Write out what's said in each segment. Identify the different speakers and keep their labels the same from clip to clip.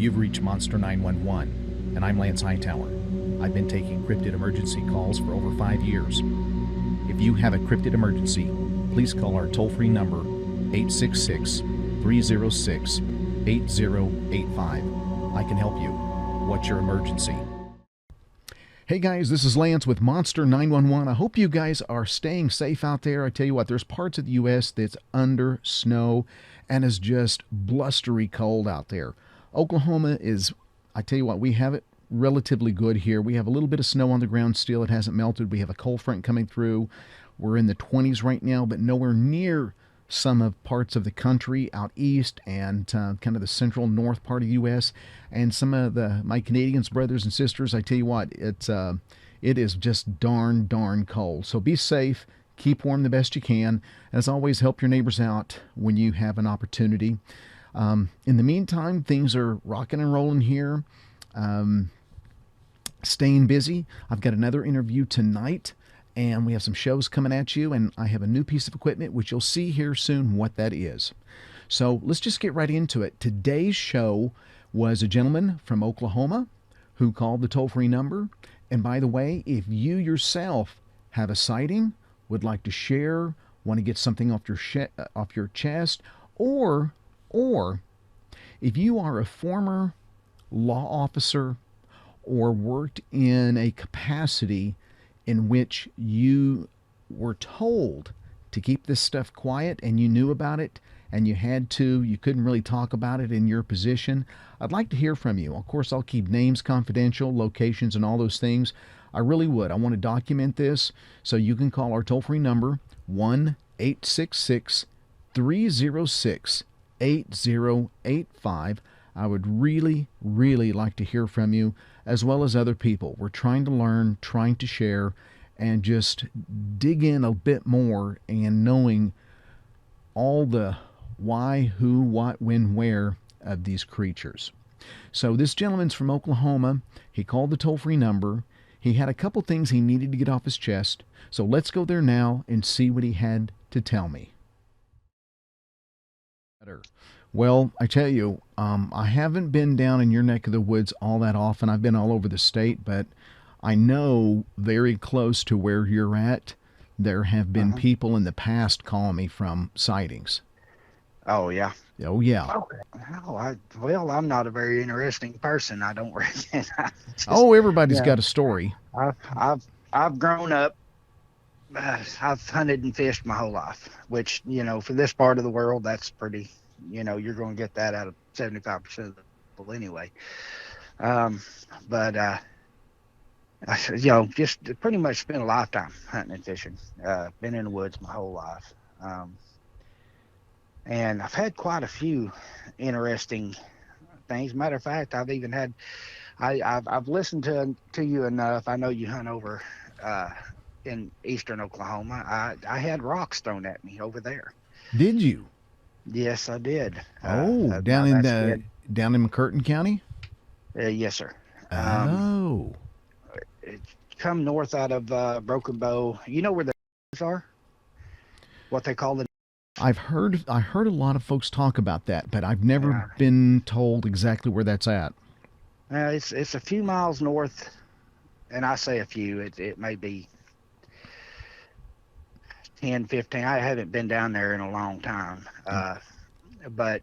Speaker 1: You've reached Monster 911, and I'm Lance Hightower. I've been taking cryptid emergency calls for over 5 years. If you have a cryptid emergency, please call our toll-free number 866-306-8085. I can help you. What's your emergency? Hey guys, this is Lance with Monster 911. I hope you guys are staying safe out there. I tell you what, there's parts of the U.S. that's under snow and is just blustery cold out there. Oklahoma is, I tell you what, we have it relatively good here. We have a little bit of snow on the ground still. It hasn't melted. We have a cold front coming through. We're in the 20s right now, but nowhere near some of parts of the country out east and kind of the central north part of the U.S. and some of my Canadians, brothers and sisters. I tell you what, it is just darn cold. So be safe, keep warm the best you can. As always, help your neighbors out when you have an opportunity. In the meantime, things are rocking and rolling here. Staying busy. I've got another interview tonight, and we have some shows coming at you, and I have a new piece of equipment, which you'll see here soon what that is. So let's just get right into it. Today's show was a gentleman from Oklahoma who called the toll-free number. And by the way, if you yourself have a sighting, would like to share, want to get something off your chest, or if you are a former law officer or worked in a capacity in which you were told to keep this stuff quiet and you knew about it and you couldn't really talk about it in your position, I'd like to hear from you. Of course, I'll keep names confidential, locations, and all those things. I really would. I want to document this, so you can call our toll-free number, 1-866-306-8085. I would really like to hear from you, as well as other people. We're trying to learn, trying to share, and just dig in a bit more and knowing all the why, who, what, when, where of these creatures. So this gentleman's from Oklahoma. He called the toll-free number. He had a couple things he needed to get off his chest. So let's go there now and see what he had to tell me. Well, I tell you, I haven't been down in your neck of the woods all that often. I've been all over the state, but I know very close to where you're at, there have been people in the past calling me from sightings.
Speaker 2: Oh yeah.
Speaker 1: Oh, yeah.
Speaker 2: Okay. Well, I'm not a very interesting person. I don't reckon.
Speaker 1: Everybody's
Speaker 2: Yeah.
Speaker 1: got a story.
Speaker 2: I've grown up. I've hunted and fished my whole life, which for this part of the world, that's pretty. You're going to get that out of 75% of the people anyway. But just pretty much spent a lifetime hunting and fishing. Been in the woods my whole life. And I've had quite a few interesting things. Matter of fact, I've even had, I've listened to you enough. I know you hunt over in eastern Oklahoma. I had rocks thrown at me over there.
Speaker 1: Did you?
Speaker 2: Yes, I did.
Speaker 1: Down in McCurtain County?
Speaker 2: Yes, sir. It come north out of Broken Bow. You know where the are? What they call the.
Speaker 1: I heard a lot of folks talk about that, but I've never been told exactly where that's at.
Speaker 2: It's a few miles north, and I say a few. It may be 10, 15. I haven't been down there in a long time. But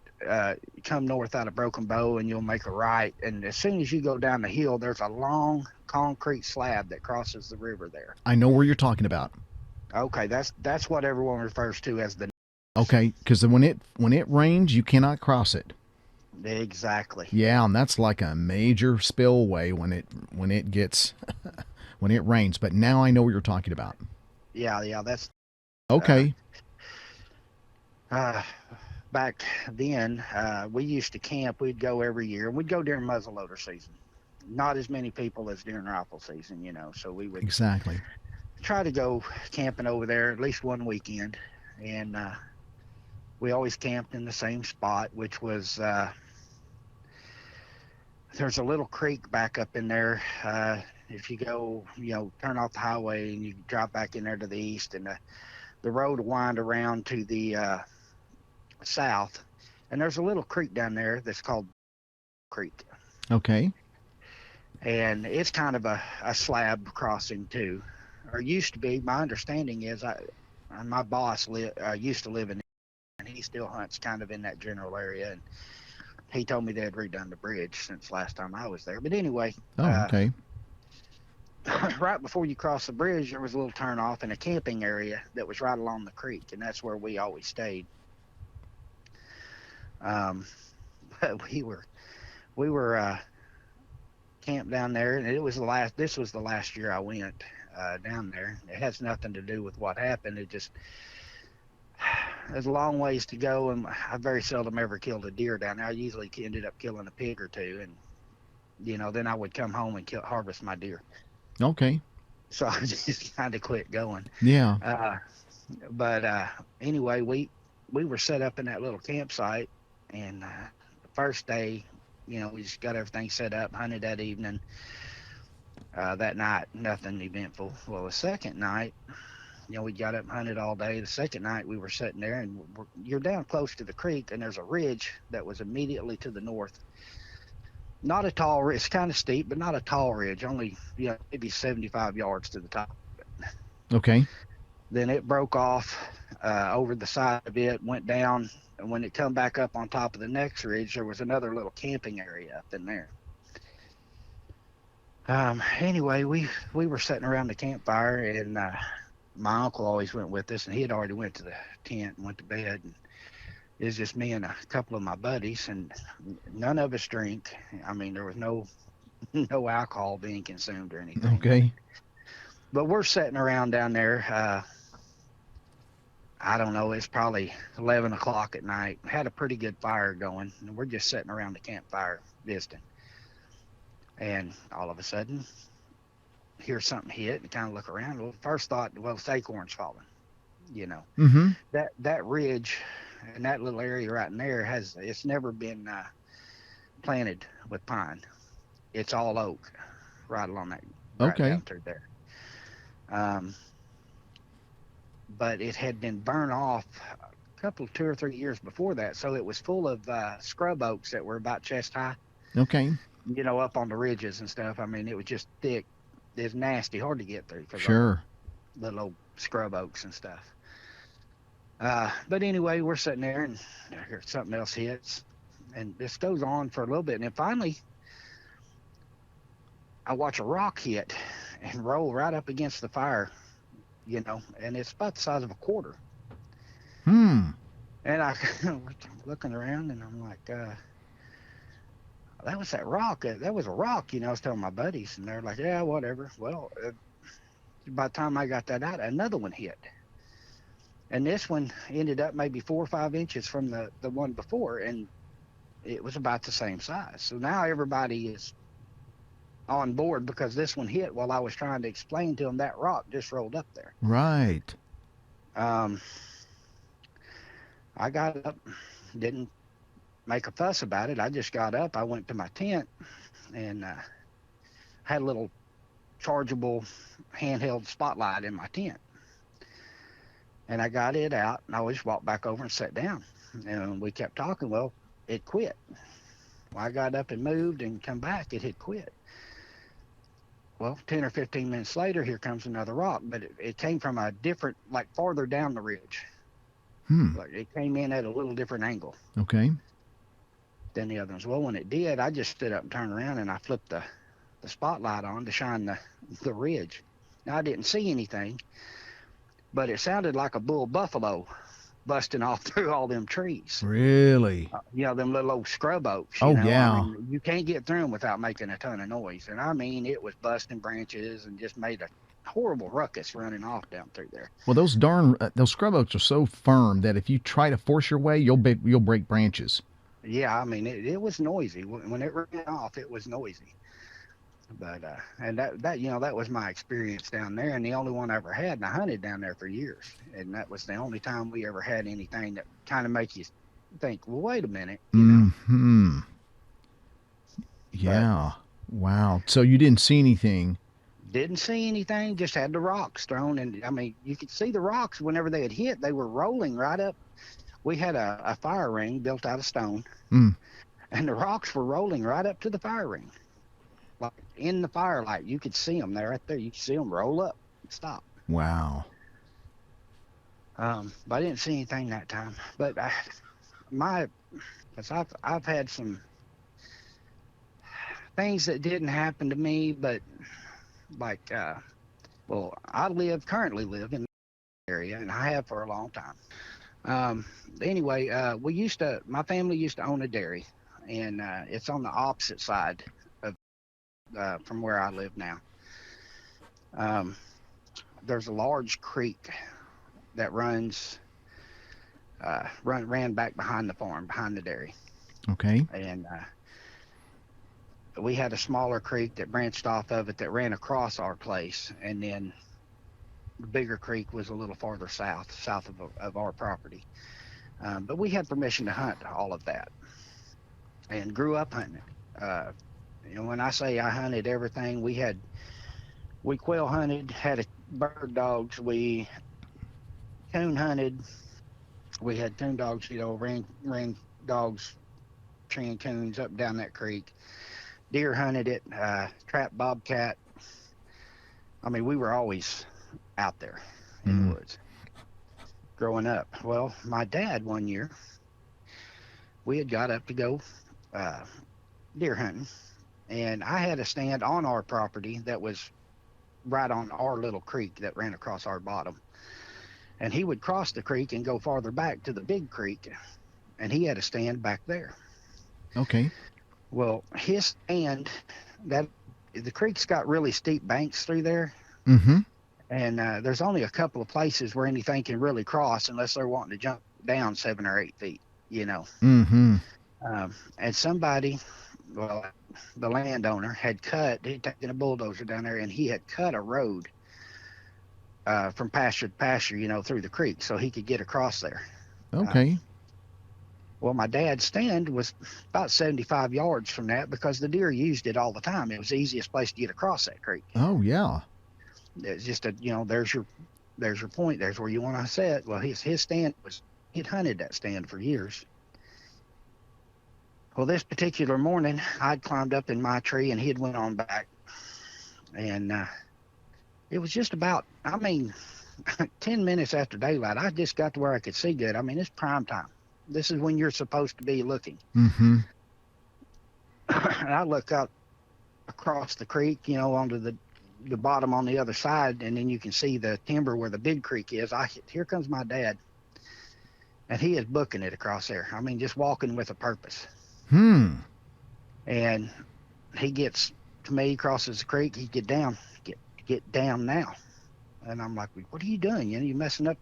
Speaker 2: come north out of Broken Bow and you'll make a right. And as soon as you go down the hill, there's a long concrete slab that crosses the river there.
Speaker 1: I know where you're talking about.
Speaker 2: Okay, that's what everyone refers to as the.
Speaker 1: Okay, because when it rains, you cannot cross it.
Speaker 2: Exactly.
Speaker 1: Yeah, and that's like a major spillway when it gets when it rains. But now I know what you're talking about.
Speaker 2: Yeah, that's.
Speaker 1: Okay.
Speaker 2: Back then, we used to camp. We'd go every year. We'd go during muzzleloader season. Not as many people as during rifle season, so we would
Speaker 1: exactly
Speaker 2: try to go camping over there at least one weekend. And we always camped in the same spot, which was there's a little creek back up in there. If you go, turn off the highway and you drop back in there to the east, and the road will wind around to the south, and there's a little creek down there that's called Creek.
Speaker 1: Okay.
Speaker 2: and it's kind of a slab crossing too, or used to be. My understanding is my boss used to live in, and he still hunts kind of in that general area, and he told me they had redone the bridge since last time I was there. But anyway,
Speaker 1: Oh, okay.
Speaker 2: right before you cross the bridge, there was a little turn off in a camping area that was right along the creek, and that's where we always stayed. Um, but we were camped down there, and it was the last. This was the last year I went down there. It has nothing to do with what happened. It just there's a long ways to go, and I very seldom ever killed a deer down there. I usually ended up killing a pig or two, and then I would come home and harvest my deer.
Speaker 1: Okay.
Speaker 2: So I just kind of quit going.
Speaker 1: Yeah.
Speaker 2: Uh, but anyway, we were set up in that little campsite, and the first day, we just got everything set up, hunted that evening. That night, nothing eventful. Well, the second night, we got up and hunted all day. The second night, we were sitting there, and you're down close to the creek, and there's a ridge that was immediately to the north. Not a tall ridge, it's kind of steep, but not a tall ridge, only, maybe 75 yards to the top.
Speaker 1: Okay.
Speaker 2: Then it broke off over the side of it, went down, and when it come back up on top of the next ridge, there was another little camping area up in there. Anyway, we were sitting around the campfire, and my uncle always went with us, and he had already went to the tent and went to bed. And it was just me and a couple of my buddies, and none of us drink. I mean, there was no no alcohol being consumed or anything.
Speaker 1: Okay.
Speaker 2: But we're sitting around down there. I don't know. It's probably 11 o'clock at night. Had a pretty good fire going, and we're just sitting around the campfire visiting. And all of a sudden, hear something hit and kind of look around. Well, first thought, well, it's acorns falling. You know,
Speaker 1: Mm-hmm.
Speaker 2: that ridge and that little area right in there it's never been planted with pine. It's all oak right along that, right
Speaker 1: Okay.
Speaker 2: down through there. Um, but it had been burned off a couple, 2 or 3 years before that, so it was full of scrub oaks that were about chest high.
Speaker 1: Okay.
Speaker 2: Up on the ridges and stuff. I mean, it was just thick. It's nasty, hard to get through because all the
Speaker 1: Sure.
Speaker 2: little old scrub oaks and stuff. But anyway, we're sitting there, and I hear something else hits, and this goes on for a little bit, and then finally, I watch a rock hit and roll right up against the fire, and it's about the size of a quarter.
Speaker 1: Hmm.
Speaker 2: And I looking around, and I'm like, that was that rock. That was a rock, I was telling my buddies, and they're like, yeah, whatever. Well, by the time I got that out, another one hit. And this one ended up maybe 4 or 5 inches from the one before, and it was about the same size. So now everybody is on board because this one hit while I was trying to explain to them that rock just rolled up there.
Speaker 1: Right.
Speaker 2: Um, I got up, didn't make a fuss about it. I just got up. I went to my tent and had a little chargeable handheld spotlight in my tent. And I got it out, and I just walked back over and sat down. And we kept talking. Well, it quit. When I got up and moved and come back, it had quit. Well, 10 or 15 minutes later, here comes another rock, but it came from a different, like farther down the ridge.
Speaker 1: Hmm.
Speaker 2: Like it came in at a little different angle
Speaker 1: Okay.
Speaker 2: than the other ones. Well, when it did, I just stood up and turned around, and I flipped the spotlight on to shine the ridge. Now, I didn't see anything, but it sounded like a bull buffalo busting off through all them trees.
Speaker 1: Really?
Speaker 2: Them little old scrub oaks.
Speaker 1: Oh,
Speaker 2: I
Speaker 1: yeah.
Speaker 2: mean, you can't get through them without making a ton of noise. And I mean, it was busting branches and just made a horrible ruckus running off down through there.
Speaker 1: Well, those scrub oaks are so firm that if you try to force your way, you'll break branches.
Speaker 2: Yeah, I mean, it was noisy. When it ran off, it was noisy. But and that was my experience down there, and the only one I ever had. And I hunted down there for years, and that was the only time we ever had anything that kind of make you think, well, wait a minute,
Speaker 1: Hmm. Yeah. Wow. So you didn't see anything.
Speaker 2: Didn't see anything. Just had the rocks thrown, and I mean, you could see the rocks whenever they had hit. They were rolling right up. We had a fire ring built out of stone.
Speaker 1: Mm.
Speaker 2: and the rocks were rolling right up to the fire ring, like in the firelight. You could see them there, right there. You could see them roll up and stop.
Speaker 1: Wow.
Speaker 2: But I didn't see anything that time. But my, cause I've had some things that didn't happen to me, but like, well, currently live in the area, and I have for a long time. Um, anyway, my family used to own a dairy, and it's on the opposite side of from where I live now. Um, there's a large creek that ran back behind the farm, behind the dairy,
Speaker 1: Okay.
Speaker 2: and we had a smaller creek that branched off of it that ran across our place, and then the bigger creek was a little farther south of our property. But we had permission to hunt all of that, and grew up hunting it. When I say I hunted everything, we quail hunted, had bird dogs, we coon hunted, we had coon dogs, ran dogs, treeing coons up and down that creek. Deer hunted it, trapped bobcat. I mean, we were always out there in the woods growing up. Well, my dad, one year, we had got up to go deer hunting, and I had a stand on our property that was right on our little creek that ran across our bottom. And he would cross the creek and go farther back to the big creek, and he had a stand back there.
Speaker 1: Okay.
Speaker 2: Well, his stand, that the creek's got really steep banks through there,
Speaker 1: Mm-hmm.
Speaker 2: and there's only a couple of places where anything can really cross unless they're wanting to jump down 7 or 8 feet, you know.
Speaker 1: Mm-hmm.
Speaker 2: And somebody, well, the landowner he'd taken a bulldozer down there, and he had cut a road from pasture to pasture, through the creek, so he could get across there.
Speaker 1: Okay.
Speaker 2: Well, my dad's stand was about 75 yards from that because the deer used it all the time. It was the easiest place to get across that creek.
Speaker 1: Oh, yeah.
Speaker 2: It's just there's your point. There's where you want to set. Well, his stand he'd hunted that stand for years. Well, this particular morning, I'd climbed up in my tree and he had went on back, and it was just about, 10 minutes after daylight. I just got to where I could see good. I mean, it's prime time. This is when you're supposed to be looking.
Speaker 1: Mm-hmm.
Speaker 2: And I look up across the creek, onto the bottom on the other side, and then you can see the timber where the big creek is. Here comes my dad, and he is booking it across there. I mean, just walking with a purpose. And he gets to me, crosses the creek. He get down now. And I'm like, what are you doing? You're messing up.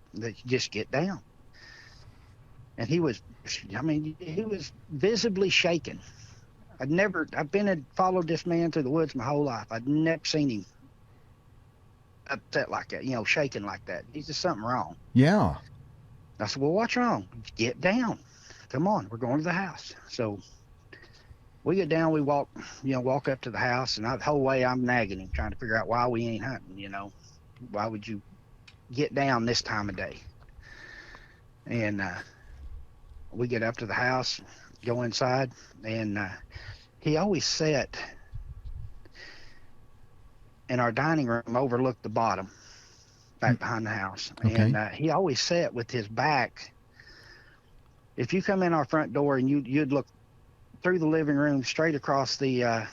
Speaker 2: Just get down. And he was visibly shaken. Followed this man through the woods my whole life. I'd never seen him upset like that, shaking like that. He's just something wrong.
Speaker 1: Yeah.
Speaker 2: I said, well, what's wrong? Get down. Come on, we're going to the house. So we get down, we walk up to the house, and the whole way I'm nagging him, trying to figure out why we ain't hunting, Why would you get down this time of day? And we get up to the house, go inside, and he always sat in our dining room, overlooked the bottom, back behind the house.
Speaker 1: Okay.
Speaker 2: And he always sat with his back. If you come in our front door and you'd look through the living room, straight across the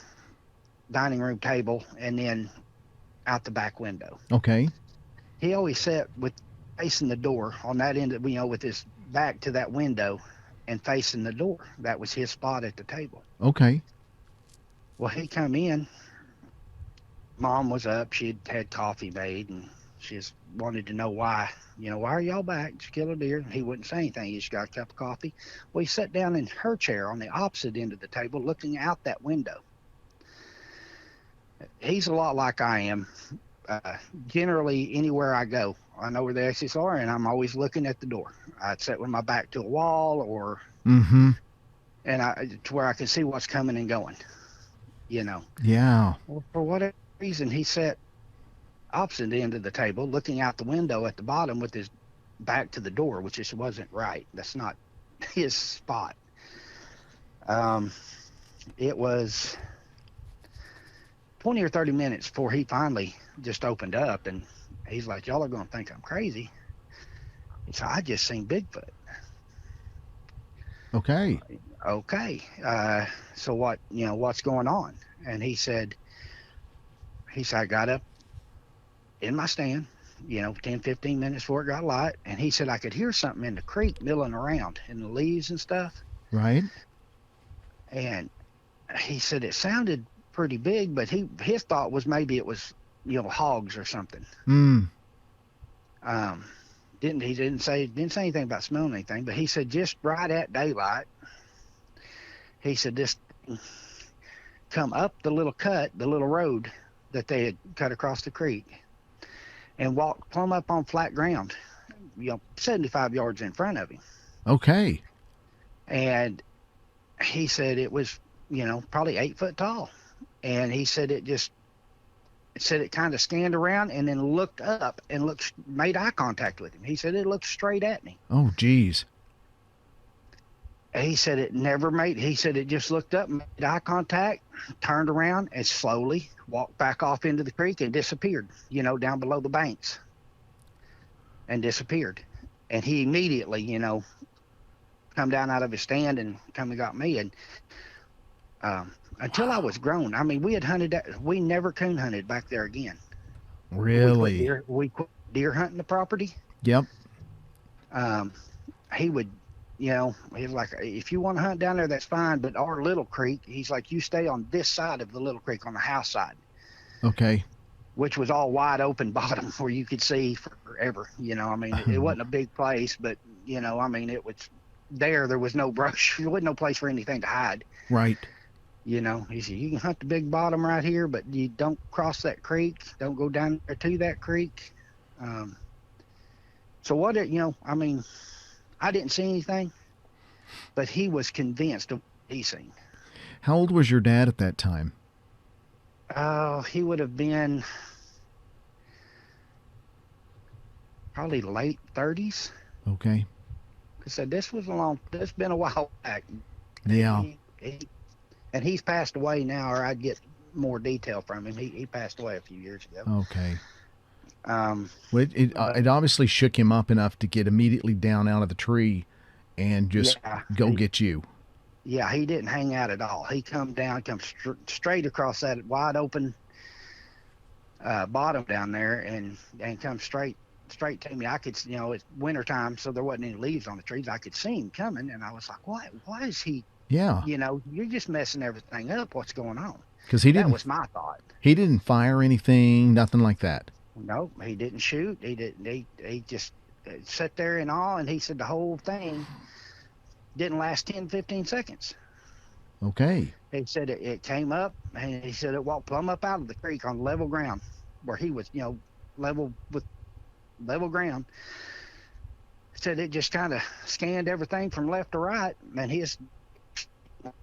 Speaker 2: dining room table, and then out the back window.
Speaker 1: Okay.
Speaker 2: He always sat facing the door on that end, with his back to that window and facing the door. That was his spot at the table.
Speaker 1: Okay.
Speaker 2: Well, he come in. Mom was up. She'd had coffee made, and she just wanted to know why. Why are y'all back? Did you kill a deer? And he wouldn't say anything. He just got a cup of coffee. Well, he sat down in her chair on the opposite end of the table, looking out that window. He's a lot like I am. Generally, anywhere I go, I know where the exits are, and I'm always looking at the door. I'd sit with my back to a wall, or
Speaker 1: Mm-hmm.
Speaker 2: and to where I can see what's coming and going.
Speaker 1: Yeah.
Speaker 2: Well, for whatever reason, he sat opposite end of the table, looking out the window at the bottom with his back to the door, which just wasn't right. That's not his spot. Um, it was 20 or 30 minutes before he finally just opened up, and he's like, "Y'all are gonna think I'm crazy." He said, "I just seen Bigfoot."
Speaker 1: Okay.
Speaker 2: Okay, so what? What's going on? And he said, I got up in my stand, 10, 15 minutes before it got light, and he said I could hear something in the creek milling around in the leaves and stuff,
Speaker 1: Right.
Speaker 2: and he said it sounded pretty big, but his thought was maybe it was hogs or something.
Speaker 1: Mm.
Speaker 2: Um, didn't say anything about smelling anything, but he said just right at daylight, he said this come up the little road that they had cut across the creek, and walked plumb up on flat ground, 75 yards in front of him.
Speaker 1: Okay.
Speaker 2: And he said it was, probably 8 foot tall. And he said it kind of scanned around and then looked up and made eye contact with him. He said it looked straight at me.
Speaker 1: Oh, geez.
Speaker 2: He said he said it just looked up, made eye contact, turned around, and slowly walked back off into the creek and disappeared, down below the banks, and disappeared. And he immediately, come down out of his stand and come and got me. And until I was grown, I mean, we never coon hunted back there again.
Speaker 1: Really?
Speaker 2: We quit deer hunting the property.
Speaker 1: Yep.
Speaker 2: He would, he's like, if you want to hunt down there, that's fine. But our little creek, he's like, you stay on this side of the little creek on the house side.
Speaker 1: Okay.
Speaker 2: Which was all wide open bottom where you could see forever. I mean, it wasn't a big place, but, I mean, it was there was no brush. There wasn't no place for anything to hide.
Speaker 1: Right.
Speaker 2: He said, you can hunt the big bottom right here, but you don't cross that creek. Don't go down there to that creek. So I mean, I didn't see anything, but he was convinced of what he seen.
Speaker 1: How old was your dad at that time?
Speaker 2: He would have been probably late 30s.
Speaker 1: Okay.
Speaker 2: I said, this been a while back.
Speaker 1: Yeah.
Speaker 2: And he's passed away now, or I'd get more detail from him. He passed away a few years ago.
Speaker 1: Okay. Well, it obviously shook him up enough to get immediately down out of the tree and just get you.
Speaker 2: Yeah, he didn't hang out at all. He come straight across that wide open bottom down there and come straight to me. I could, it's wintertime, so there wasn't any leaves on the trees. I could see him coming, and I was like, why is he?
Speaker 1: Yeah.
Speaker 2: You're just messing everything up. What's going on?
Speaker 1: Because
Speaker 2: that was my thought.
Speaker 1: He didn't fire anything, nothing like that.
Speaker 2: No, he didn't shoot. He didn't. He just sat there in awe, and he said the whole thing didn't last 10, 15 seconds.
Speaker 1: Okay.
Speaker 2: He said it came up, and he said it walked plumb up out of the creek on level ground where he was, level ground. He said it just kind of scanned everything from left to right, and his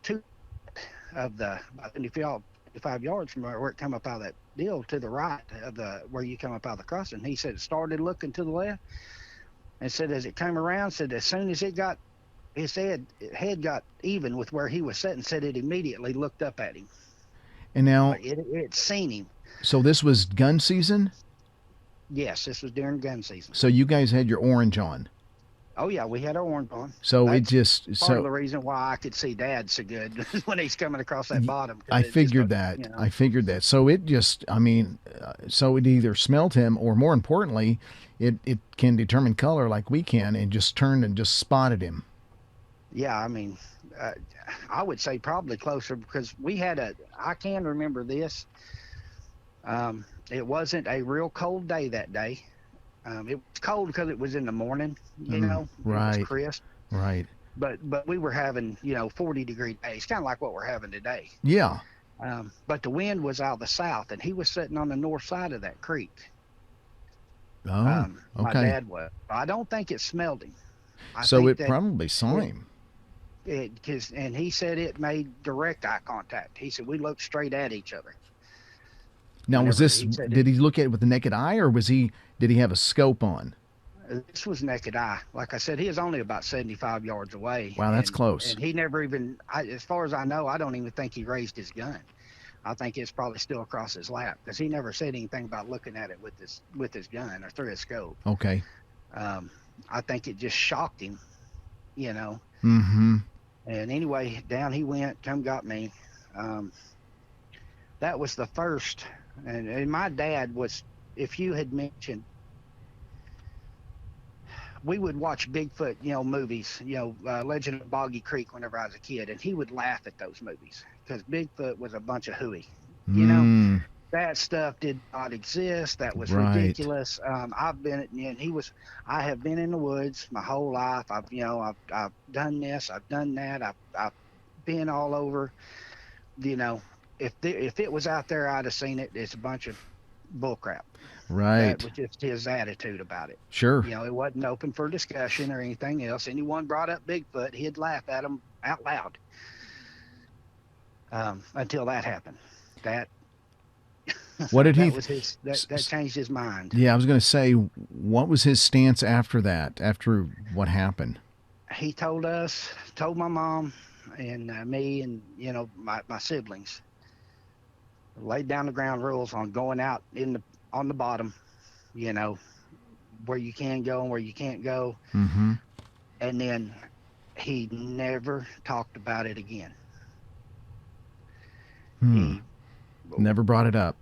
Speaker 2: two of the about 25 yards from where it come up out of that deal to the right of where you come up out of the crossing. He said it started looking to the left, and said as it came around, said as soon as it got his head got even with where he was sitting, said it immediately looked up at him.
Speaker 1: And now
Speaker 2: it seen him.
Speaker 1: So this was gun season?
Speaker 2: Yes, this was during gun season.
Speaker 1: So you guys had your orange on?
Speaker 2: Oh yeah, we had our orange on.
Speaker 1: So
Speaker 2: That's part of the reason why I could see Dad so good when he's coming across that bottom.
Speaker 1: I figured that. I figured that. So it just, I mean, so it either smelled him, or more importantly, it can determine color like we can, and just turned and just spotted him.
Speaker 2: Yeah, I mean, I would say probably closer, because I can remember this. It wasn't a real cold day that day. It was cold because it was in the morning,
Speaker 1: right.
Speaker 2: It was crisp.
Speaker 1: Right.
Speaker 2: But we were having, 40-degree days, kind of like what we're having today.
Speaker 1: Yeah.
Speaker 2: But the wind was out of the south, and he was sitting on the north side of that creek.
Speaker 1: Oh, okay.
Speaker 2: My dad was. I don't think it smelled him.
Speaker 1: So it probably saw him.
Speaker 2: And he said it made direct eye contact. He said we looked straight at each other.
Speaker 1: Now, did he look at it with the naked eye, or did he have a scope on?
Speaker 2: This was naked eye. Like I said, he was only about 75 yards away,
Speaker 1: Wow, that's close.
Speaker 2: and he never even, as far as I know, I don't even think he raised his gun. I think it's probably still across his lap because he never said anything about looking at it with his gun or through his scope.
Speaker 1: Okay.
Speaker 2: Um, I think it just shocked him, you know.
Speaker 1: Mm-hmm.
Speaker 2: And anyway, down he went, come got me. Um, that was the first. And my dad was, if you had mentioned, we would watch Bigfoot, movies, Legend of Boggy Creek whenever I was a kid, and he would laugh at those movies because Bigfoot was a bunch of hooey. You know,
Speaker 1: Mm,
Speaker 2: that stuff did not exist. That was
Speaker 1: right.
Speaker 2: ridiculous. I have been in the woods my whole life. I've done this, I've done that. I've been all over. You know, if it was out there, I'd have seen it. It's a bunch of bullcrap. That
Speaker 1: Right.
Speaker 2: was just his attitude about it.
Speaker 1: Sure.
Speaker 2: It wasn't open for discussion or anything else. Anyone brought up Bigfoot, he'd laugh at them out loud. Until that happened. That
Speaker 1: What did he?
Speaker 2: that was his. That changed his mind.
Speaker 1: Yeah, I was going to say, what was his stance after that? After what happened?
Speaker 2: He told my mom, and me, and my siblings, laid down the ground rules on going out on the bottom. You know, where you can go and where you can't go.
Speaker 1: Mm-hmm.
Speaker 2: And then he never talked about it again.
Speaker 1: Hmm.
Speaker 2: He
Speaker 1: Never brought it up.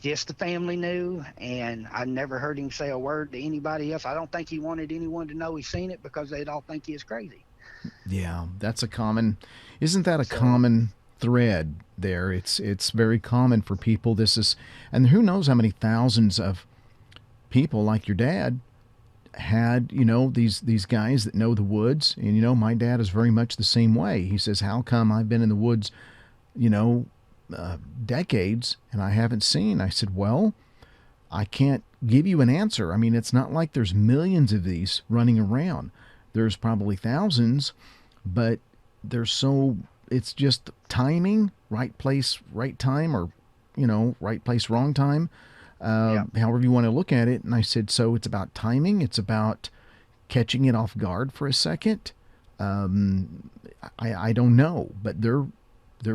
Speaker 2: just the family knew, and I never heard him say a word to anybody else. I don't think he wanted anyone to know he seen it because they'd all think he is crazy.
Speaker 1: Yeah, that's a common. Isn't that a
Speaker 2: So
Speaker 1: common thread there? It's very common for people. This is, and who knows how many thousands of people like your dad had, these guys that know the woods. And my dad is very much the same way. He says, how come I've been in the woods, you know decades and I haven't seen? I said, well, I can't give you an answer. I mean, it's not like there's millions of these running around. There's probably thousands, but there's so, it's just timing, right place, right time, or right place, wrong time,
Speaker 2: yeah,
Speaker 1: however you want to look at it. And I said, so it's about timing. It's about catching it off guard for a second. I don't know, but they're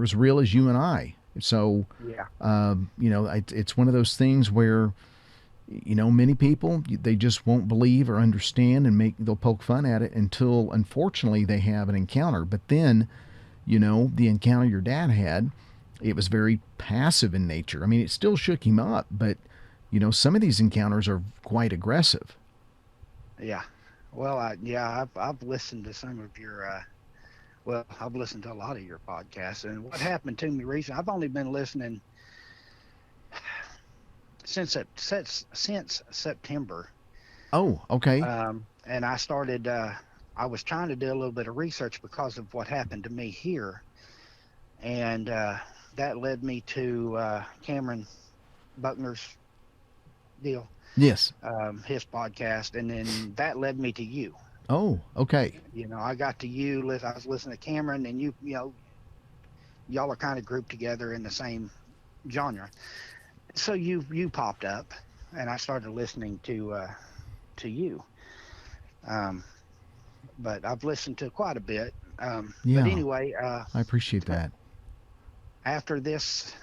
Speaker 1: as real as you and I. So,
Speaker 2: yeah,
Speaker 1: it's one of those things where, many people, they just won't believe or understand, and they'll poke fun at it until, unfortunately, they have an encounter. But then, the encounter your dad had, it was very passive in nature. I mean, it still shook him up, but, some of these encounters are quite aggressive.
Speaker 2: yeah. Well, I've listened to some of your. Well, I've listened to a lot of your podcasts, and what happened to me recently, I've only been listening since September.
Speaker 1: Oh, okay.
Speaker 2: And I was trying to do a little bit of research because of what happened to me here, and that led me to Cameron Buckner's deal,
Speaker 1: Yes.
Speaker 2: his podcast, and then that led me to you.
Speaker 1: Oh, okay.
Speaker 2: I got to you. I was listening to Cameron, and y'all are kind of grouped together in the same genre. So you popped up, and I started listening to you. But I've listened to quite a bit. But
Speaker 1: Yeah,
Speaker 2: anyway,
Speaker 1: I appreciate that.
Speaker 2: after this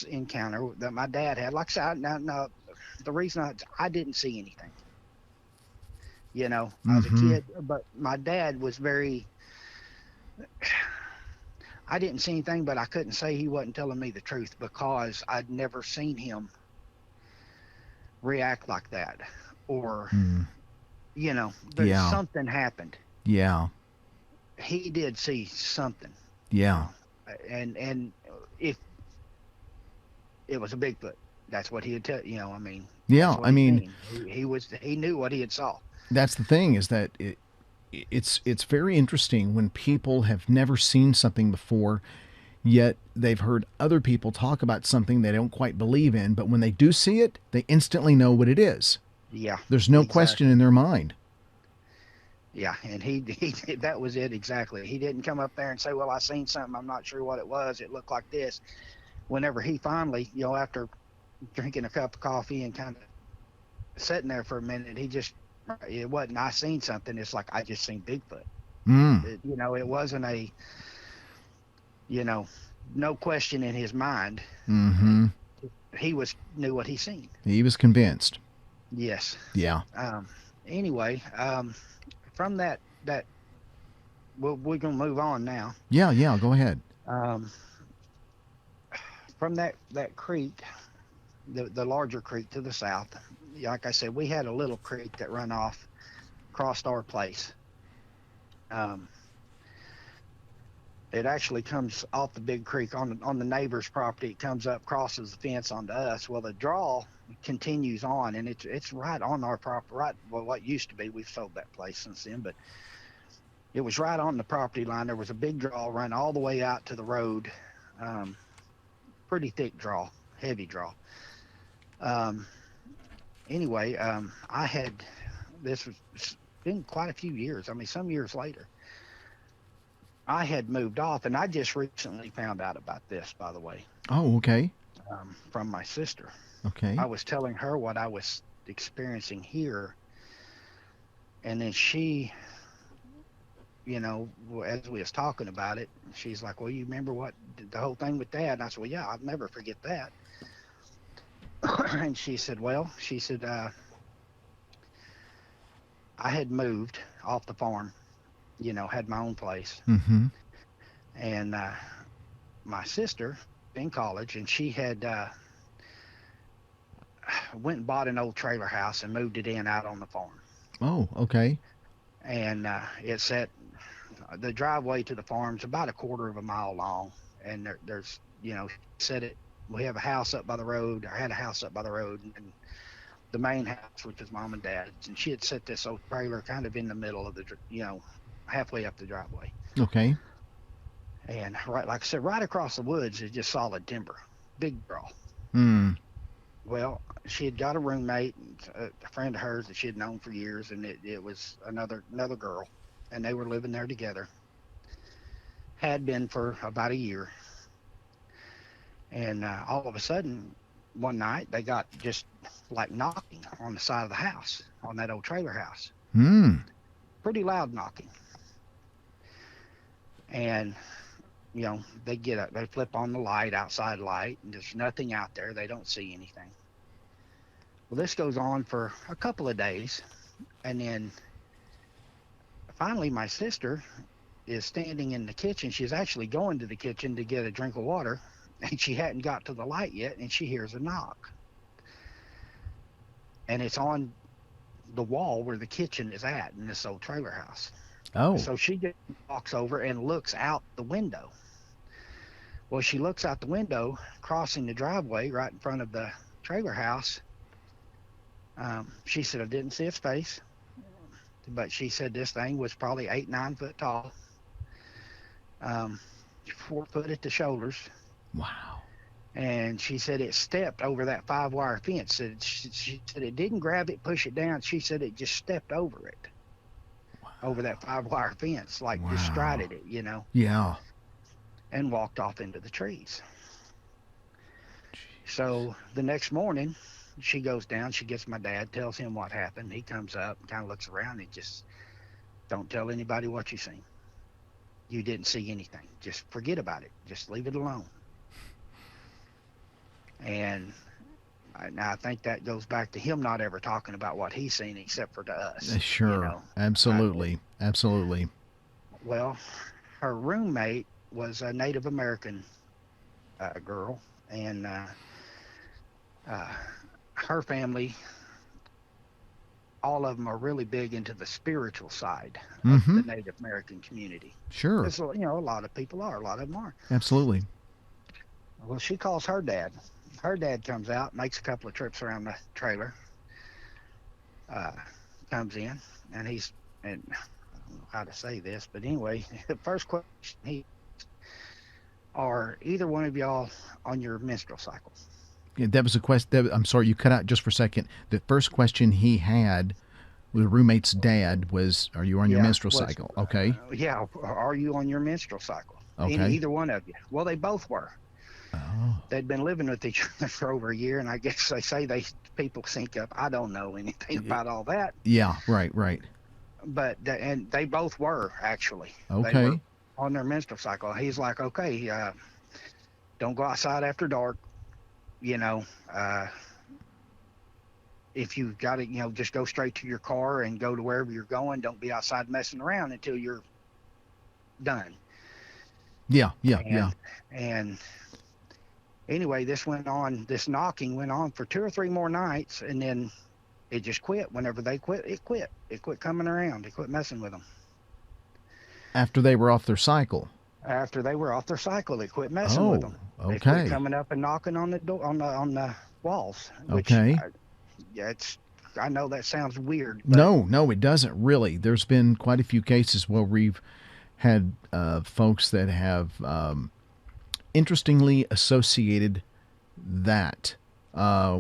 Speaker 2: encounter that my dad had, like I said, now the reason I didn't see anything. I was a
Speaker 1: Mm-hmm.
Speaker 2: kid, but my dad was very. I didn't see anything, but I couldn't say he wasn't telling me the truth because I'd never seen him react like that, or
Speaker 1: Mm.
Speaker 2: there's
Speaker 1: Yeah.
Speaker 2: something happened.
Speaker 1: Yeah.
Speaker 2: He did see something,
Speaker 1: Yeah.
Speaker 2: and if it was a Bigfoot, that's what he would tell. I mean, that's
Speaker 1: Yeah.
Speaker 2: what
Speaker 1: I
Speaker 2: he
Speaker 1: mean,
Speaker 2: seen. He knew what he had saw.
Speaker 1: that's the thing, is that it's very interesting when people have never seen something before, yet they've heard other people talk about something they don't quite believe in, but when they do see it, they instantly know what it is.
Speaker 2: Yeah,
Speaker 1: There's no question
Speaker 2: exactly.
Speaker 1: in their mind.
Speaker 2: Yeah, and he that was it exactly. He didn't come up there and say, "Well, I seen something. I'm not sure what it was. It looked like this." Whenever he finally, after drinking a cup of coffee and kind of sitting there for a minute, he just It wasn't I seen something. It's like I just seen Bigfoot.
Speaker 1: Mm.
Speaker 2: It wasn't a, you know, no question in his mind.
Speaker 1: Mm-hmm.
Speaker 2: He was knew what he seen.
Speaker 1: He was convinced.
Speaker 2: Yes.
Speaker 1: Yeah.
Speaker 2: Um, anyway, from that we're gonna move on now.
Speaker 1: Yeah, yeah, go ahead.
Speaker 2: Um, from that creek, the larger creek to the south, like I said, we had a little creek that run off crossed our place. Um, it actually comes off the big creek on the neighbor's property. It comes up, crosses the fence onto us. Well, the draw continues on, and it's right on our property. Right, well, what used to be. We've sold that place since then, but it was right on the property line. There was a big draw run all the way out to the road. Um, Pretty thick draw, heavy draw. Um, anyway, I had this was it's been quite a few years. I mean, some years later, I had moved off, and I just recently found out about this, by the way,
Speaker 1: Oh, okay.
Speaker 2: from my sister. I
Speaker 1: Okay.
Speaker 2: was telling her what I was experiencing here, and then she, as we was talking about it, she's like, "Well, you remember what the whole thing with Dad?" And I said, "Well, yeah, I'll never forget that." And she said, "Well," she said, "I had moved off the farm, had my own place,
Speaker 1: Mm-hmm.
Speaker 2: and my sister in college, and she had went and bought an old trailer house and moved it in out on the farm,
Speaker 1: Oh, okay.
Speaker 2: and it's at the driveway to the farm's about a quarter of a mile long, and there's said it. We have a house up by the road. I had a house up by the road, and the main house, which is mom and dad's, and she had set this old trailer kind of in the middle of halfway up the driveway.
Speaker 1: Okay.
Speaker 2: And right, like I said, right across the woods is just solid timber, big draw.
Speaker 1: Mm.
Speaker 2: Well, she had got a roommate, a friend of hers that she had known for years, and it was another girl, and they were living there together. Had been for about a year, and all of a sudden, one night they got just like knocking on the side of the house on that old trailer house,
Speaker 1: Mm.
Speaker 2: pretty loud knocking, and they get up, they flip on the light, outside light, and there's nothing out there. They don't see anything. Well, this goes on for a couple of days, and then finally my sister is standing in the kitchen. She's actually going to the kitchen to get a drink of water, and she hadn't got to the light yet, and she hears a knock, and it's on the wall where the kitchen is at in this old trailer house.
Speaker 1: Oh.
Speaker 2: So she just walks over and looks out the window. Well, she looks out the window, crossing the driveway right in front of the trailer house. She said, "I didn't see its face, but she said this thing was probably 8, 9 foot tall, 4 foot at the shoulders."
Speaker 1: Wow.
Speaker 2: And she said it stepped over that 5-wire fence. She said it didn't grab it, push it down. She said it just stepped over it, over that 5-wire fence, like just
Speaker 1: Wow.
Speaker 2: strided it,
Speaker 1: Yeah.
Speaker 2: and walked off into the trees.
Speaker 1: Jesus.
Speaker 2: So the next morning, she goes down, she gets my dad, tells him what happened. He comes up, kind of looks around, and just, "Don't tell anybody what you seen. You didn't see anything. Just forget about it. Just leave it alone." And I think that goes back to him not ever talking about what he's seen except for to us,
Speaker 1: Sure. Absolutely. Absolutely.
Speaker 2: Well, her roommate was a Native American girl, and uh, her family, all of them are really big into the spiritual side of
Speaker 1: Mm-hmm.
Speaker 2: the Native American community.
Speaker 1: Sure.
Speaker 2: As a lot of people are, a lot of them are.
Speaker 1: Absolutely.
Speaker 2: Well, she calls her dad. Her dad comes out, makes a couple of trips around the trailer, uh, comes in, and and I don't know how to say this, but anyway, the first question are either one of y'all on your menstrual cycle?
Speaker 1: Yeah, that was a question. I'm sorry, you cut out just for a second. The first question he had, the roommate's dad, was, "Are you on your
Speaker 2: Yeah,
Speaker 1: menstrual cycle?" Okay.
Speaker 2: yeah, are you on your menstrual cycle?
Speaker 1: Okay.
Speaker 2: Either one of you? Well, they both were.
Speaker 1: Oh.
Speaker 2: They'd been living with each other for over a year, and I guess they say people sync up. I don't know anything
Speaker 1: Y-
Speaker 2: about all that,
Speaker 1: Yeah, right, right.
Speaker 2: but and they both were actually. They were
Speaker 1: Okay.
Speaker 2: on their menstrual cycle. He's like, okay, don't go outside after dark. You know, uh, if you got it, just go straight to your car and go to wherever you're going. Don't be outside messing around until you're done.
Speaker 1: Yeah, yeah, yeah.
Speaker 2: And and anyway, this knocking went on for 2 or 3 more nights, and then it just quit. Whenever they quit, it quit. It quit coming around. It quit messing with them.
Speaker 1: After they were off their cycle.
Speaker 2: After they were off their cycle, it quit messing with
Speaker 1: Oh,
Speaker 2: them. They quit
Speaker 1: okay.
Speaker 2: coming up and knocking on the door on the walls. Which,
Speaker 1: Okay.
Speaker 2: yeah, it's. I know that sounds weird, but
Speaker 1: No, no, it doesn't really. There's been quite a few cases where we've had folks that have interestingly associated that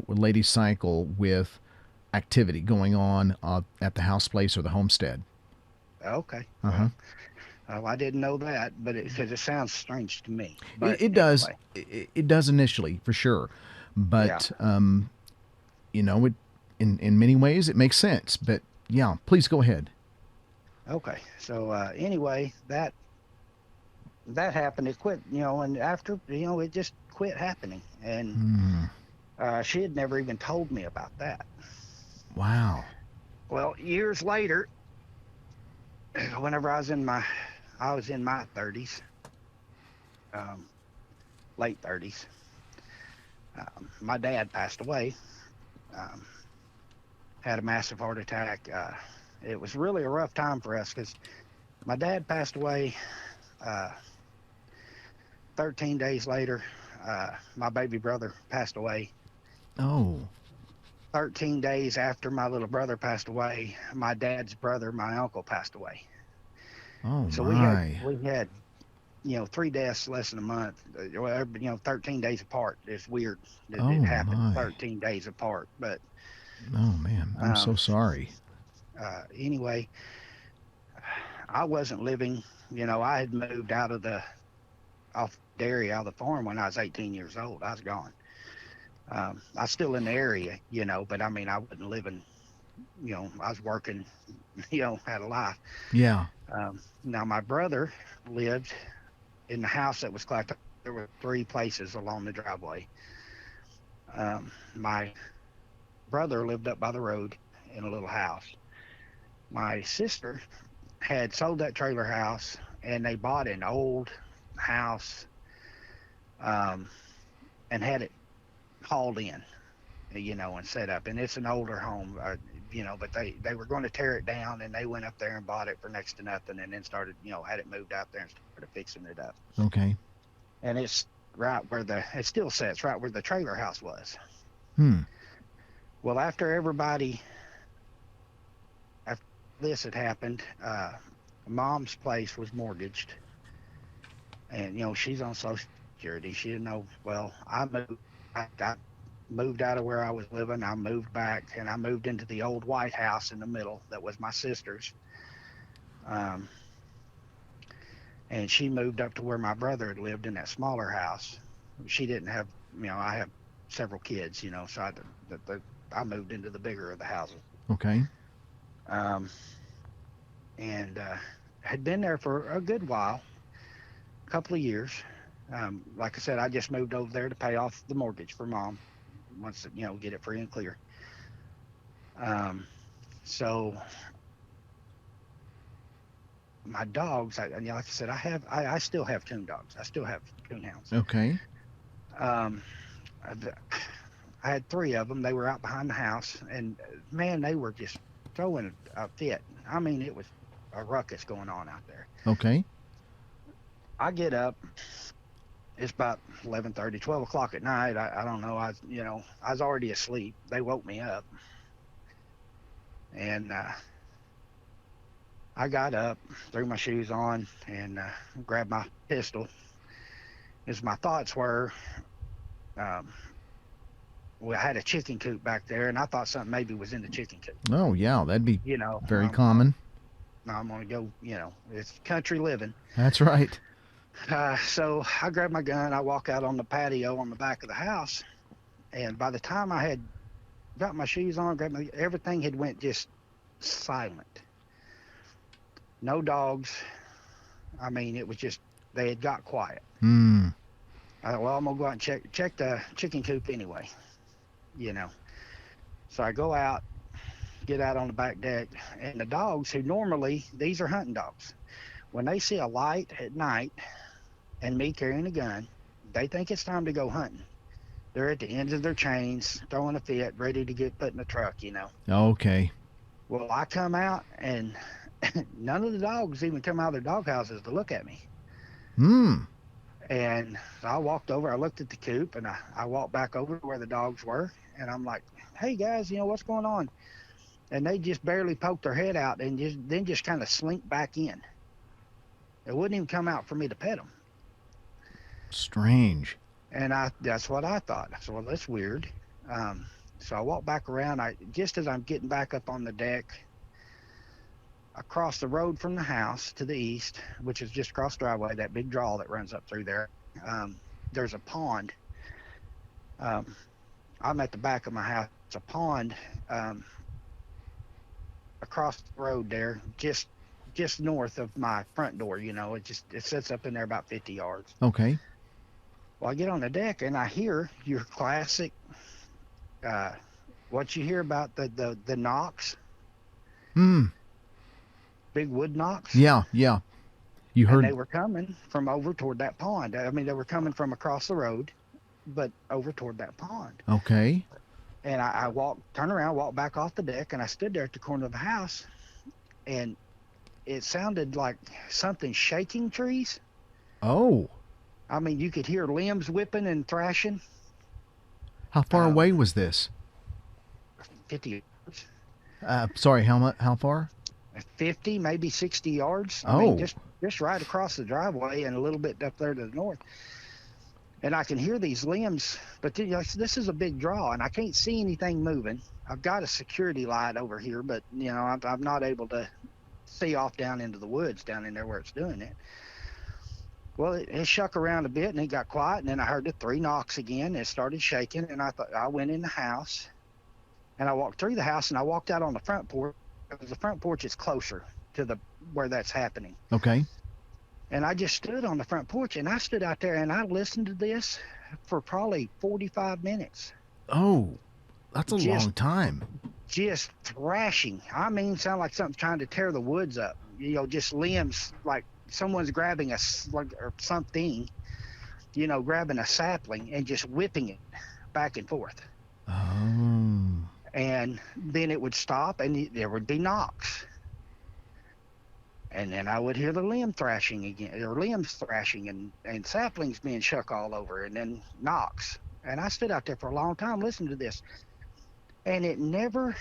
Speaker 1: lady cycle with activity going on at the house place or the homestead.
Speaker 2: okay.
Speaker 1: Uh-huh.
Speaker 2: I didn't know that, but because it sounds strange to me. But
Speaker 1: It does.
Speaker 2: anyway,
Speaker 1: It does initially, for sure.
Speaker 2: yeah.
Speaker 1: But, it in many ways, it makes sense. But, yeah, please go ahead.
Speaker 2: Okay. So anyway, that happened. It quit, and after, it just quit happening. And
Speaker 1: Hmm.
Speaker 2: she had never even told me about that.
Speaker 1: Wow.
Speaker 2: Well, years later, whenever I was in my 30s, um, late 30s, my dad passed away. Um, had a massive heart attack. It was really a rough time for us because my dad passed away. Uh, 13 days later, my baby brother passed away.
Speaker 1: Oh.
Speaker 2: 13 days after my little brother passed away, my dad's brother, my uncle, passed away.
Speaker 1: Oh,
Speaker 2: So we had
Speaker 1: my.
Speaker 2: we had 3 deaths less than a month. 13 days apart. It's weird that it
Speaker 1: Oh,
Speaker 2: happened
Speaker 1: my.
Speaker 2: 13 days apart. But
Speaker 1: Oh, man. I'm so
Speaker 2: um,
Speaker 1: sorry.
Speaker 2: anyway, I wasn't living. I had moved out of the off dairy out of the farm when I was 18 years old. I was gone. I was still in the area, but I mean, I wasn't living. I was working. Had a life.
Speaker 1: Yeah.
Speaker 2: Now my brother lived in the house that was collected. There were 3 places along the driveway. My brother lived up by the road in a little house. My sister had sold that trailer house and they bought an old house, um, and had it hauled in, and set up. And it's an older home, but they were going to tear it down, and they went up there and bought it for next to nothing, and then started, had it moved out there and started fixing it up.
Speaker 1: Okay.
Speaker 2: And it's it still sits right where the trailer house was.
Speaker 1: Hmm.
Speaker 2: Well, after this had happened, mom's place was mortgaged, and she's on Social Security. She didn't know. Well, I moved out of where I was living. I moved back, and I moved into the old white house in the middle that was my sister's. Um, and she moved up to where my brother had lived in that smaller house. She didn't have, I have several kids, so I moved into the bigger of the houses.
Speaker 1: Okay.
Speaker 2: Um, and had been there for a good while, a couple of years. Like I said, I just moved over there to pay off the mortgage for mom, once get it free and clear. So my dogs, like I said, I still have coon dogs. I still have coon hounds.
Speaker 1: Okay.
Speaker 2: Um, I had 3 of them. They were out behind the house, and man, they were just throwing a fit. I mean, it was a ruckus going on out there.
Speaker 1: Okay.
Speaker 2: I get up. It's about 11:30, 12 o'clock at night. I don't know. I was already asleep. They woke me up, and I got up, threw my shoes on, and grabbed my pistol. As my thoughts were, um, well, I had a chicken coop back there, and I thought something maybe was in the chicken coop.
Speaker 1: Oh, yeah. That'd be
Speaker 2: You know,
Speaker 1: very
Speaker 2: I'm
Speaker 1: common.
Speaker 2: I'm gonna go. It's country living.
Speaker 1: That's right.
Speaker 2: So I grab my gun, I walk out on the patio on the back of the house, and by the time I had got my shoes on, everything had went just silent. No dogs. I mean, it was just they had got quiet.
Speaker 1: Hmm.
Speaker 2: I thought, well, I'm gonna go out and check the chicken coop anyway, you know. So I go out, get out on the back deck, and the dogs, who normally these are hunting dogs, when they see a light at night and me carrying a gun, they think it's time to go hunting. They're at the ends of their chains, throwing a fit, ready to get put in the truck.
Speaker 1: Okay.
Speaker 2: Well, I come out and none of the dogs even come out of their dog houses to look at me.
Speaker 1: Hmm.
Speaker 2: And so I walked over, I looked at the coop, and I walked back over to where the dogs were, and I'm like, hey guys, what's going on? And they just barely poked their head out and just kind of slink back in. It wouldn't even come out for me to pet them.
Speaker 1: Strange.
Speaker 2: And that's what I thought. So, well, that's weird. Um, so I walked back around. Just as I'm getting back up on the deck, across the road from the house to the east, which is just across the driveway, that big draw that runs up through there, there's a pond. Um, I'm at the back of my house. It's a pond across the road there, just north of my front door. It sits up in there about 50 yards.
Speaker 1: Okay.
Speaker 2: Well, I get on the deck and I hear your classic, what you hear about the knocks,
Speaker 1: Hmm.
Speaker 2: big wood knocks.
Speaker 1: Yeah. Yeah. You
Speaker 2: And
Speaker 1: heard.
Speaker 2: they were coming from over toward that pond. I mean, they were coming from across the road, but over toward that pond.
Speaker 1: Okay.
Speaker 2: And I turned around, walked back off the deck, and I stood there at the corner of the house, and it sounded like something shaking trees.
Speaker 1: Oh.
Speaker 2: I mean, you could hear limbs whipping and thrashing.
Speaker 1: How far away was this?
Speaker 2: 50 yards.
Speaker 1: Sorry. How much? How far?
Speaker 2: 50, maybe 60 yards. I mean,
Speaker 1: Oh.
Speaker 2: just right across the driveway and a little bit up there to the north. And I can hear these limbs, but this is a big draw, and I can't see anything moving. I've got a security light over here, but I'm not able to see off down into the woods down in there where it's doing it. Well, it shook around a bit, and it got quiet, and then I heard the 3 knocks again. It started shaking, and I went in the house, and I walked through the house, and I walked out on the front porch, because the front porch is closer to where that's happening.
Speaker 1: Okay.
Speaker 2: And I just stood on the front porch, and I stood out there, and I listened to this for probably 45 minutes.
Speaker 1: Oh, that's a long time.
Speaker 2: Just thrashing. I mean, sound like something trying to tear the woods up. Just limbs, like someone's grabbing or something, grabbing a sapling and just whipping it back and forth.
Speaker 1: Oh.
Speaker 2: And then it would stop, and there would be knocks. And then I would hear the limb thrashing again, or limbs thrashing, and saplings being shook all over, and then knocks. And I stood out there for a long time listening to this. And it never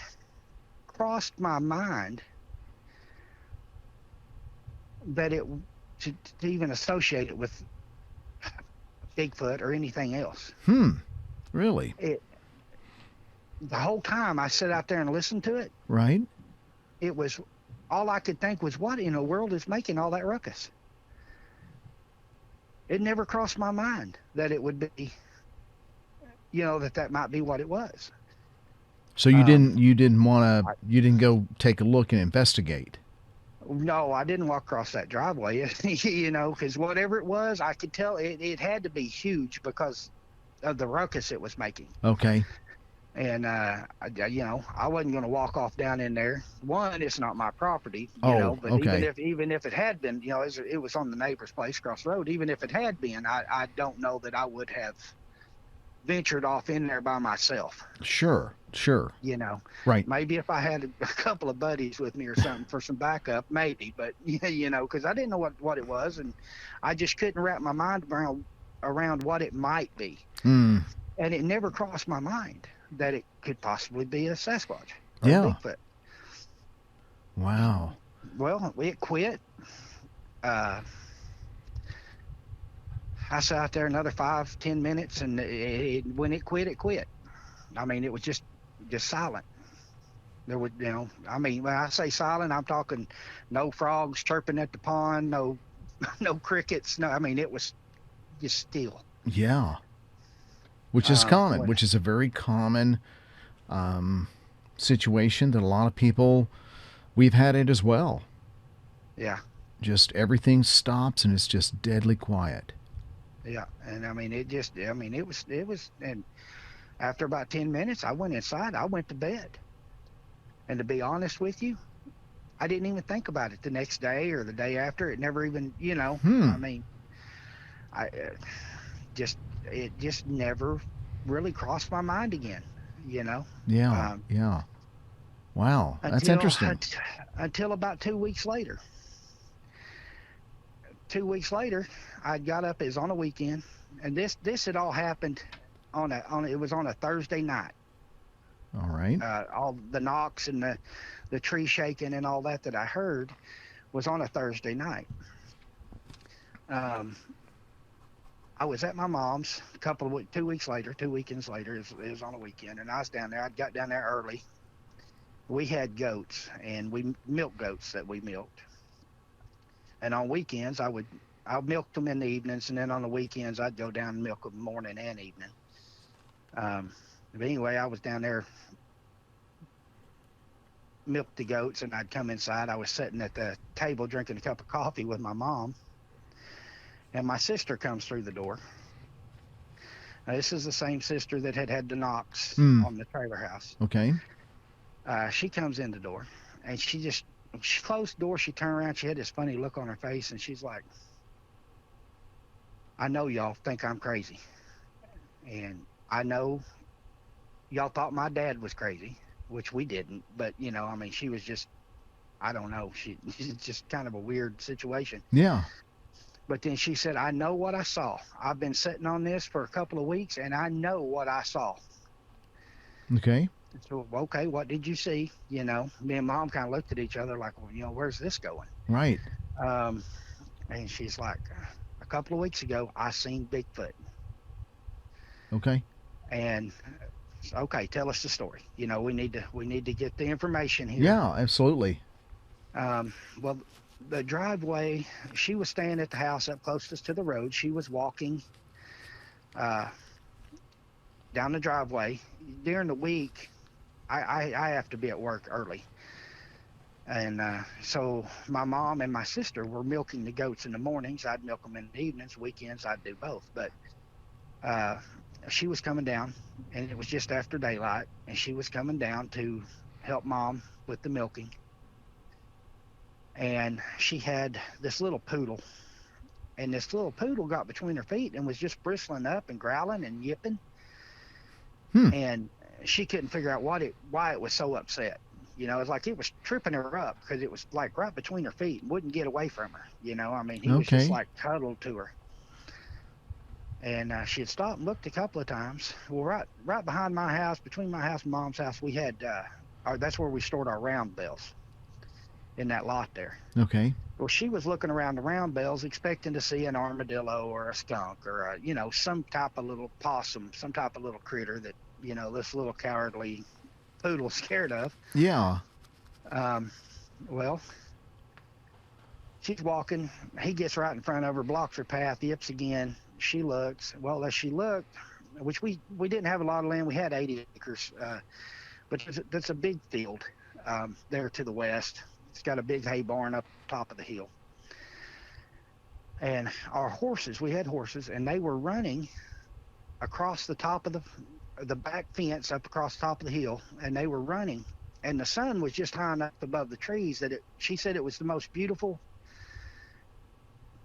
Speaker 2: crossed my mind that to even associate it with Bigfoot or anything else.
Speaker 1: Really?
Speaker 2: The whole time I sat out there and listened to it.
Speaker 1: Right.
Speaker 2: It was all I could think was, what in the world is making all that ruckus? It never crossed my mind that it would be, that might be what it was.
Speaker 1: So you didn't go take a look and investigate?
Speaker 2: No, I didn't walk across that driveway, because whatever it was, I could tell it had to be huge because of the ruckus it was making.
Speaker 1: Okay.
Speaker 2: And, I wasn't going to walk off down in there. One, it's not my property,
Speaker 1: but
Speaker 2: okay. even if it had been, it was on the neighbor's place across the road. Even if it had been, I don't know that I would have ventured off in there by myself.
Speaker 1: Sure. Right.
Speaker 2: Maybe if I had a couple of buddies with me or something for some backup, maybe. But, because I didn't know what it was, and I just couldn't wrap my mind around what it might be. And it never crossed my mind that it could possibly be a Sasquatch or a Bigfoot.
Speaker 1: Wow.
Speaker 2: Well, it quit. I sat out there another 5-10 minutes, and when it quit, it quit. I mean, it was just silent. There would, when I say silent, I'm talking no frogs chirping at the pond, no no crickets. No, I mean, it was just still.
Speaker 1: Yeah. Which is common,
Speaker 2: What?
Speaker 1: which is a very common um, situation that a lot of people, we've had it as well.
Speaker 2: Yeah,
Speaker 1: Just everything stops and it's just deadly quiet.
Speaker 2: yeah. And I mean, I mean, and after about 10 minutes, I went inside. I went to bed. And to be honest with you, I didn't even think about it the next day or the day after. It never even, I
Speaker 1: Hmm.
Speaker 2: mean, I just it just never really crossed my mind again. You know,
Speaker 1: Yeah.
Speaker 2: um,
Speaker 1: Yeah. Wow. That's
Speaker 2: until
Speaker 1: interesting.
Speaker 2: until about 2 weeks later. 2 weeks later, I got up. It was on a weekend, and this had all happened on it was on a Thursday night.
Speaker 1: All right.
Speaker 2: All the knocks and the tree shaking and all that I heard was on a Thursday night. Um, I was at my mom's a couple of 2 weeks later, 2 weekends later. It was on a weekend, and I was down there. I got down there early. We had goats, and we milk goats that we milked. And on weekends, I milked them in the evenings, and then on the weekends, I'd go down and milk them morning and evening. But anyway, I was down there milked the goats, and I'd come inside. I was sitting at the table drinking a cup of coffee with my mom, and my sister comes through the door. Now, this is the same sister that had the knocks
Speaker 1: Hmm.
Speaker 2: on the trailer house.
Speaker 1: Okay.
Speaker 2: She comes in the door, and she closed the door. She turned around. She had this funny look on her face, and she's like, "I know y'all think I'm crazy, and I know y'all thought my dad was crazy, which we didn't. But I mean, she was just, I don't know. She's just kind of a weird situation."
Speaker 1: Yeah.
Speaker 2: But then she said, "I know what I saw. I've been sitting on this for a couple of weeks, and I know what I saw."
Speaker 1: Okay.
Speaker 2: So, okay, what did you see? Me and mom kind of looked at each other like, well, where's this going?
Speaker 1: Right.
Speaker 2: Um, and she's like, "A couple of weeks ago, I seen Bigfoot."
Speaker 1: Okay.
Speaker 2: And okay, tell us the story. We need to get the information here.
Speaker 1: Yeah, absolutely.
Speaker 2: Well, the driveway. She was staying at the house up closest to the road. She was walking uh, down the driveway during the week. I have to be at work early. And so my mom and my sister were milking the goats in the mornings. I'd milk them in the evenings. Weekends, I'd do both. But uh, she was coming down, and it was just after daylight, and she was coming down to help mom with the milking. And she had this little poodle, and this little poodle got between her feet and was just bristling up and growling and yipping.
Speaker 1: Hmm.
Speaker 2: And she couldn't figure out why it was so upset. It's like it was tripping her up because it was like right between her feet and wouldn't get away from her. I mean, he was just
Speaker 1: Okay.
Speaker 2: like cuddled to her. And she had stopped and looked a couple of times. Well, right behind my house, between my house and mom's house, we had, that's where we stored our round bells in that lot there.
Speaker 1: Okay.
Speaker 2: Well, she was looking around the round bells, expecting to see an armadillo or a skunk or some type of little possum, some type of little critter that this little cowardly poodle scared of.
Speaker 1: Yeah.
Speaker 2: Well, she's walking. He gets right in front of her, blocks her path, yips again. She looks. Well, as she looked, which we didn't have a lot of land. We had 80 acres, but that's a big field there to the west. It's got a big hay barn up top of the hill. And our horses, we had horses, and they were running across the top of the back fence up across the top of the hill, and they were running. And the sun was just high enough above the trees that she said it was the most beautiful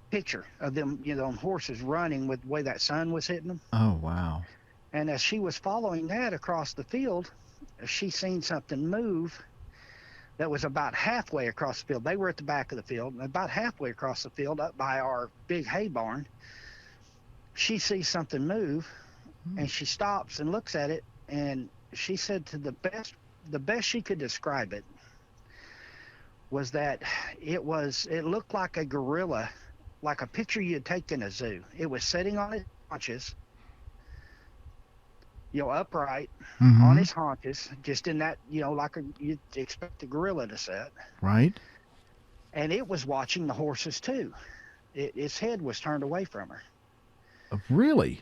Speaker 2: picture of them, horses running with the way that sun was hitting them.
Speaker 1: Oh, wow.
Speaker 2: And as she was following that across the field, she seen something move that was about halfway across the field. They were at the back of the field, and about halfway across the field, up by our big hay barn, she sees something move, and she stops and looks at it, and she said the best she could describe it was that it looked like a gorilla, like a picture you'd take in a zoo. It was sitting on its haunches, upright on
Speaker 1: Mm-hmm.
Speaker 2: his haunches, just in that, like you'd expect a gorilla to sit.
Speaker 1: Right.
Speaker 2: And it was watching the horses too. its head was turned away from her.
Speaker 1: Really?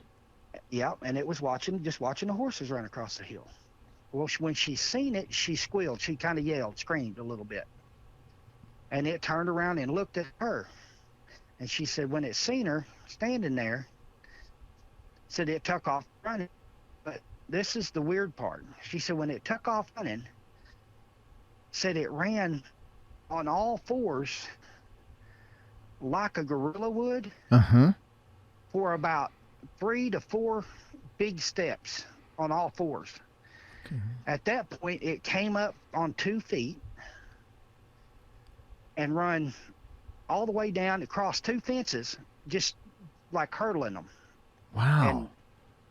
Speaker 2: Yeah, and it was just watching the horses run across the hill. Well, when she seen it, she squealed. She kind of yelled, screamed a little bit. And it turned around and looked at her. And she said when it seen her standing there, said it took off running. But this is the weird part. She said when it took off running, said it ran on all fours like a gorilla would
Speaker 1: Uh-huh.
Speaker 2: for about 3 to 4 big steps on all fours.
Speaker 1: Okay.
Speaker 2: At that point, it came up on 2 feet and run all the way down across 2 fences, just like hurdling them.
Speaker 1: Wow.
Speaker 2: And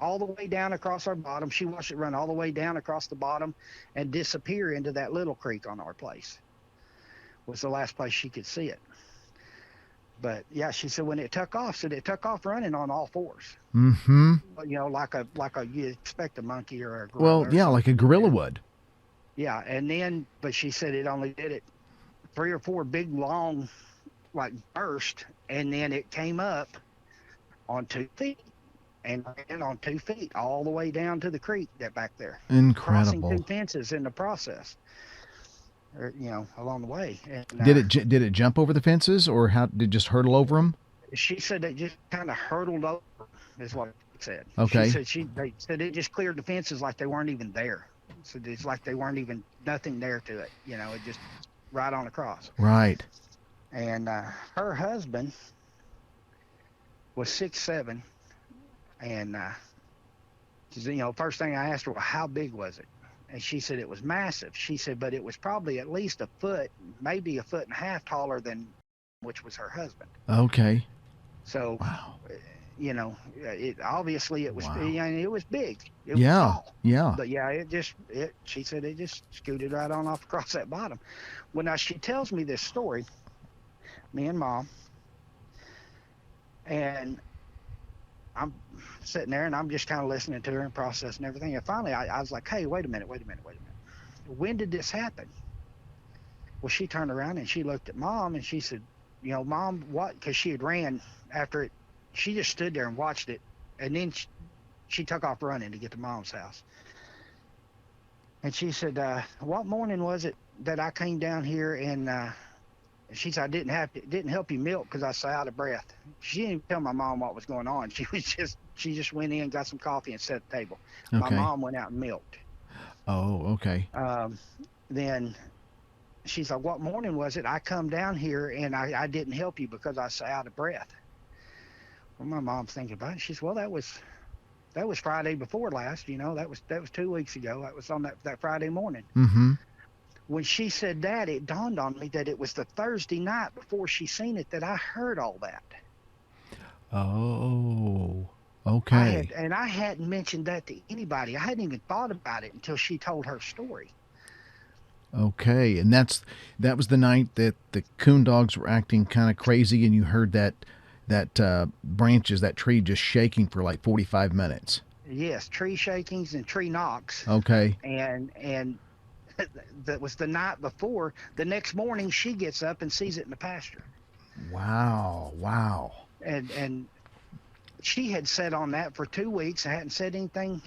Speaker 2: all the way down across our bottom. She watched it run all the way down across the bottom and disappear into that little creek on our place. Was the last place she could see it. But yeah, she said when it took off, running on all fours.
Speaker 1: Mm-hmm.
Speaker 2: Like a you expect a monkey or a gorilla.
Speaker 1: Well,
Speaker 2: or
Speaker 1: yeah,
Speaker 2: something.
Speaker 1: like a gorilla would.
Speaker 2: Yeah, and then, but she said it only did it 3 or 4 big long, like burst, and then it came up on 2 feet and ran on 2 feet all the way down to the creek that back there.
Speaker 1: Incredible.
Speaker 2: Crossing 2 fences in the process. Or, along the way. And,
Speaker 1: did it jump over the fences, or how did it just hurdle over them?
Speaker 2: She said it just kind of hurdled over, is what it said.
Speaker 1: Okay.
Speaker 2: They said it just cleared the fences like they weren't even there. So it's like they weren't even nothing there to it. It just right on across.
Speaker 1: Right.
Speaker 2: And her husband was 6'7", and first thing I asked her, well, how big was it? And she said it was massive. She said, but it was probably at least a foot, maybe a foot and a half taller than, which was her husband.
Speaker 1: Okay.
Speaker 2: So,
Speaker 1: wow.
Speaker 2: Obviously it was,
Speaker 1: wow.
Speaker 2: It was big. It was
Speaker 1: yeah.
Speaker 2: tall.
Speaker 1: Yeah.
Speaker 2: But yeah, she said it just scooted right on off across that bottom. Well, now she tells me this story, me and Mom, and I'm sitting there and I'm just kind of listening to her and processing everything. And finally I was like, hey, wait a minute. When did this happen? Well, she turned around and she looked at Mom and she said, Mom, what? Because she had ran after it. She just stood there and watched it. And then she took off running to get to Mom's house. And she said, what morning was it that I came down here and she said, I didn't help you milk because I was out of breath. She didn't even tell my mom what was going on. She just went in, got some coffee, and set at the table.
Speaker 1: Okay.
Speaker 2: My mom went out and milked.
Speaker 1: Oh, okay.
Speaker 2: Then she's like, what morning was it? I come down here and I didn't help you because I was out of breath. Well, my mom's thinking about it. She said, well, that was Friday before last. That was 2 weeks ago. That was on that Friday morning.
Speaker 1: Mm-hmm.
Speaker 2: When she said that, it dawned on me that it was the Thursday night before she seen it that I heard all that.
Speaker 1: Oh, okay.
Speaker 2: I hadn't mentioned that to anybody. I hadn't even thought about it until she told her story.
Speaker 1: Okay, and that was the night that the coon dogs were acting kind of crazy, and you heard that branches, that tree just shaking for like 45 minutes.
Speaker 2: Yes, tree shakings and tree knocks.
Speaker 1: Okay.
Speaker 2: And that was the night before. The next morning, she gets up and sees it in the pasture.
Speaker 1: Wow.
Speaker 2: And she had sat on that for 2 weeks. I hadn't said anything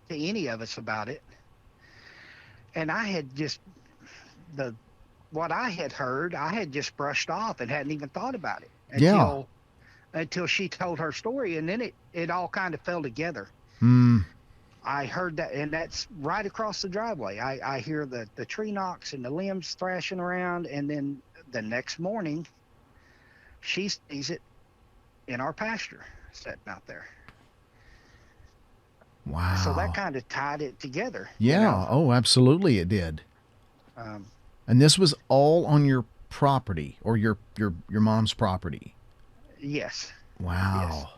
Speaker 2: to any of us about it. And I had just what I had heard, I had just brushed off and hadn't even thought about it until she told her story, and then it all kind of fell together. I heard that, and that's right across the driveway. I hear the tree knocks and the limbs thrashing around, and then the next morning, she sees it in our pasture, sitting out there.
Speaker 1: Wow.
Speaker 2: So that kind of tied it together.
Speaker 1: Yeah. Oh, absolutely it did. And this was all on your property, or your mom's property?
Speaker 2: Yes.
Speaker 1: Wow.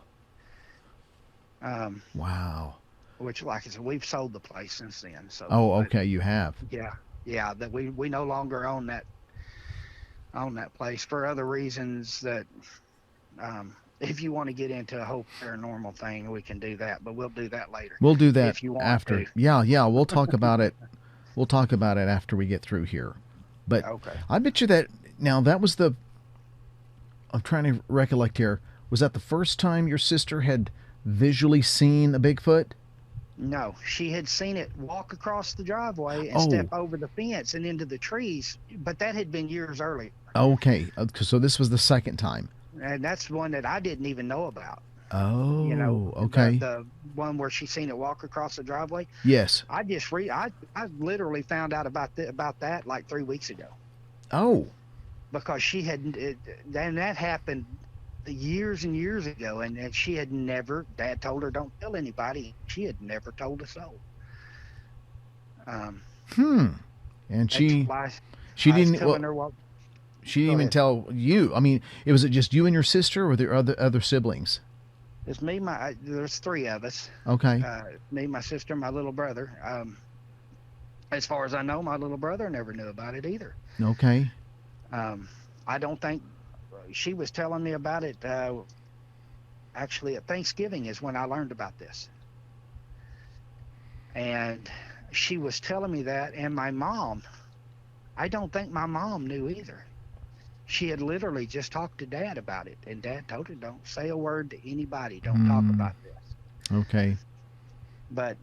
Speaker 2: Yes.
Speaker 1: Wow.
Speaker 2: Which, like I said, we've sold the place since then. So.
Speaker 1: Oh, okay, you have.
Speaker 2: Yeah. That we no longer own that place for other reasons. That if you want to get into a whole paranormal thing, we can do that, but we'll do that later.
Speaker 1: We'll do that
Speaker 2: if you want
Speaker 1: after.
Speaker 2: to.
Speaker 1: Yeah. We'll talk about it. We'll talk about it after we get through here. But
Speaker 2: okay.
Speaker 1: I bet you that now that was I'm trying to recollect here. Was that the first time your sister had visually seen a Bigfoot?
Speaker 2: No, she had seen it walk across the driveway and step
Speaker 1: Oh,
Speaker 2: over the fence and into the trees, but that had been years earlier.
Speaker 1: okay. So this was the second time.
Speaker 2: And that's one that I didn't even know about.
Speaker 1: Oh,
Speaker 2: The
Speaker 1: okay.
Speaker 2: one where she seen it walk across the driveway.
Speaker 1: Yes.
Speaker 2: I literally found out about that like 3 weeks ago,
Speaker 1: Oh.
Speaker 2: because then that happened years and years ago, and she had never. Dad told her don't tell anybody. She had never told a soul. Um,
Speaker 1: Hmm. And
Speaker 2: until
Speaker 1: she
Speaker 2: I was
Speaker 1: didn't
Speaker 2: telling
Speaker 1: well
Speaker 2: her what.
Speaker 1: she didn't
Speaker 2: Go
Speaker 1: even
Speaker 2: ahead.
Speaker 1: tell you. I mean, was it just you and your sister, or were there other siblings?
Speaker 2: It's me. There's three of us.
Speaker 1: Okay.
Speaker 2: Me, my sister, my little brother. As far as I know, my little brother never knew about it either.
Speaker 1: Okay.
Speaker 2: Um, I don't think she was telling me about it. Actually, at Thanksgiving is when I learned about this, and she was telling me that. And my mom, I don't think my mom knew either. She had literally just talked to Dad about it, and Dad told her, "Don't say a word to anybody. Don't talk
Speaker 1: Hmm.
Speaker 2: about this."
Speaker 1: Okay.
Speaker 2: But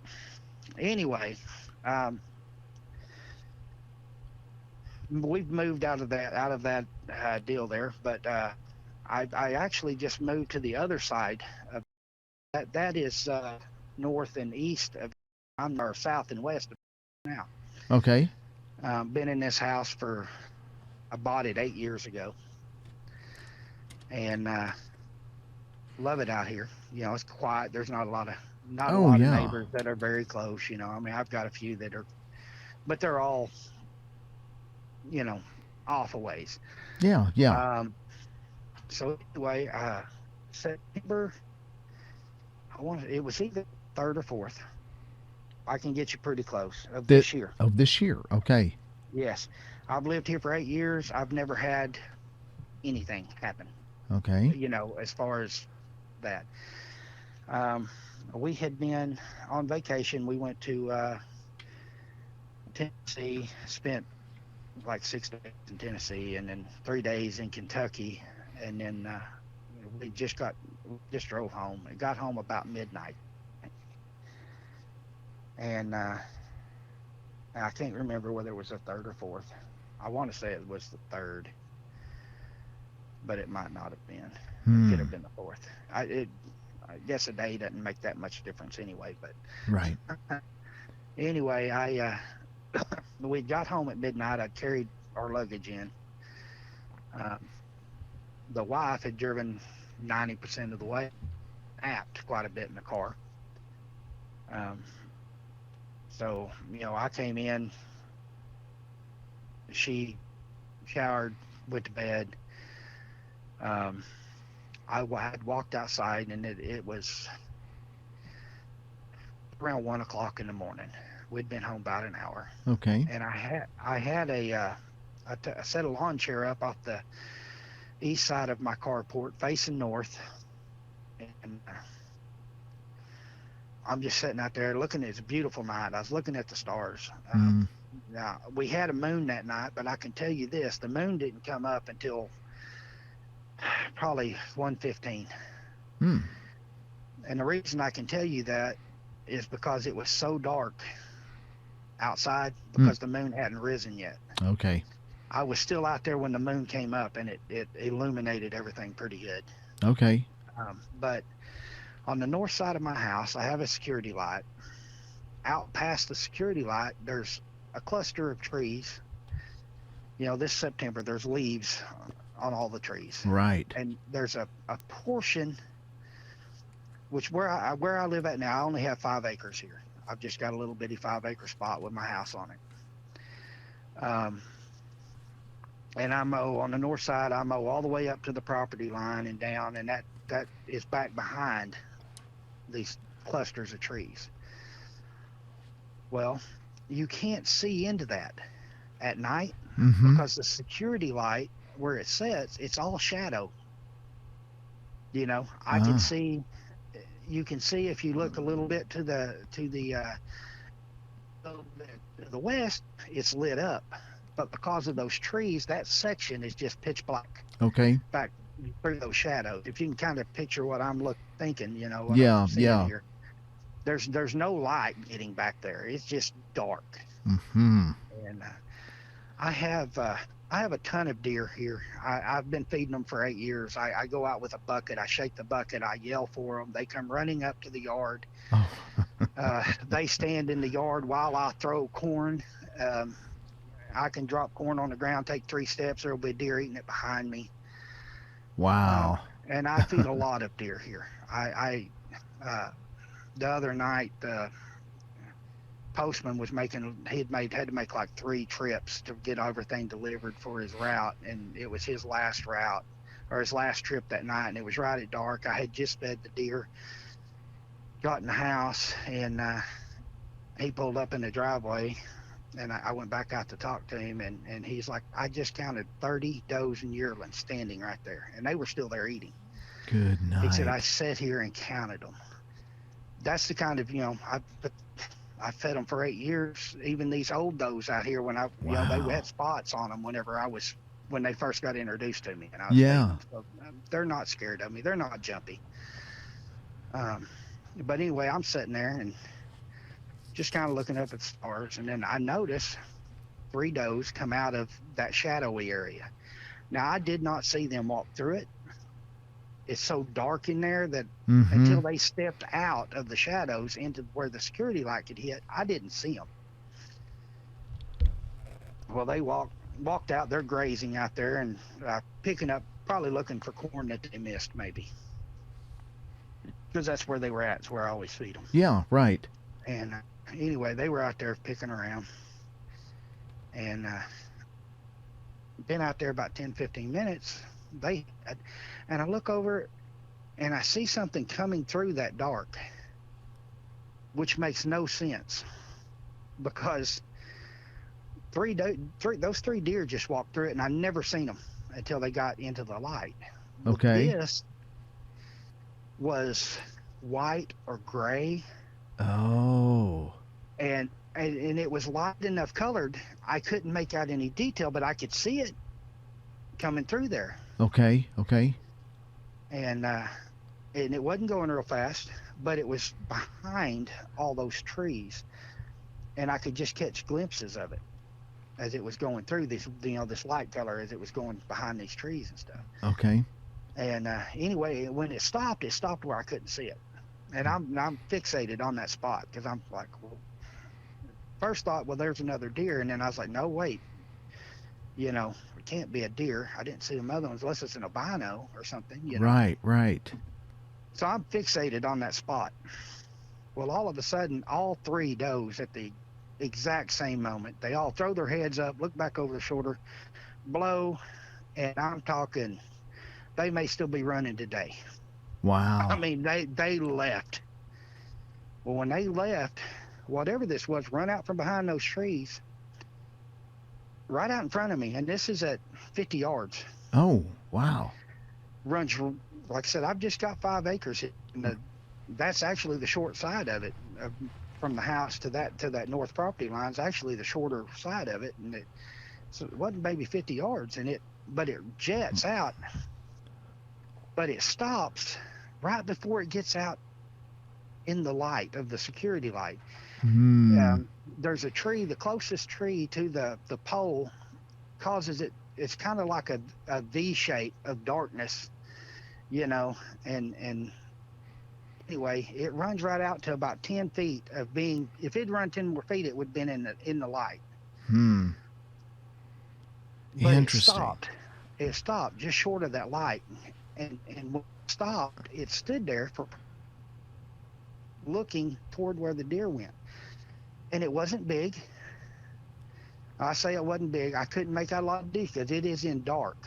Speaker 2: anyway, um, we've moved out of that deal there. But I actually just moved to the other side of that. That is north and east of. I'm or south and west of now.
Speaker 1: Okay.
Speaker 2: Been in this house for. I bought it 8 years ago, and love it out here. It's quiet. There's not a
Speaker 1: Oh
Speaker 2: lot of
Speaker 1: yeah.
Speaker 2: neighbors that are very close. I mean, I've got a few that are, but they're all you know off a ways.
Speaker 1: Yeah. Yeah.
Speaker 2: Um, so anyway, September. It was either third or fourth. I can get you pretty close of
Speaker 1: That
Speaker 2: this year.
Speaker 1: of this year. Okay.
Speaker 2: Yes, I've lived here for 8 years. I've never had anything happen.
Speaker 1: Okay.
Speaker 2: As far as that. Um, we had been on vacation. We went to Tennessee, spent like 6 days in Tennessee, and then 3 days in Kentucky, and then we just drove home. We got home about midnight, and I can't remember whether it was the third or fourth. I want to say it was the third, but it might not have been. It could have
Speaker 1: Hmm.
Speaker 2: been the fourth. I guess a day doesn't make that much difference anyway. But
Speaker 1: Right.
Speaker 2: anyway, I we got home at midnight. I carried our luggage in. Um, the wife had driven 90% of the way, napped quite a bit in the car. Um, so I came in. She showered, went to bed. Um, I had walked outside, and it was around 1 o'clock in the morning. We'd been home about an hour,
Speaker 1: Okay.
Speaker 2: and I had a set a lawn chair up off the east side of my carport, facing north, and I'm just sitting out there looking. It's a beautiful night. I was looking at the stars.
Speaker 1: Hmm.
Speaker 2: Now we had a moon that night, but I can tell you this: the moon didn't come up until probably 1:15.
Speaker 1: Hmm.
Speaker 2: And the reason I can tell you that is because it was so dark outside,
Speaker 1: Hmm.
Speaker 2: because the moon hadn't risen yet.
Speaker 1: Okay.
Speaker 2: I was still out there when the moon came up, and it illuminated everything pretty good.
Speaker 1: Okay.
Speaker 2: But on the north side of my house, I have a security light. Out past the security light, there's a cluster of trees. This September, there's leaves on all the trees.
Speaker 1: Right.
Speaker 2: And there's a portion, which where I live at now, I only have 5 acres here. I've just got a little bitty 5 acre spot with my house on it. Um, and I mow on the north side. I mow all the way up to the property line and down, and that is back behind these clusters of trees. Well, you can't see into that at night,
Speaker 1: Mm-hmm.
Speaker 2: because the security light where it sits, it's all shadow. I can
Speaker 1: Ah.
Speaker 2: see. You can see if you look a little bit to the west, it's lit up, but because of those trees, that section is just pitch black.
Speaker 1: Okay.
Speaker 2: In fact, through those shadows. If you can kind of picture what I'm thinking, what I'm
Speaker 1: Yeah,
Speaker 2: seeing
Speaker 1: yeah.
Speaker 2: here. There's no light getting back there. It's just dark.
Speaker 1: Hmm.
Speaker 2: And I have uh, I have a ton of deer here. I've been feeding them for 8 years. I go out with a bucket. I shake the bucket. I yell for them. They come running up to the yard.
Speaker 1: Oh,
Speaker 2: They stand in the yard while I throw corn. Um, I can drop corn on the ground, take 3 steps. There'll be a deer eating it behind me.
Speaker 1: wow.
Speaker 2: And I feed a lot of deer here. The other night, postman was had to make like 3 trips to get everything delivered for his route, and it was his last route or his last trip that night, and it was right at dark. I had just fed the deer, got in the house, and he pulled up in the driveway, and I went back out to talk to him, and he's like, I just counted 30 does and yearlings standing right there, and they were still there eating.
Speaker 1: Good
Speaker 2: He said, I
Speaker 1: night.
Speaker 2: sat here and counted them. That's the kind of, I fed them for 8 years. Even these old does out here, they
Speaker 1: Wow.
Speaker 2: had spots on them when they first got introduced to me, and I was feeding
Speaker 1: Yeah.
Speaker 2: them. So they're not scared of me. They're not jumpy. Um, but anyway, I'm sitting there and just kind of looking up at stars, and then I notice 3 does come out of that shadowy area. Now I did not see them walk through it. It's so dark in there that
Speaker 1: Mm-hmm.
Speaker 2: until they stepped out of the shadows into where the security light could hit, I didn't see them. Well, they walked out. They're grazing out there and picking up, probably looking for corn that they missed, maybe, because that's where they were at. It's where I always feed them.
Speaker 1: Yeah, right.
Speaker 2: And anyway, they were out there picking around, and been out there about 10, 15 minutes. And I look over and I see something coming through that dark, which makes no sense because those 3 deer just walked through it, and I never seen them until they got into the light. Well,
Speaker 1: Okay.
Speaker 2: this was white or gray,
Speaker 1: Oh.
Speaker 2: and it was light enough colored. I couldn't make out any detail, but I could see it coming through there,
Speaker 1: Okay. Okay.
Speaker 2: and it wasn't going real fast, but it was behind all those trees, and I could just catch glimpses of it as it was going through this light color as it was going behind these trees and stuff.
Speaker 1: Okay.
Speaker 2: And anyway, when it stopped where I couldn't see it, and I'm fixated on that spot because I'm like, well, first thought, well, there's another deer, and then I was like, no, wait, it can't be a deer. I didn't see them other ones unless it's an albino or something.
Speaker 1: Right. Right.
Speaker 2: So I'm fixated on that spot. Well, all of a sudden, all 3 does at the exact same moment, they all throw their heads up, look back over their shoulder, blow, and I'm talking, they may still be running today. I
Speaker 1: Wow.
Speaker 2: mean, they left. Well, when they left, whatever this was, run out from behind those trees, right out in front of me, and this is at 50 yards.
Speaker 1: Oh. Wow.
Speaker 2: Runs, like I said, I've just got 5 acres, and that's actually the short side of it. From the house to that north property line is actually the shorter side of it, and so it wasn't maybe 50 yards, but it jets out, but it stops right before it gets out in the light of the security light.
Speaker 1: Hmm.
Speaker 2: There's a tree, the closest tree to the pole causes it. It's kind of like a V shape of darkness, and anyway, it runs right out to about 10 feet of being. If it'd run 10 more feet, it would have been in the light.
Speaker 1: Hmm.
Speaker 2: But it
Speaker 1: Interesting.
Speaker 2: stopped. It stopped just short of that light, and when it stopped, it stood there for looking toward where the deer went, and it wasn't big. I say it wasn't big. I couldn't make out a lot of details. It is in dark,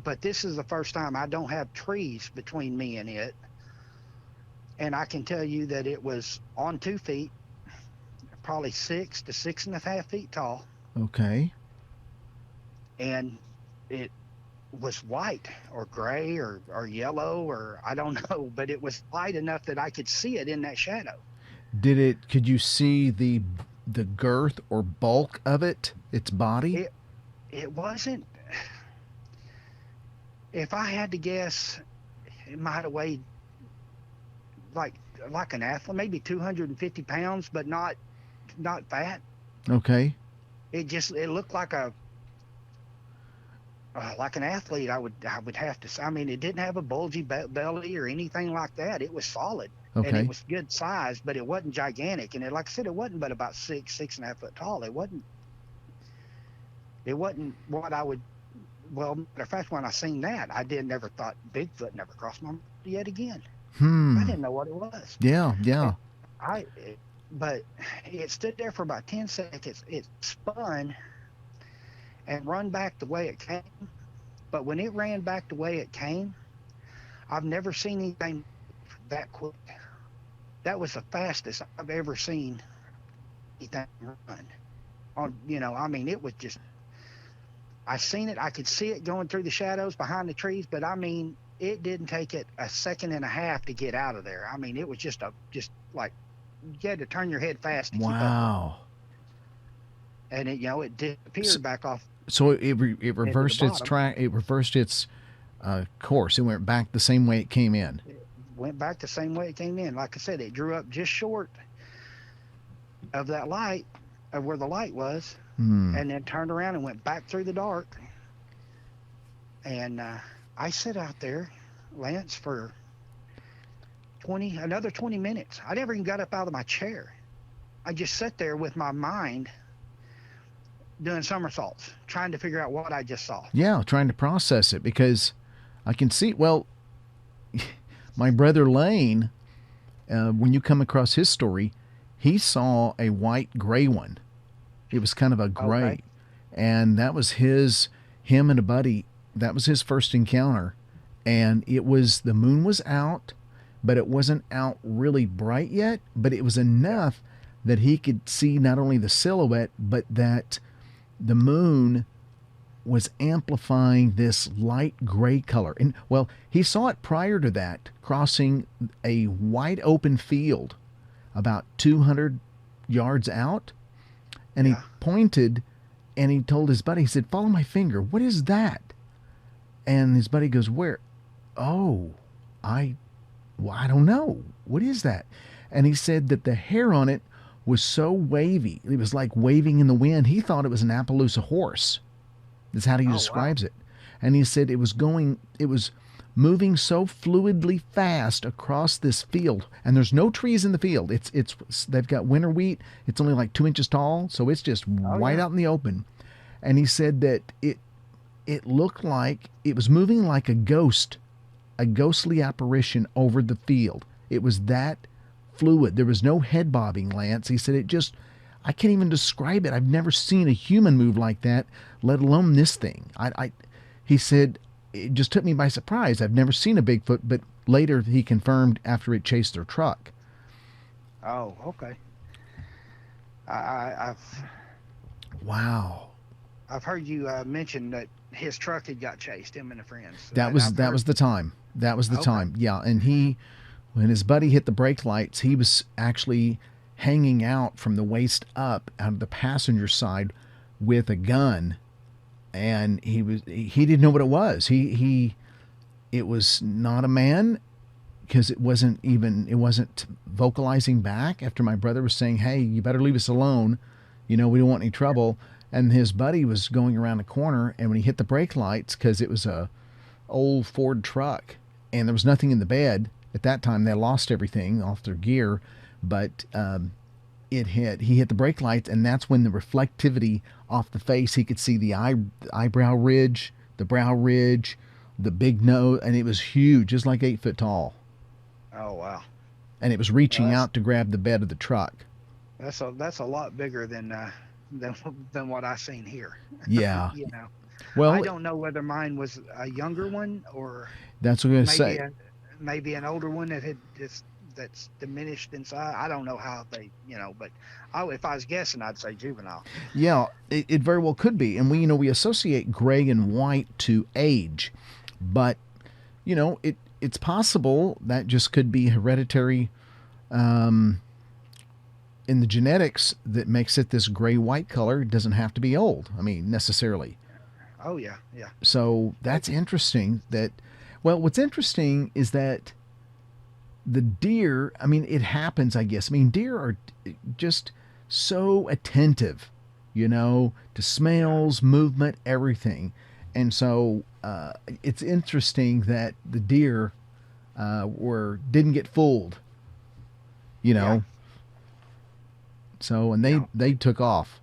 Speaker 2: but this is the first time I don't have trees between me and it, and I can tell you that it was on 2 feet, probably 6 to 6.5 feet tall,
Speaker 1: Okay.
Speaker 2: and it was white or gray or yellow, or I don't know, but it was light enough that I could see it in that shadow.
Speaker 1: Could you see the girth or bulk of its body?
Speaker 2: It it wasn't if I had to guess, it might have weighed like an athlete, maybe 250 pounds, but not fat.
Speaker 1: Okay.
Speaker 2: It looked like an athlete. I would have to say. I mean, it didn't have a bulgy belly or anything like that. It was solid and it
Speaker 1: Okay.
Speaker 2: was good size, but it wasn't gigantic. And like I said, it wasn't but about 6.5 foot tall. It wasn't. It wasn't what I would. Well, matter of fact, when I seen that, I did never thought Bigfoot never crossed my mind yet again. I
Speaker 1: Hmm.
Speaker 2: didn't know what it was.
Speaker 1: Yeah. Yeah.
Speaker 2: And I, but it stood there for about 10 seconds. It spun and run back the way it came. But when it ran back the way it came, I've never seen anything that quick. That was the fastest I've ever seen anything run. I mean, it was just. I seen it. I could see it going through the shadows behind the trees. But I mean, it didn't take it a second and a half to get out of there. I mean, it was just like you had to turn your head fast to keep up with it.
Speaker 1: Wow.
Speaker 2: And it
Speaker 1: So,
Speaker 2: disappeared back off
Speaker 1: so it
Speaker 2: into the
Speaker 1: reversed its
Speaker 2: bottom.
Speaker 1: track. It reversed its course. It went back the same way it came in.
Speaker 2: It went back the same way it came in. Like I said, it drew up just short of that light, of where the light was,
Speaker 1: Hmm.
Speaker 2: and then turned around and went back through the dark. And I sat out there, Lance, for another 20 minutes. I never even got up out of my chair. I just sat there with my mind doing somersaults, trying to figure out what I just saw.
Speaker 1: Yeah, trying to process it because I can see. Well, my brother Lane, when you come across his story, he saw a white gray one. It was kind of a
Speaker 2: Okay.
Speaker 1: gray, and that was him and a buddy. That was his first encounter, and it was the moon was out, but it wasn't out really bright yet. But it was
Speaker 2: Yeah.
Speaker 1: enough that he could see not only the silhouette, but that the moon was amplifying this light gray color. And well, he saw it prior to that, crossing a wide open field about 200 yards out. And he
Speaker 2: Yeah.
Speaker 1: pointed and he told his buddy, he said, "Follow my finger. What is that?" And his buddy goes, "Where?" "Oh, I, well, I don't know. What is that?" And he said that the hair on it was so wavy. It was like waving in the wind. He thought it was an Appaloosa horse. That's how he
Speaker 2: Oh, wow.
Speaker 1: describes it. And he said it was moving so fluidly fast across this field. And there's no trees in the field. They've got winter wheat. It's only like 2 inches tall, so it's just
Speaker 2: Oh,
Speaker 1: wide
Speaker 2: yeah.
Speaker 1: out in the open. And he said that it looked like it was moving like a ghost, a ghostly apparition over the field. It was that fluid. There was no head bobbing, Lance. He said I can't even describe it. I've never seen a human move like that, let alone this thing. He said it just took me by surprise. I've never seen a Bigfoot, but later he confirmed after it chased their truck.
Speaker 2: Oh, okay. I've
Speaker 1: Wow.
Speaker 2: heard you mention that his truck had got chased, him and a friend. So
Speaker 1: That
Speaker 2: that
Speaker 1: was
Speaker 2: I've heard.
Speaker 1: the time. That was the
Speaker 2: Okay.
Speaker 1: time. Yeah, and when his buddy hit the brake lights, he was actually hanging out from the waist up out of the passenger side with a gun, and he didn't know what it was. He it was not a man because it wasn't vocalizing back after my brother was saying, "Hey, you better leave us alone. We don't want any trouble." And his buddy was going around the corner, and when he hit the brake lights, because it was a old Ford truck, and there was nothing in the bed at that time. They lost everything off their gear, but he hit the brake lights, and that's when the reflectivity off the face, he could see the eyebrow ridge, the brow ridge, the big nose, and it was huge, just like 8 foot tall,
Speaker 2: Oh, wow.
Speaker 1: and it was
Speaker 2: Well,
Speaker 1: reaching out to grab the bed of the truck.
Speaker 2: that's a lot bigger than than what I seen here.
Speaker 1: Yeah.
Speaker 2: You know, I
Speaker 1: Well,
Speaker 2: don't know whether mine was a younger one or
Speaker 1: that's what I'm gonna
Speaker 2: maybe
Speaker 1: say.
Speaker 2: an older one that had just that's diminished in size. I don't know how but if I was guessing, I'd say juvenile.
Speaker 1: Yeah, it very well could be, and we associate gray and white to age, but it's possible that just could be hereditary um, in the genetics that makes it this gray white color. It doesn't have to be old. I mean, necessarily.
Speaker 2: Oh yeah, yeah.
Speaker 1: So
Speaker 2: They,
Speaker 1: that's interesting. Well, what's interesting is that the deer, I mean, it happens, I guess. I mean, deer are just so attentive, to
Speaker 2: yeah,
Speaker 1: smells, movement, everything. And so it's interesting that the deer didn't get fooled, you
Speaker 2: yeah,
Speaker 1: know. So and
Speaker 2: yeah,
Speaker 1: they took off.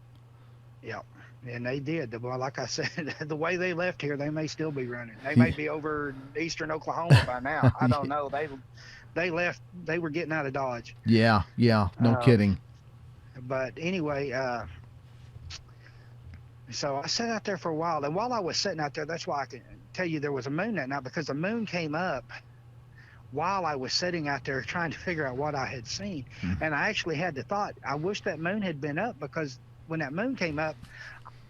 Speaker 2: yeah. And they did. Well, like I said, the way they left here, they may still be running. They may be over eastern Oklahoma by now. I don't know. They left. They were getting out of Dodge.
Speaker 1: Yeah, yeah, no
Speaker 2: Um,
Speaker 1: kidding.
Speaker 2: but anyway, so I sat out there for a while. And while I was sitting out there, that's why I can tell you there was a moon that night, because the moon came up while I was sitting out there trying to figure out what I had seen. And I actually had the thought, I wish that moon had been up, because when that moon came up,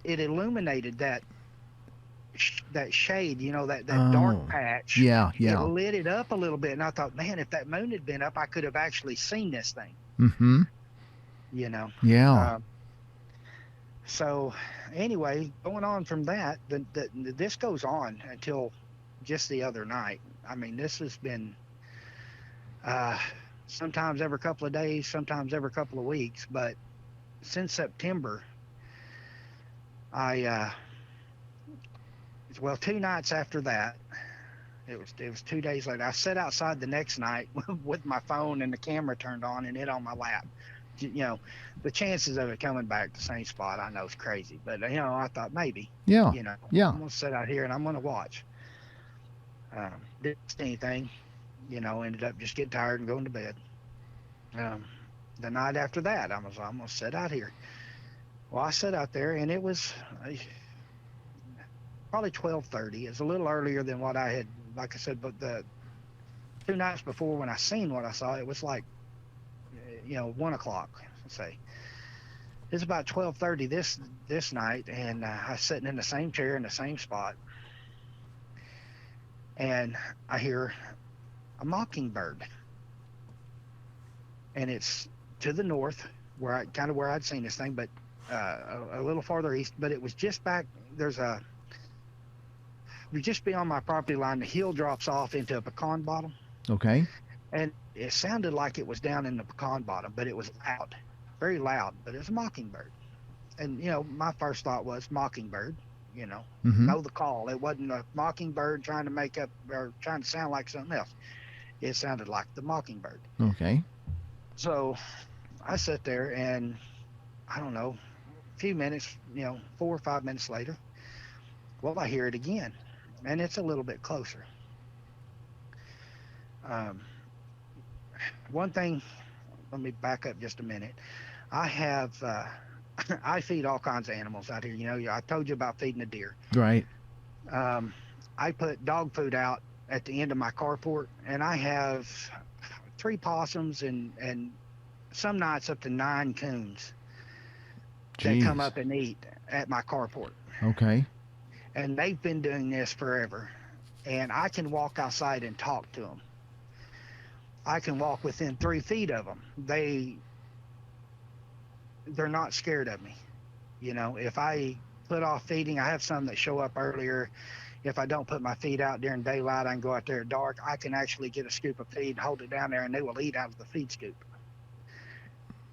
Speaker 2: it illuminated that shade, that dark
Speaker 1: Oh,
Speaker 2: patch.
Speaker 1: yeah,
Speaker 2: It
Speaker 1: yeah.
Speaker 2: lit it up a little bit, and I thought, man, if that moon had been up, I could have actually seen this thing.
Speaker 1: Mm-hmm.
Speaker 2: You know.
Speaker 1: Yeah.
Speaker 2: Um, so anyway, going on from that, this goes on until just the other night. I mean, this has been uh, sometimes every couple of days, sometimes every couple of weeks, but since September, I well, 2 nights after that, it was 2 days later. I sat outside the next night with my phone and the camera turned on and it on my lap. The chances of it coming back to the same spot, I know, is crazy, but I thought maybe,
Speaker 1: Yeah. Yeah.
Speaker 2: I'm gonna sit out here and I'm gonna watch. Didn't see anything. Ended up just getting tired and going to bed. Um, the night after that, I'm gonna sit out here. Well, I sat out there and it was probably 12:30. It's a little earlier than what I had, like I said, but the 2 nights before when I seen what I saw, it was like 1 o'clock. Let's say it's about 12:30 this night, and I was sitting in the same chair in the same spot, and I hear a mockingbird, and it's to the north where I'd seen this thing, but a little farther east. But it was just back. We just beyond my property line. The hill drops off into a pecan bottom,
Speaker 1: Okay.
Speaker 2: and it sounded like it was down in the pecan bottom, but it was loud, very loud. But it was a mockingbird. And my first thought was mockingbird.
Speaker 1: Mm-hmm.
Speaker 2: Know the call. It wasn't a mockingbird trying to make up or trying to sound like something else. It sounded like the mockingbird.
Speaker 1: Okay.
Speaker 2: So I sat there, and I don't know, a few minutes, 4 or 5 minutes later, well, I hear it again, and it's a little bit closer. Um, One thing, let me back up just a minute. I have I feed all kinds of animals out here. I told you about feeding a deer.
Speaker 1: Right.
Speaker 2: Um, I put dog food out at the end of my carport, and I have 3 possums and some nights up to 9 coons that come
Speaker 1: Jeez.
Speaker 2: up and eat at my carport.
Speaker 1: Okay.
Speaker 2: And they've been doing this forever. And I can walk outside and talk to them. I can walk within 3 feet of them. They're not scared of me. If I put off feeding, I have some that show up earlier. If I don't put my feed out during daylight, I can go out there at dark. I can actually get a scoop of feed, hold it down there, and they will eat out of the feed scoop.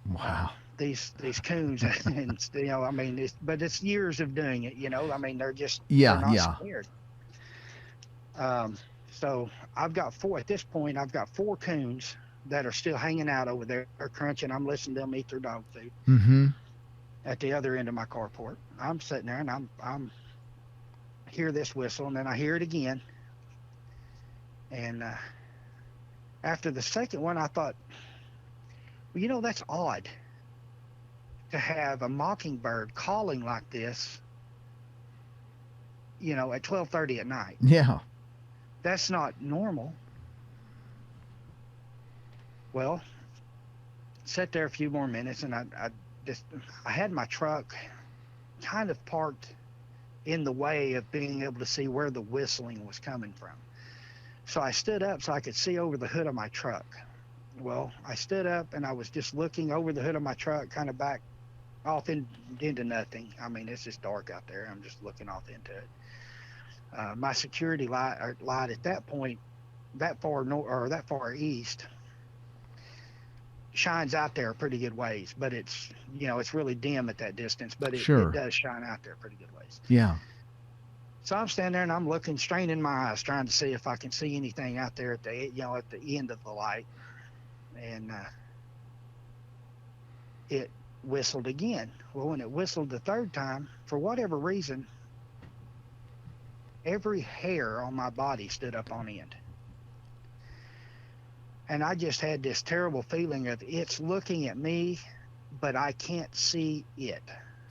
Speaker 1: Wow.
Speaker 2: These coons, and I mean, but it's years of doing it. I mean, they're
Speaker 1: Yeah.
Speaker 2: not
Speaker 1: Yeah.
Speaker 2: scared. Um, so I've got four at this point. I've got 4 coons that are still hanging out over there. They're crunching. I'm listening to them eat their dog food
Speaker 1: Mm-hmm.
Speaker 2: at the other end of my carport. I'm sitting there and I'm hear this whistle, and then I hear it again. And after the second one, I thought, well, that's odd to have a mockingbird calling like this, at 12:30 at night.
Speaker 1: Yeah.
Speaker 2: That's not normal. Well, sat there a few more minutes, and I had my truck kind of parked in the way of being able to see where the whistling was coming from. So I stood up so I could see over the hood of my truck. Well, I stood up and I was just looking over the hood of my truck, kind of back off into nothing. I mean, it's just dark out there. I'm just looking off into it. My security light at that point, that far north or that far east, shines out there a pretty good ways, but it's really dim at that distance, but it
Speaker 1: Sure.
Speaker 2: does shine out there pretty good ways.
Speaker 1: Yeah.
Speaker 2: So I'm standing there and I'm looking, straining my eyes, trying to see if I can see anything out there at the end of the light. And it whistled again. Well, when it whistled the third time, for whatever reason, every hair on my body stood up on end. And I just had this terrible feeling of it's looking at me, but I can't see it.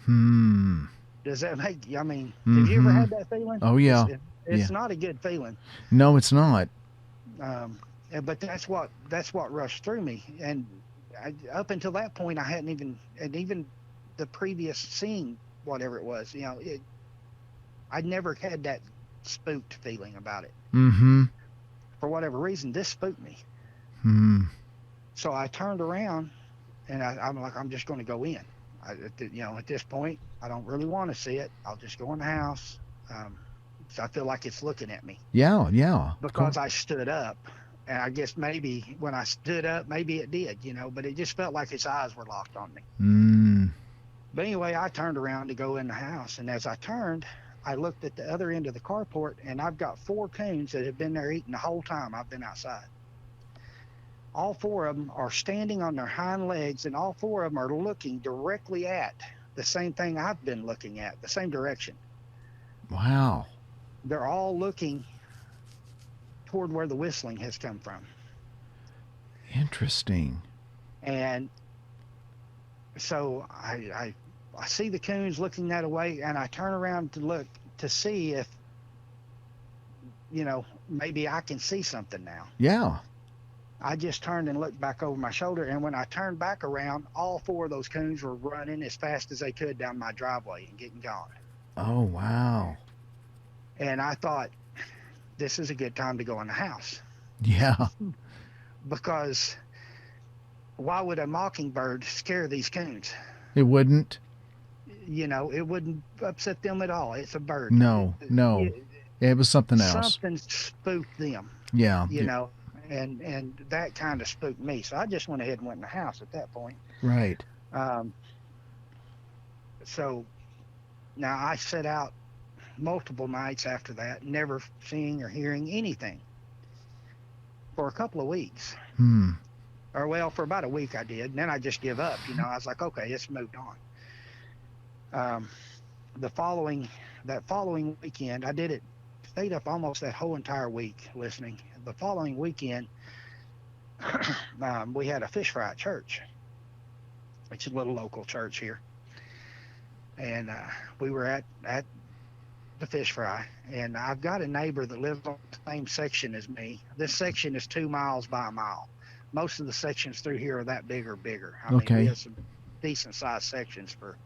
Speaker 1: Hmm.
Speaker 2: Does that make? I mean, have you ever
Speaker 1: Mm-hmm.
Speaker 2: had that feeling?
Speaker 1: Oh
Speaker 2: It's
Speaker 1: yeah.
Speaker 2: it,
Speaker 1: Yeah.
Speaker 2: it's not a good feeling.
Speaker 1: No, it's not.
Speaker 2: Um, but that's what rushed through me. And up until that point, I hadn't even the previous scene, whatever it was, I'd never had that spooked feeling about it.
Speaker 1: Mm-hmm.
Speaker 2: For whatever reason, this spooked me.
Speaker 1: Hmm.
Speaker 2: So I turned around and I'm like, I'm just going to go in. At this point, I don't really want to see it. I'll just go in the house. Um, so I feel like it's looking at me
Speaker 1: Yeah. Yeah. Of course.
Speaker 2: because I stood up. And I guess maybe when I stood up, maybe it did, but it just felt like its eyes were locked on me.
Speaker 1: Mm.
Speaker 2: But anyway, I turned around to go in the house. And as I turned, I looked at the other end of the carport and I've got 4 coons that have been there eating the whole time I've been outside. All 4 of them are standing on their hind legs, and all 4 of them are looking directly at the same thing I've been looking at, the same direction.
Speaker 1: Wow.
Speaker 2: They're all looking toward where the whistling has come from.
Speaker 1: Interesting.
Speaker 2: And so I see the coons looking that way, and I turn around to look to see if, maybe I can see something now.
Speaker 1: Yeah.
Speaker 2: I just turned and looked back over my shoulder, and when I turned back around, all 4 of those coons were running as fast as they could down my driveway and getting gone.
Speaker 1: Oh wow.
Speaker 2: And I thought, this is a good time to go in the house
Speaker 1: Yeah.
Speaker 2: because why would a mockingbird scare these coons?
Speaker 1: It wouldn't.
Speaker 2: It wouldn't upset them at all. It's a bird.
Speaker 1: No. No. It was something else.
Speaker 2: Something spooked them,
Speaker 1: Yeah.
Speaker 2: and that kind of spooked me. So I just went ahead and went in the house at that point.
Speaker 1: Right.
Speaker 2: Um, so now I set out multiple nights after that, never seeing or hearing anything for a couple of weeks.
Speaker 1: Hmm.
Speaker 2: Or well, for about a week I did, and then I just give up. I was like, okay, it's moved on. That following weekend, I did it, stayed up almost that whole entire week listening. The following weekend, we had a fish fry at church. It's a little local church here, and we were at the fish fry, and I've got a neighbor that lives on the same section as me. This section is 2 miles by a mile. Most of the sections through here are that big or bigger. I mean, we have some decent sized sections for,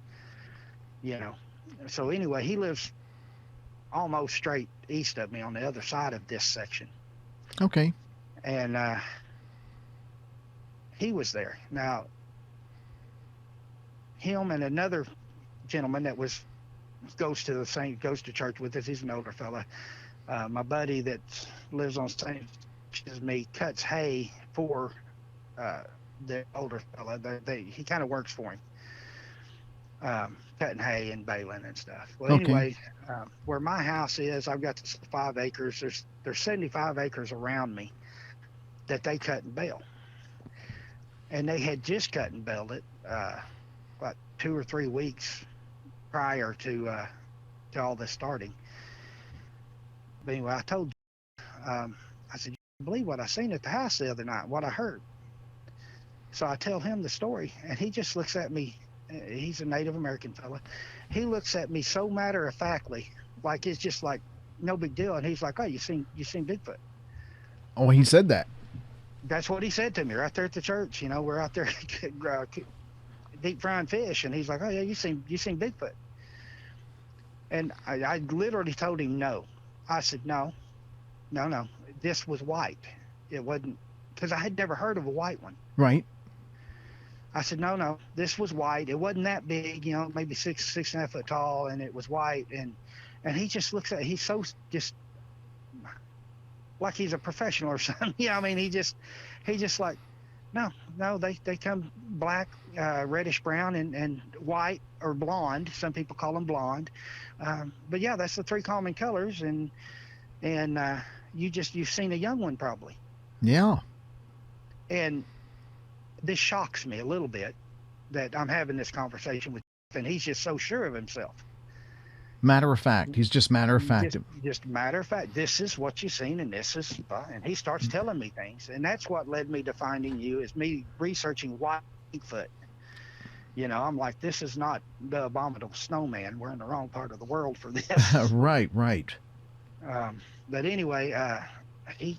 Speaker 2: So anyway, he lives almost straight east of me on the other side of this section.
Speaker 1: Okay.
Speaker 2: And he was there. Now, him and another gentleman that goes to church with us. He's an older fella. My buddy that lives on the same as me cuts hay for the older fella. He kind of works for him, cutting hay and baling and stuff. Well, anyway, where my house is, I've got 5 acres. There's 75 acres around me that they cut and bale, and they had just cut and baled it about 2 or 3 weeks prior to all this starting. But anyway, I told I said, you believe what I seen at the house the other night, what I heard. So I tell him the story, and he just looks at me. He's a Native American fella. He looks at me so matter-of-factly, like it's just like no big deal. And he's like, oh, you seen Bigfoot?
Speaker 1: Oh, he said that.
Speaker 2: That's what he said to me right there at the church. We're out there deep frying fish, and he's like, oh yeah, you seen Bigfoot? And I literally told him no. I said, no. This was white. It wasn't, because I had never heard of a white one.
Speaker 1: Right.
Speaker 2: I said, no, this was white. It wasn't that big, maybe 6.5 foot tall, and it was white. And And he just looks at, he's so just like he's a professional or something. Yeah, I mean, he just like, no, they come black, reddish brown, and white or blonde. Some people call them blonde. But yeah, that's the three common colors. And you've seen a young one probably.
Speaker 1: Yeah.
Speaker 2: And this shocks me a little bit that I'm having this conversation with him, and he's just so sure of himself.
Speaker 1: Matter of fact. He's just matter of fact.
Speaker 2: Just matter of fact, this is what you've seen, and this is, and he starts telling me things, and that's what led me to finding you, is me researching why Bigfoot. I'm like, this is not the abominable snowman. We're in the wrong part of the world for this.
Speaker 1: Right.
Speaker 2: But anyway, he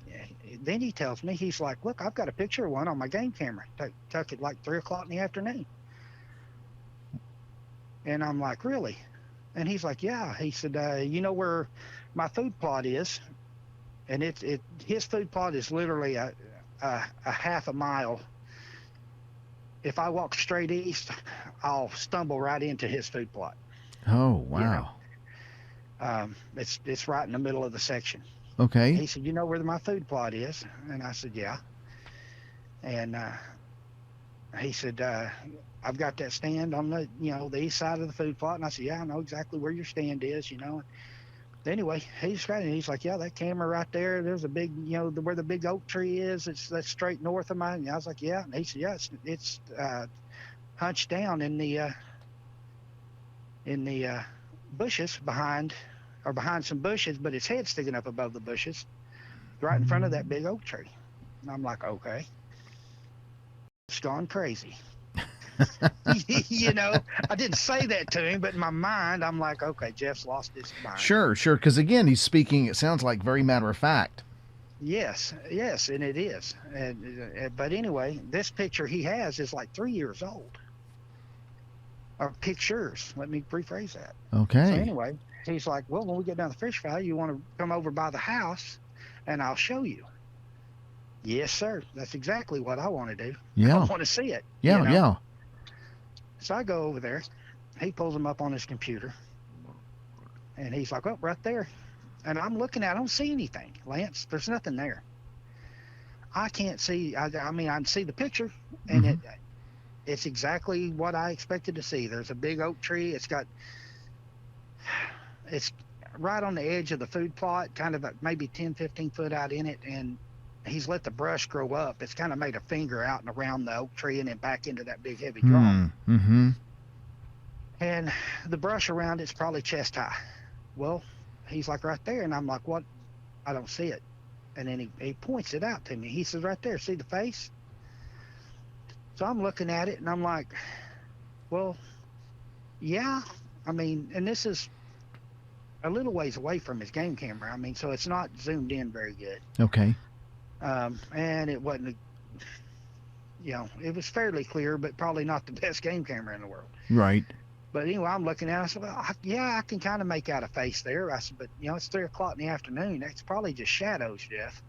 Speaker 2: tells me, he's like, look, I've got a picture of one on my game camera. Took it like 3 o'clock in the afternoon. And I'm like, really? And he's like, yeah. He said, you know where my food plot is? And his food plot is literally a half a mile. If I walk straight east, I'll stumble right into his food plot.
Speaker 1: Oh, wow.
Speaker 2: It's right in the middle of the section.
Speaker 1: Okay.
Speaker 2: He said, you know where my food plot is? And I said, yeah. And he said, I've got that stand on the east side of the food plot. And I said, yeah, I know exactly where your stand is, Anyway, he's like, yeah, that camera right there, there's a big, where the big oak tree is, that's straight north of mine. And I was like, yeah. And he said, yeah, it's hunched down in the bushes behind some bushes, but its head's sticking up above the bushes, right in front of that big oak tree. And I'm like, okay, it's gone crazy. I didn't say that to him, but in my mind, I'm like, okay, Jeff's lost his mind.
Speaker 1: Sure. Because again, he's speaking, it sounds like, very matter of fact.
Speaker 2: Yes, and it is. But anyway, this picture he has is like 3 years old. Or pictures. Let me rephrase that.
Speaker 1: Okay.
Speaker 2: So anyway, he's like, well, when we get down the fish valley, you want to come over by the house, and I'll show you. Yes, sir. That's exactly what I want to do.
Speaker 1: Yeah.
Speaker 2: I want to see it.
Speaker 1: Yeah.
Speaker 2: So I go over there. He pulls them up on his computer. And he's like, oh, right there. And I'm looking at it. I don't see anything, Lance. There's nothing there. I can't see. I mean, I can see the picture, and it's exactly what I expected to see. There's a big oak tree. It's right on the edge of the food plot, kind of maybe 10, 15 foot out in it. And he's let the brush grow up. It's kind of made a finger out and around the oak tree and then back into that big heavy draw.
Speaker 1: Mm-hmm.
Speaker 2: And the brush around it's probably chest high. Well, he's like, right there. And I'm like, what? I don't see it. And then he points it out to me. He says, right there, see the face? So I'm looking at it and I'm like, well, yeah. I mean, and this is a little ways away from his game camera. I mean, so it's not zoomed in very good.
Speaker 1: Okay.
Speaker 2: And it wasn't, it was fairly clear, but probably not the best game camera in the world.
Speaker 1: Right.
Speaker 2: But anyway, I'm looking at it. I said, well, I can kind of make out a face there. I said, but, it's 3 o'clock in the afternoon. That's probably just shadows, Jeff.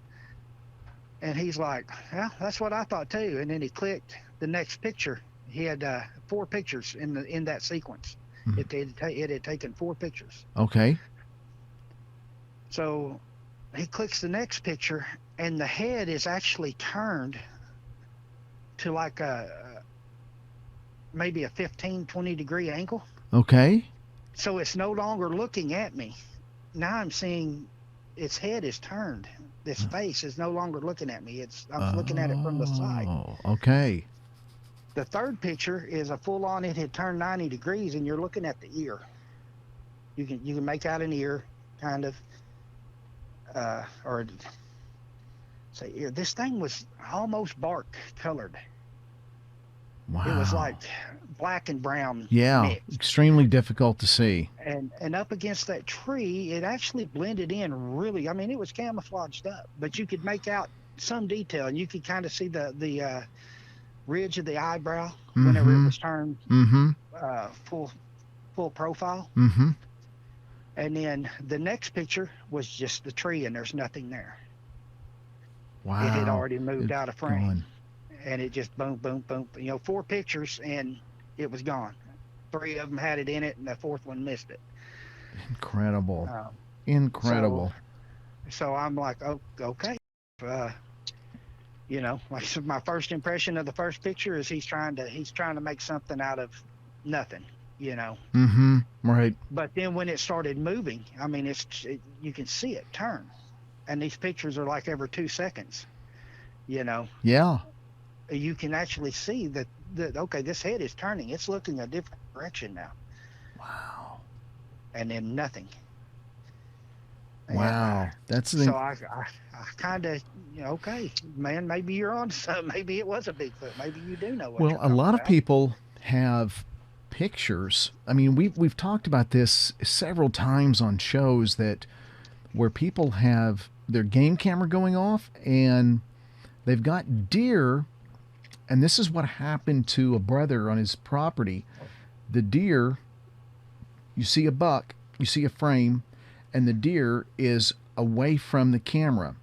Speaker 2: And he's like, yeah, that's what I thought too. And then he clicked the next picture. He had 4 pictures in that sequence. Mm-hmm. It had taken 4 pictures.
Speaker 1: Okay.
Speaker 2: So he clicks the next picture, and the head is actually turned to like maybe a 15-20 degree angle.
Speaker 1: Okay.
Speaker 2: So it's no longer looking at me. Now I'm seeing its head is turned. This face is no longer looking at me. I'm looking at it from the side.
Speaker 1: Oh, okay.
Speaker 2: The third picture is a full on, it had turned 90 degrees, and you're looking at the ear. You can make out an ear, kind of, or say ear. This thing was almost bark colored.
Speaker 1: Wow.
Speaker 2: It was like black and brown.
Speaker 1: Yeah,
Speaker 2: mixed.
Speaker 1: Extremely difficult to see.
Speaker 2: And up against that tree, it actually blended in really. I mean, it was camouflaged up, but you could make out some detail, and you could kind of see the ridge of the eyebrow whenever it was turned full profile.
Speaker 1: Mm-hmm.
Speaker 2: And then the next picture was just the tree, and there's nothing there.
Speaker 1: Wow.
Speaker 2: It had already moved out of frame.
Speaker 1: Gone.
Speaker 2: And it just boom, boom, boom. 4 pictures, and it was gone. 3 of them had it in it, and the 4th one missed it.
Speaker 1: Incredible.
Speaker 2: Um, so
Speaker 1: Incredible.
Speaker 2: so I'm like, oh, okay. Uh, like so my first impression of the first picture is he's trying to make something out of nothing. You know,
Speaker 1: Mm-hmm. Right.
Speaker 2: but then when it started moving, I mean, you can see it turn, and these pictures are like every 2 seconds. You know,
Speaker 1: Yeah.
Speaker 2: you can actually see that okay, this head is turning. It's looking a different direction now,
Speaker 1: Wow.
Speaker 2: and then nothing. And
Speaker 1: Wow. That's
Speaker 2: so
Speaker 1: the
Speaker 2: I kind of, okay, man, maybe you're on something. Maybe it was a Bigfoot. Maybe you do know what
Speaker 1: well,
Speaker 2: you're
Speaker 1: a
Speaker 2: talking
Speaker 1: lot of
Speaker 2: about.
Speaker 1: people have pictures. I mean, we've talked about this several times on shows that where people have their game camera going off and they've got deer, and this is what happened to a brother on his property. The deer, you see a buck, you see a frame, and the deer is away from the camera.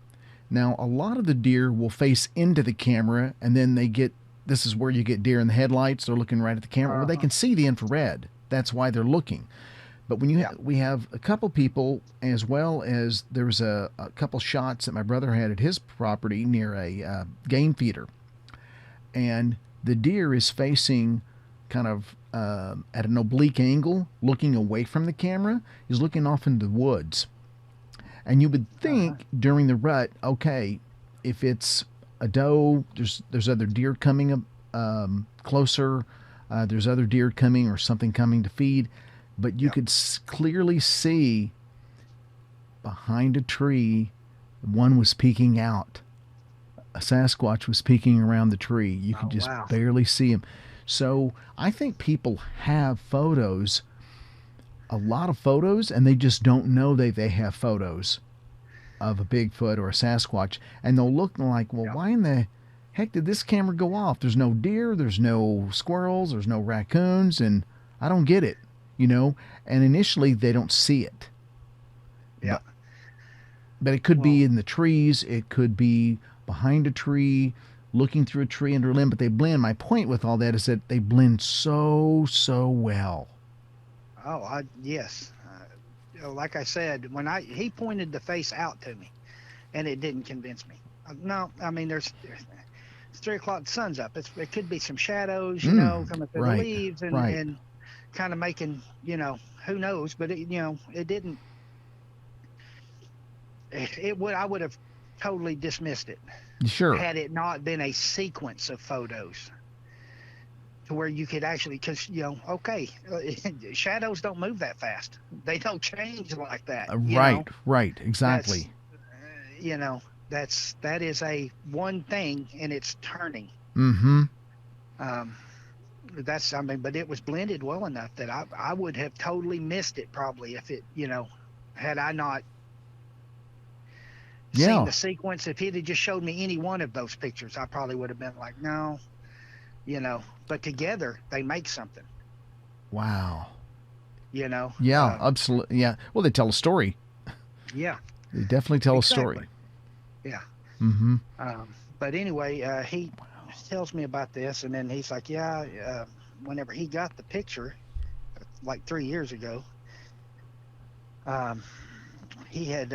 Speaker 1: Now, a lot of the deer will face into the camera, and then they get this is where you get deer in the headlights. They're looking right at the camera. Well, they
Speaker 2: Uh-huh.
Speaker 1: can see the infrared. That's why they're looking. But when
Speaker 2: Yeah.
Speaker 1: we have a couple people, as well as there was a couple shots that my brother had at his property near a game feeder, and the deer is facing kind of at an oblique angle, looking away from the camera. He's looking off into the woods, and you would
Speaker 2: Uh-huh.
Speaker 1: think during the rut, okay, if it's a doe, there's other deer coming up closer. There's other deer coming or something coming to feed, but you
Speaker 2: Yeah.
Speaker 1: could clearly see behind a tree, one was peeking out. A Sasquatch was peeking around the tree. You could
Speaker 2: Oh
Speaker 1: just
Speaker 2: wow.
Speaker 1: barely see him. So I think people have photos, a lot of photos, and they just don't know they have photos of a Bigfoot or a Sasquatch, and they'll look like, well,
Speaker 2: Yeah.
Speaker 1: why in the heck did this camera go off? There's no deer, there's no squirrels, there's no raccoons, and I don't get it, you know. And initially they don't see it,
Speaker 2: Yeah.
Speaker 1: but it could be
Speaker 2: Well.
Speaker 1: in the trees, it could be behind a tree, looking through a tree under a limb, but they blend. My point with all that is that they blend so well.
Speaker 2: Oh, yes. Like I said, when he pointed the face out to me, and it didn't convince me. No, I mean it's 3 o'clock. The sun's up. It could be some shadows, coming through the
Speaker 1: Right,
Speaker 2: leaves and
Speaker 1: right.
Speaker 2: kind of making, who knows? But it didn't. It would. I would have totally dismissed it
Speaker 1: Sure.
Speaker 2: had it not been a sequence of photos to where you could actually, because okay, shadows don't move that fast. They don't change like that.
Speaker 1: Right, right,
Speaker 2: That's
Speaker 1: exactly.
Speaker 2: you know that is a one thing, and it's turning.
Speaker 1: Mm-hmm.
Speaker 2: Um, that's I mean, but it was blended well enough that I would have totally missed it probably if it had I not seen
Speaker 1: Yeah.
Speaker 2: the sequence. If he'd have just showed me any one of those pictures, I probably would have been like, no, But together they make something.
Speaker 1: Wow.
Speaker 2: You know.
Speaker 1: Yeah, absolutely. Yeah. Well, they tell a story.
Speaker 2: Yeah.
Speaker 1: They definitely tell a
Speaker 2: Exactly.
Speaker 1: story.
Speaker 2: Yeah.
Speaker 1: Mm-hmm.
Speaker 2: But anyway, he tells me about this, and then he's like, yeah. Whenever he got the picture, like 3 years ago, um, he had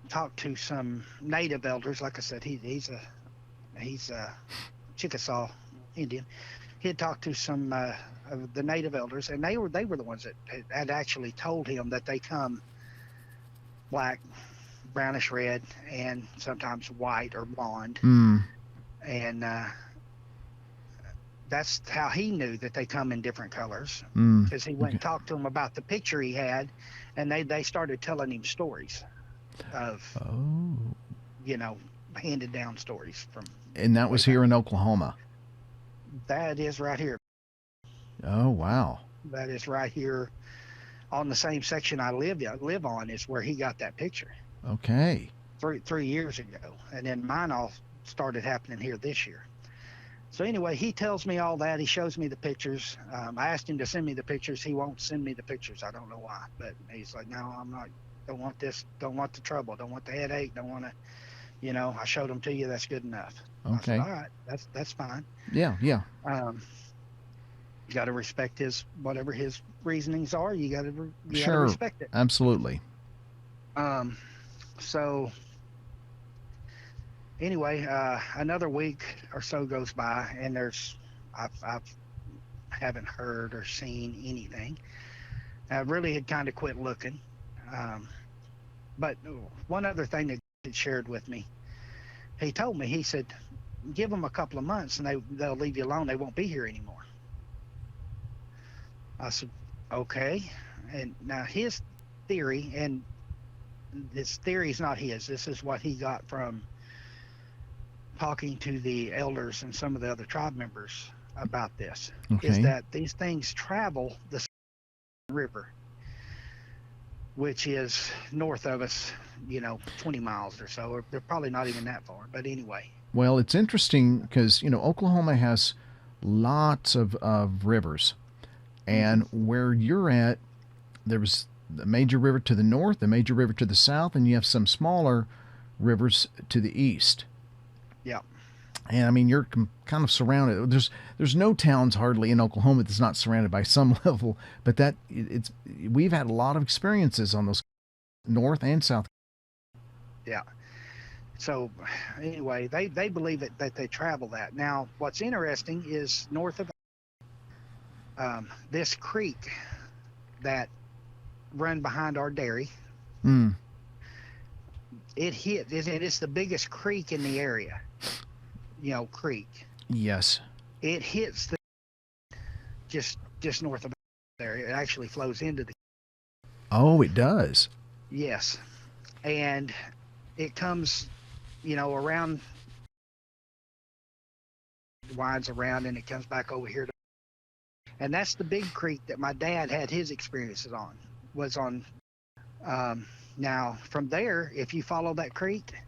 Speaker 2: talked to some native elders. Like I said, he's a Chickasaw Indian. He had talked to some of the native elders, and they were the ones that had actually told him that they come black, brownish red, and sometimes white or blonde.
Speaker 1: Mm.
Speaker 2: And that's how he knew that they come in different colors,
Speaker 1: Mm.
Speaker 2: because he went
Speaker 1: Okay.
Speaker 2: and talked to him about the picture he had, and they started telling him stories of
Speaker 1: Oh.
Speaker 2: you know handed down stories from
Speaker 1: And that
Speaker 2: way
Speaker 1: was
Speaker 2: back.
Speaker 1: here in Oklahoma.
Speaker 2: That is right here.
Speaker 1: Oh, wow.
Speaker 2: That is right here on the same section I live on is where he got that picture
Speaker 1: Okay.
Speaker 2: 3 years ago, and then mine all started happening here this year. So anyway, he tells me all that. He shows me the pictures. I asked him to send me the pictures. He won't send me the pictures. I don't know why, but he's like, no, I'm not. Don't want this. Don't want the trouble. Don't want the headache. Don't want to. I showed them to you. That's good enough. I said,
Speaker 1: Okay.
Speaker 2: all right, that's fine.
Speaker 1: Yeah, yeah.
Speaker 2: Um, You got to respect his whatever his reasonings are. You got to
Speaker 1: Sure,
Speaker 2: respect it.
Speaker 1: absolutely.
Speaker 2: Um, so anyway, another week or so goes by, and I've haven't heard or seen anything. I really had kind of quit looking. Um, but one other thing that he shared with me, he told me, he said, give them a couple of months and they'll leave you alone. They won't be here anymore. I said, okay. And now his theory, and this theory is not his. This is what he got from talking to the elders and some of the other tribe members about this, is
Speaker 1: Okay.
Speaker 2: that these things travel the river, which is north of us, 20 miles or so. Or they're probably not even that far. But anyway,
Speaker 1: Well, it's interesting because, Oklahoma has lots of rivers.
Speaker 2: hmm
Speaker 1: And where you're at, there was the major river to the north, the major river to the south, and you have some smaller rivers to the east.
Speaker 2: yeah,
Speaker 1: And I mean, you're kind of surrounded. There's no towns hardly in Oklahoma that's not surrounded by some level. But it's we've had a lot of experiences on those north and south.
Speaker 2: yeah. So anyway, they believe that they travel that. Now, what's interesting is north of this creek that run behind our dairy,
Speaker 1: Mm,
Speaker 2: it is the biggest creek in the area. Creek.
Speaker 1: yes.
Speaker 2: It hits just north of there. It actually flows into the
Speaker 1: Oh, it does.
Speaker 2: yes, and it comes, around, winds around, and it comes back over here. And that's the big creek that my dad had his experiences on. Was on. Um, Now from there, if you follow that creek, it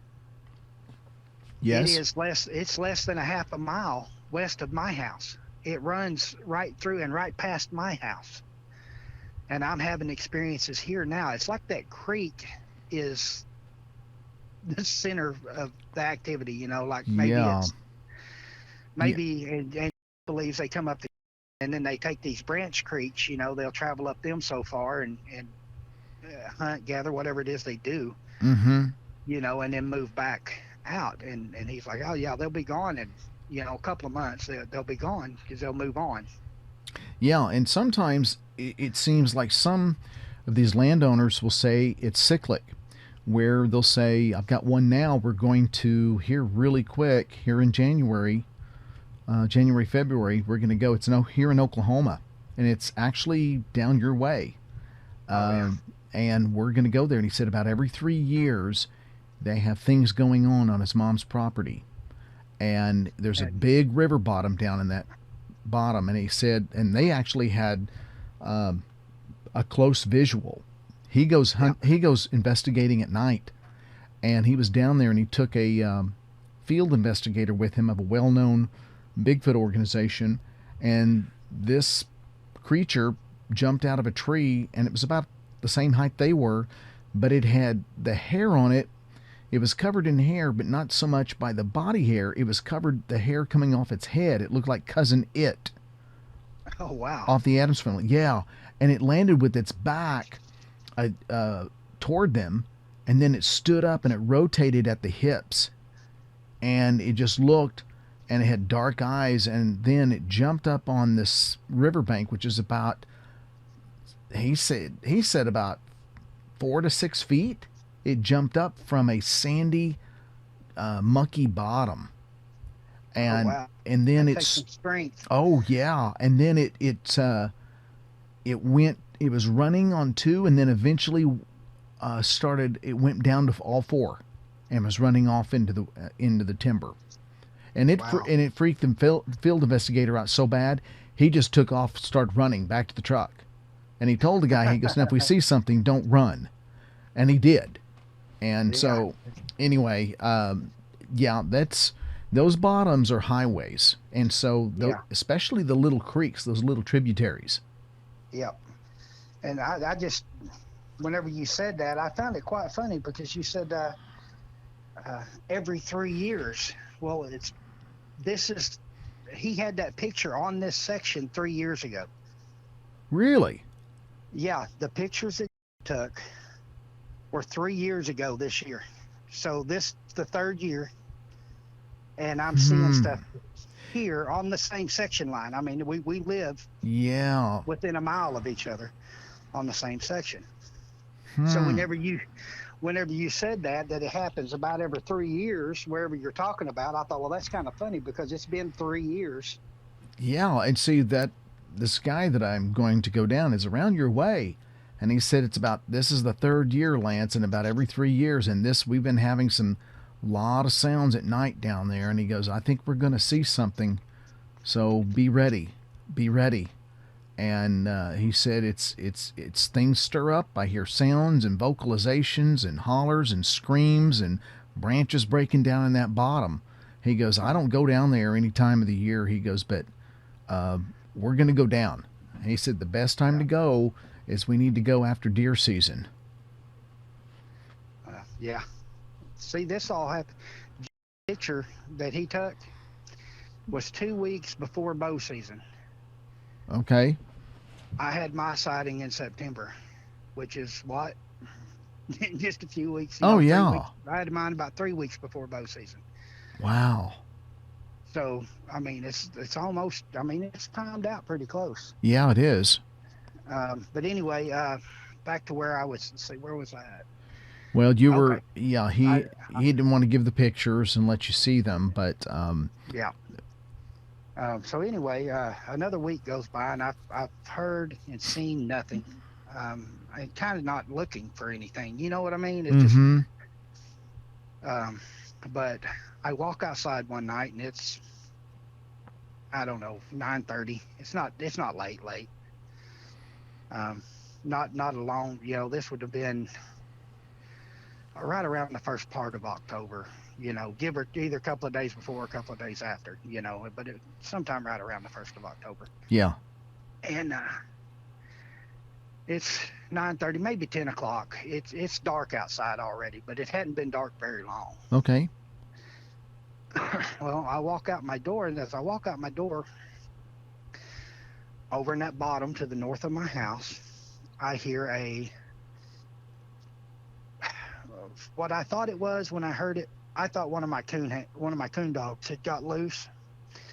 Speaker 1: Yes.
Speaker 2: is less. It's less than a half a mile west of my house. It runs right through and right past my house. And I'm having experiences here now. It's like that creek is the center of the activity. Like maybe
Speaker 1: Yeah. Yeah.
Speaker 2: and believes they come up the, and then they take these branch creeks. They'll travel up them so far and hunt, gather, whatever it is they do.
Speaker 1: Mm-hmm.
Speaker 2: And then move back out. And he's like, oh yeah, they'll be gone in a couple of months. They'll be gone because they'll move on.
Speaker 1: Yeah. And sometimes it seems like some of these landowners will say it's cyclic, where they'll say, I've got one now. We're going to here really quick here in January, February. We're going to go. It's here in Oklahoma, and it's actually down your way.
Speaker 2: Oh yeah.
Speaker 1: And we're going to go there. And he said about every 3 years, they have things going on his mom's property. And there's a
Speaker 2: And
Speaker 1: big river bottom down in that bottom. And he said, and they actually had um, a close visual.
Speaker 2: yeah.
Speaker 1: He goes investigating at night, and he was down there, and he took a field investigator with him of a well-known Bigfoot organization, and this creature jumped out of a tree, and it was about the same height they were, but it had the hair on it. It was covered in hair, but not so much by the body hair. It was covered the hair coming off its head. It looked like Cousin It
Speaker 2: Oh wow.
Speaker 1: off the Addams Family. Yeah, and it landed with its back toward them, and then it stood up and it rotated at the hips, and it just looked, and it had dark eyes, and then it jumped up on this riverbank, which is about, he said about 4 to 6 feet. It jumped up from a sandy, mucky bottom,
Speaker 2: Oh
Speaker 1: and
Speaker 2: wow.
Speaker 1: and then
Speaker 2: That takes
Speaker 1: it's
Speaker 2: some strength.
Speaker 1: oh yeah, and then it went. It was running on two, and then eventually started. It went down to all four, and was running off into the timber.
Speaker 2: Wow.
Speaker 1: And it freaked the field investigator out so bad, he just took off, started running back to the truck, and he told the guy, he goes, "Now if we see something, don't run," and he did. And
Speaker 2: Yeah.
Speaker 1: so, anyway, yeah, those bottoms are highways, and so
Speaker 2: Yeah.
Speaker 1: especially the little creeks, those little tributaries.
Speaker 2: Yeah. And I just, whenever you said that, I found it quite funny because you said every 3 years. Well, this is he had that picture on this section 3 years ago.
Speaker 1: Really?
Speaker 2: Yeah, the pictures that he took were 3 years ago this year. So this is the third year, and I'm seeing
Speaker 1: Hmm.
Speaker 2: stuff here on the same section line. I mean, we live
Speaker 1: Yeah.
Speaker 2: within a mile of each other on the same section. So
Speaker 1: Hmm.
Speaker 2: whenever you said that it happens about every 3 years, wherever you're talking about, I thought, well, that's kind of funny because it's been 3 years.
Speaker 1: Yeah, and see that this guy that I'm going to go down is around your way. And he said it's about this is the third year, Lance, and about every 3 years. And this we've been having some lot of sounds at night down there. And he goes, I think we're gonna see something. So be ready. Be ready. And he said it's things stir up. I hear sounds and vocalizations and hollers and screams and branches breaking down in that bottom. He goes, I don't go down there any time of the year. He goes, but uh, we're going to go down. And he said the best time
Speaker 2: Yeah,
Speaker 1: to go is we need to go after deer season.
Speaker 2: yeah. See, this all happened. Picture that he took was 2 weeks before bow season.
Speaker 1: Okay.
Speaker 2: I had my sighting in September, which is what just a few weeks,
Speaker 1: Oh
Speaker 2: 3 weeks.
Speaker 1: yeah.
Speaker 2: I had mine about 3 weeks before bow season.
Speaker 1: Wow.
Speaker 2: So I mean, it's almost. I mean, it's timed out pretty close.
Speaker 1: Yeah, it is.
Speaker 2: But anyway, back to where I was. Let's see, where was I at?
Speaker 1: Well, you
Speaker 2: Okay,
Speaker 1: were. Yeah,
Speaker 2: I,
Speaker 1: he didn't want to give the pictures and let you see them, but
Speaker 2: yeah. So anyway, another week goes by, and I've heard and seen nothing. I'm kind of not looking for anything. You know what I mean? It's just.
Speaker 1: mm-hmm.
Speaker 2: Um, but I walk outside one night, and it's, I don't know, 9:30. It's not late. Um, not a long. This would have been right around the first part of October. Give or either a couple of days before, or a couple of days after. But sometime right around the 1st of October.
Speaker 1: Yeah.
Speaker 2: And it's 9:30, maybe 10 o'clock. It's dark outside already, but it hadn't been dark very long.
Speaker 1: Okay.
Speaker 2: Well, I walk out my door, and as I walk out my door, over in that bottom to the north of my house, I hear what I thought it was when I heard it. I thought one of my coon dogs had got loose,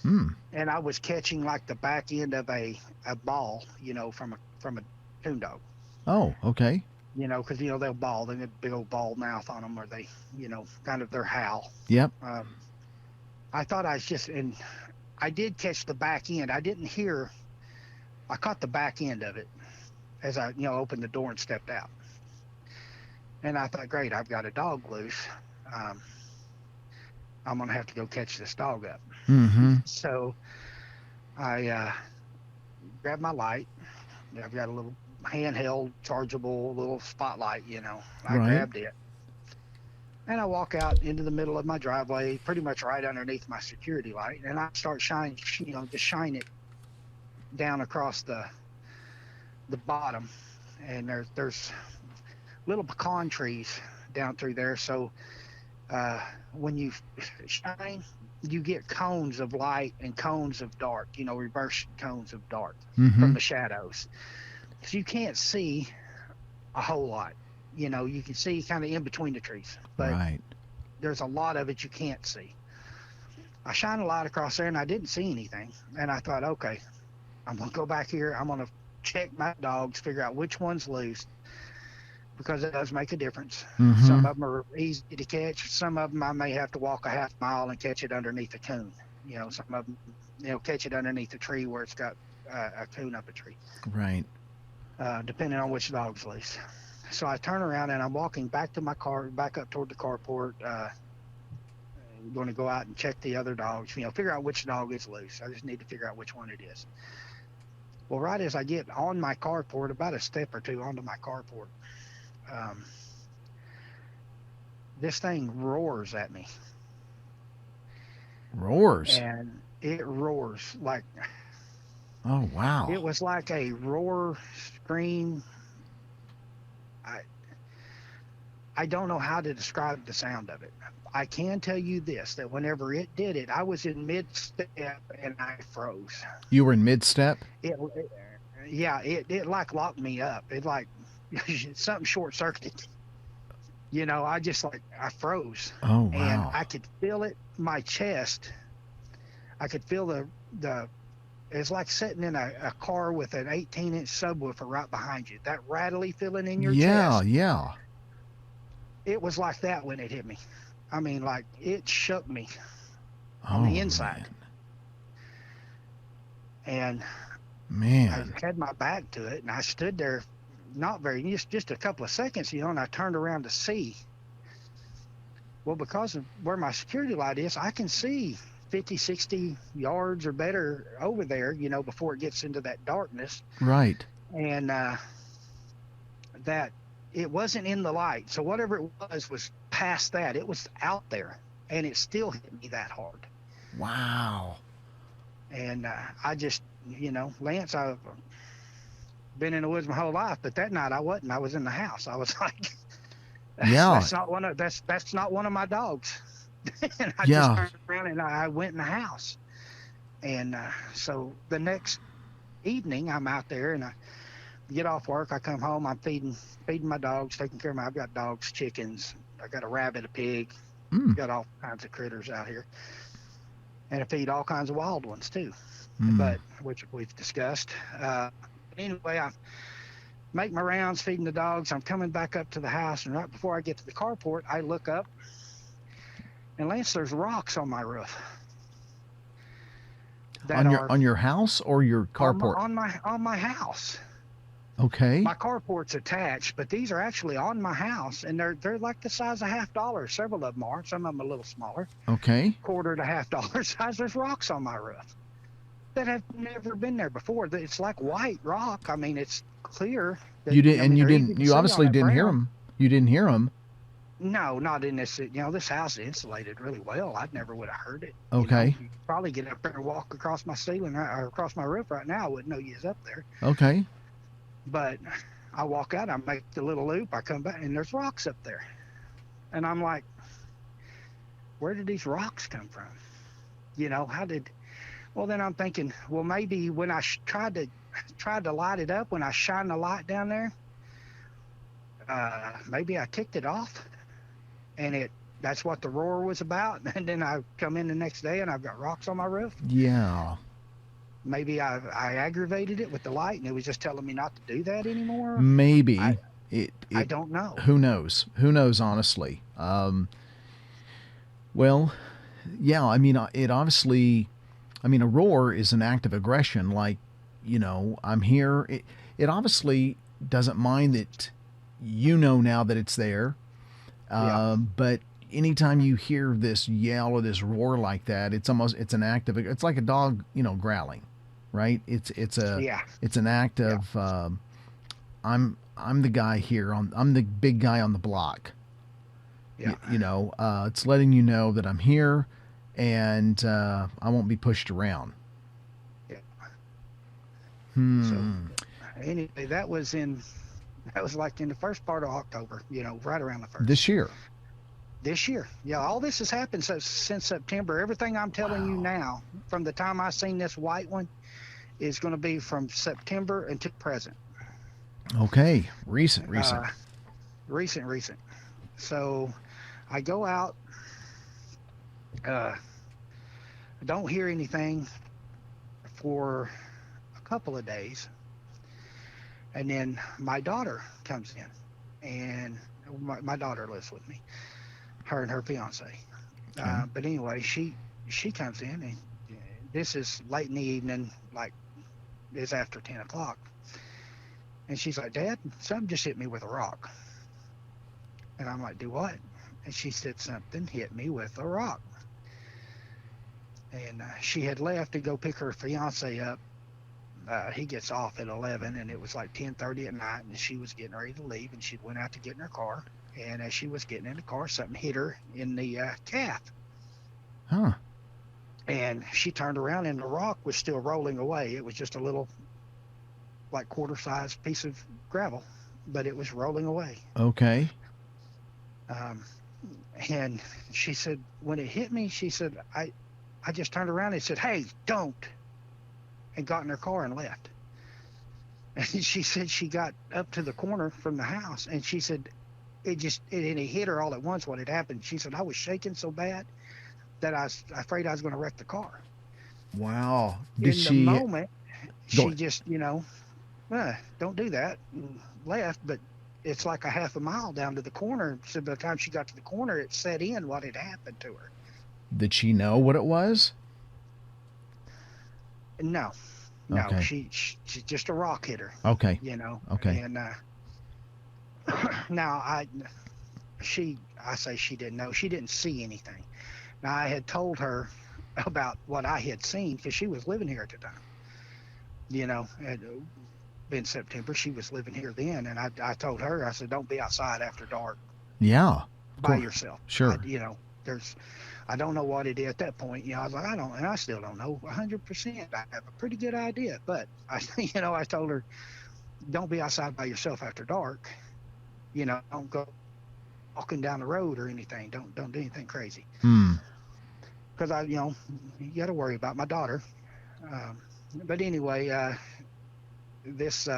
Speaker 1: Hmm.
Speaker 2: and I was catching like the back end of a ball, from a coon dog.
Speaker 1: Oh, okay.
Speaker 2: Because they'll bawl. They got a big old bald mouth on them, or they, kind of their howl.
Speaker 1: Yep.
Speaker 2: I thought I was and I did catch the back end. I didn't hear. I caught the back end of it as I, opened the door and stepped out. And I thought, great, I've got a dog loose. Um, I'm gonna have to go catch this dog up.
Speaker 1: Mm-hmm.
Speaker 2: So I grabbed my light. I've got a little handheld, chargeable little spotlight. I
Speaker 1: Right.
Speaker 2: grabbed it, and I walk out into the middle of my driveway, pretty much right underneath my security light, and I start shining, just shine it down across the bottom, and there's little pecan trees down through there. So when you shine, you get cones of light and cones of dark, reverse cones of dark
Speaker 1: Mm-hmm.
Speaker 2: from the shadows. So you can't see a whole lot. You can see kind of in between the trees, but
Speaker 1: Right.
Speaker 2: there's a lot of it you can't see. I shine a light across there, and I didn't see anything. And I thought, okay, I'm going to go back here. I'm going to check my dogs, figure out which one's loose, because it does make a difference.
Speaker 1: Mm-hmm.
Speaker 2: Some of them are easy to catch. Some of them I may have to walk a half mile and catch it underneath a coon. Some of them, catch it underneath a tree where it's got a coon up a tree,
Speaker 1: Right.
Speaker 2: depending on which dog's loose. So I turn around, and I'm walking back to my car, back up toward the carport. I'm going to go out and check the other dogs, figure out which dog is loose. I just need to figure out which one it is. Well, right as I get on my carport, about a step or two onto my carport, this thing roars at me,
Speaker 1: Roars.
Speaker 2: and it roars like,
Speaker 1: Oh wow.
Speaker 2: it was like a roar scream. I don't know how to describe the sound of it. I can tell you this, that whenever it did it, I was in mid step and I froze.
Speaker 1: You were in mid-step?
Speaker 2: It yeah, it like locked me up. It like something short circuited. I just like I froze,
Speaker 1: Oh,
Speaker 2: and
Speaker 1: wow.
Speaker 2: I could feel it my chest. I could feel the it's like sitting in a car with an 18-inch subwoofer right behind you. That rattly feeling in your
Speaker 1: Yeah,
Speaker 2: chest.
Speaker 1: yeah.
Speaker 2: It was like that when it hit me. I mean, like it shook me on the
Speaker 1: Oh,
Speaker 2: inside,
Speaker 1: man.
Speaker 2: and I
Speaker 1: Man.
Speaker 2: had my back to it, and I stood there, not very just a couple of seconds, and I turned around to see. Well, because of where my security light is, I can see 50, 60 yards or better over there, before it gets into that darkness.
Speaker 1: Right.
Speaker 2: And that it wasn't in the light. So whatever it was past that. It was out there, and it still hit me that hard.
Speaker 1: Wow.
Speaker 2: And I just, Lance, I've been in the woods my whole life, but that night I wasn't. I was in the house. I was like,
Speaker 1: Yeah.
Speaker 2: that's not one of my dogs. And I just
Speaker 1: Yeah.
Speaker 2: turned around and I went in the house. And so the next evening, I'm out there and I get off work. I come home. I'm feeding my dogs, taking care of I've got dogs, chickens. I got a rabbit, a pig.
Speaker 1: Mm.
Speaker 2: Got all kinds of critters out here, and I feed all kinds of wild ones too.
Speaker 1: Mm.
Speaker 2: But which we've discussed. Anyway, I make my rounds feeding the dogs. I'm coming back up to the house, and right before I get to the carport, I look up, and Lance, there's rocks on my roof that
Speaker 1: On your
Speaker 2: are
Speaker 1: on your house or your carport?
Speaker 2: on my house.
Speaker 1: Okay.
Speaker 2: My carport's attached, but these are actually on my house, and they're like the size of $50. Several of them are. Some of them a little smaller,
Speaker 1: Okay.
Speaker 2: quarter to $50 size. There's rocks on my roof that have never been there before. It's like white rock. I mean, it's clear.
Speaker 1: You did,
Speaker 2: I
Speaker 1: and
Speaker 2: mean,
Speaker 1: you
Speaker 2: they're easy
Speaker 1: didn't.
Speaker 2: to
Speaker 1: You
Speaker 2: see on
Speaker 1: obviously
Speaker 2: that
Speaker 1: didn't hear
Speaker 2: ground.
Speaker 1: them. You didn't hear them.
Speaker 2: No, not in this. This house is insulated really well. I never would have heard it.
Speaker 1: Okay.
Speaker 2: You probably get up there and walk across my ceiling or across my roof right now. I wouldn't know you was up there.
Speaker 1: Okay.
Speaker 2: But I walk out, I make the little loop, I come back, and there's rocks up there. And I'm like, where did these rocks come from? Well, then I'm thinking, well, maybe when I tried to light it up, when I shine the light down there, maybe I ticked it off, and that's what the roar was about. And then I come in the next day and I've got rocks on my roof.
Speaker 1: Yeah.
Speaker 2: Maybe I aggravated it with the light, and it was just telling me not to do that anymore. I
Speaker 1: Maybe
Speaker 2: I
Speaker 1: it.
Speaker 2: don't know.
Speaker 1: Who knows? Who knows? Honestly. Well, yeah. I mean, it obviously. I mean, a roar is an act of aggression. Like, I'm here. It obviously doesn't mind that now that it's there.
Speaker 2: Yeah.
Speaker 1: But anytime you hear this yell or this roar like that, it's an act of. It's like a dog, growling, right?
Speaker 2: Yeah.
Speaker 1: It's an act
Speaker 2: Yeah.
Speaker 1: of. I'm the guy here. I'm the big guy on the block.
Speaker 2: Yeah.
Speaker 1: It's letting you know that I'm here, and I won't be pushed around.
Speaker 2: Yeah. So
Speaker 1: Hmm.
Speaker 2: anyway, that was like in the first part of October, right around the first.
Speaker 1: This year.
Speaker 2: This year. Yeah, all this has happened since September. Everything I'm telling you
Speaker 1: Wow.
Speaker 2: now, from the time I seen this white one, is going to be from September until present.
Speaker 1: Okay. Recent.
Speaker 2: Recent. So I go out, don't hear anything for a couple of days. And then my daughter comes in, and my daughter lives with me, her and her fiance.
Speaker 1: Okay.
Speaker 2: But anyway, she comes in, and this is late in the evening, like it's after 10 o'clock. And she's like, Dad, something just hit me with a rock. And I'm like, do what? And she said, something hit me with a rock. And she had left to go pick her fiance up. He gets off at 11, and it was like 10:30 at night, and she was getting ready to leave, and she went out to get in her car. And as she was getting in the car, something hit her in the calf.
Speaker 1: Huh.
Speaker 2: And she turned around, and the rock was still rolling away. It was just a little, like, quarter-sized piece of gravel, but it was rolling away.
Speaker 1: Okay.
Speaker 2: Um, and she said, when it hit me, she said, I just turned around and said, "Hey, don't," and got in her car and left. And she said she got up to the corner from the house, and she said it hit her all at once what had happened. She said, I was shaking so bad that I was afraid I was going to wreck the car.
Speaker 1: Wow. Did
Speaker 2: In the
Speaker 1: she
Speaker 2: moment,
Speaker 1: go?
Speaker 2: she just, don't do that, and left. But it's like a half a mile down to the corner. So by the time she got to the corner, it set in what had happened to her.
Speaker 1: Did she know what it was?
Speaker 2: No, no,
Speaker 1: Okay.
Speaker 2: she just a rock hit her,
Speaker 1: Okay.
Speaker 2: you know.
Speaker 1: Okay.
Speaker 2: And now I say she didn't know. She didn't see anything. Now I had told her about what I had seen because she was living here at the time. It had been September. She was living here then, and I told her, I said, don't be outside after dark
Speaker 1: Yeah. Of
Speaker 2: by
Speaker 1: course.
Speaker 2: yourself.
Speaker 1: Sure.
Speaker 2: There's I don't know what it is at that point. I was like, I don't, and I still don't know 100%. I have a pretty good idea, but I told her, don't be outside by yourself after dark. Don't go walking down the road or anything. Don't do anything crazy.
Speaker 1: Hmm.
Speaker 2: Because you got to worry about my daughter. But anyway, this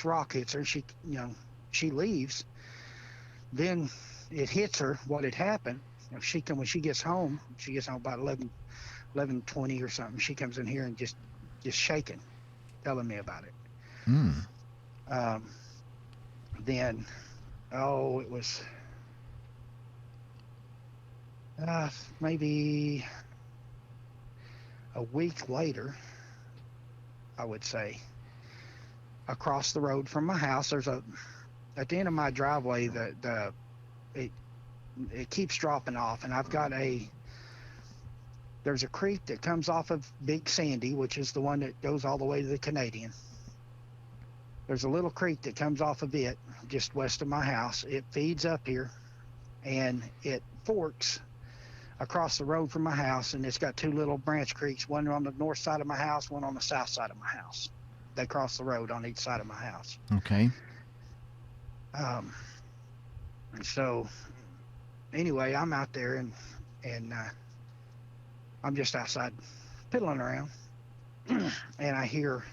Speaker 2: rock hits her. She leaves. Then it hits her. What had happened? When she gets home. She gets home about 11:20 or something. She comes in here and just shaking, telling me about it.
Speaker 1: Hmm.
Speaker 2: Um, then, it was maybe a week later, I would say, across the road from my house, at the end of my driveway, it keeps dropping off, and there's a creek that comes off of Big Sandy, which is the one that goes all the way to the Canadian. There's a little creek that comes off of it just west of my house. It feeds up here, and it forks across the road from my house, and it's got two little branch creeks, one on the north side of my house, one on the south side of my house. They cross the road on each side of my house.
Speaker 1: Okay.
Speaker 2: And so anyway, I'm out there, and I'm just outside piddling around, and I hear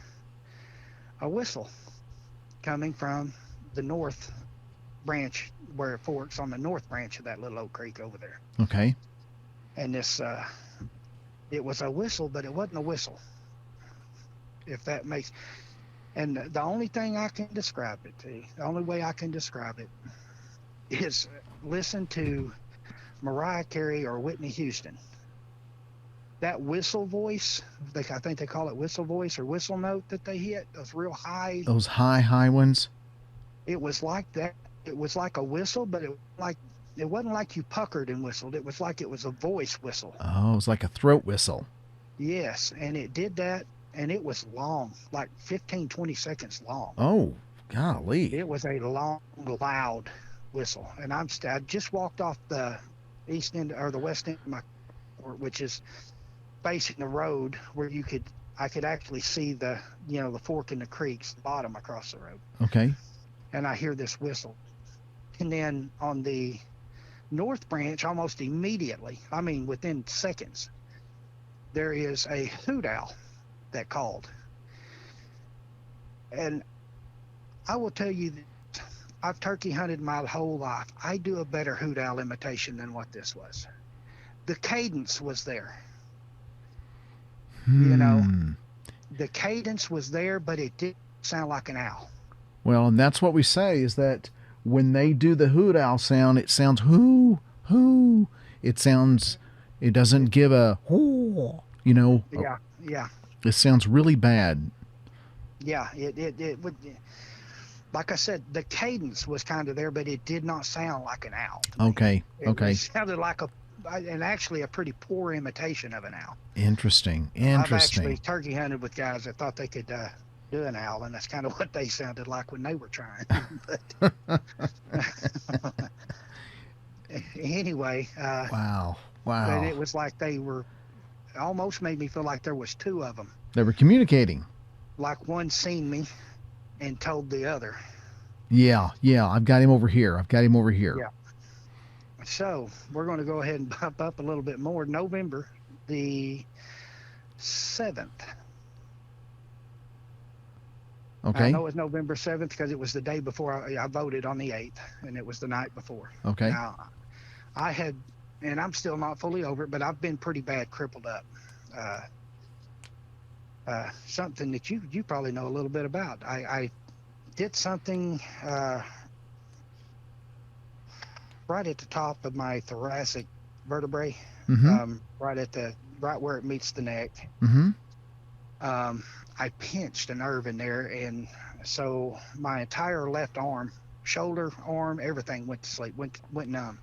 Speaker 2: a whistle coming from the north branch where it forks on the north branch of that little old creek over there.
Speaker 1: Okay.
Speaker 2: And it was a whistle, but it wasn't a whistle. If that makes, and the only thing I can describe it to, the only way I can describe it is listen to Mariah Carey or Whitney Houston. That whistle voice, I think they call it whistle voice or whistle note that they hit, those real high.
Speaker 1: Those high ones.
Speaker 2: It was like that. It was like a whistle, but it wasn't like you puckered and whistled. It was like it was a voice whistle.
Speaker 1: Oh, it was like a throat whistle.
Speaker 2: Yes, and it did that, and it was long, like 15, 20 seconds long.
Speaker 1: Oh, golly.
Speaker 2: It was a long, loud whistle. And I just walked off the east end or the west end of my court, which is facing the road where I could actually see the fork in the creek's bottom across the road.
Speaker 1: Okay.
Speaker 2: And I hear this whistle. And then on the north branch, almost immediately, I mean within seconds, there is a hoot owl that called. And I will tell you that I've turkey hunted my whole life. I do a better hoot owl imitation than what this was. The cadence was there. The cadence was there, but it didn't sound like an owl.
Speaker 1: Well, and that's what we say is that when they do the hoot owl sound, it sounds hoo. It doesn't give a hoo,
Speaker 2: Yeah.
Speaker 1: It sounds really bad.
Speaker 2: Yeah, it would. Like I said, the cadence was kind of there, but it did not sound like an owl.
Speaker 1: Okay.
Speaker 2: It sounded like actually a pretty poor imitation of an owl.
Speaker 1: Interesting.
Speaker 2: I've actually turkey hunted with guys that thought they could do an owl, and that's kind of what they sounded like when they were trying. But anyway.
Speaker 1: Wow.
Speaker 2: But it was like they were almost made me feel like there was two of them.
Speaker 1: They were communicating.
Speaker 2: Like one seen me and told the other.
Speaker 1: Yeah. I've got him over here.
Speaker 2: Yeah. So we're going to go ahead and bump up a little bit more. November the 7th. I
Speaker 1: Okay.
Speaker 2: know it's November 7th because it was the day before I voted on the 8th, and it was the night before.
Speaker 1: Okay.
Speaker 2: Now, I had, and I'm still not fully over it, but I've been pretty bad crippled up. Uh, Something that you probably know a little bit about. I did something right at the top of my thoracic vertebrae,
Speaker 1: Mm-hmm.
Speaker 2: right where it meets the neck.
Speaker 1: Mm-hmm.
Speaker 2: Um, I pinched a nerve in there, and so my entire left arm, shoulder, arm, everything went to sleep, went numb.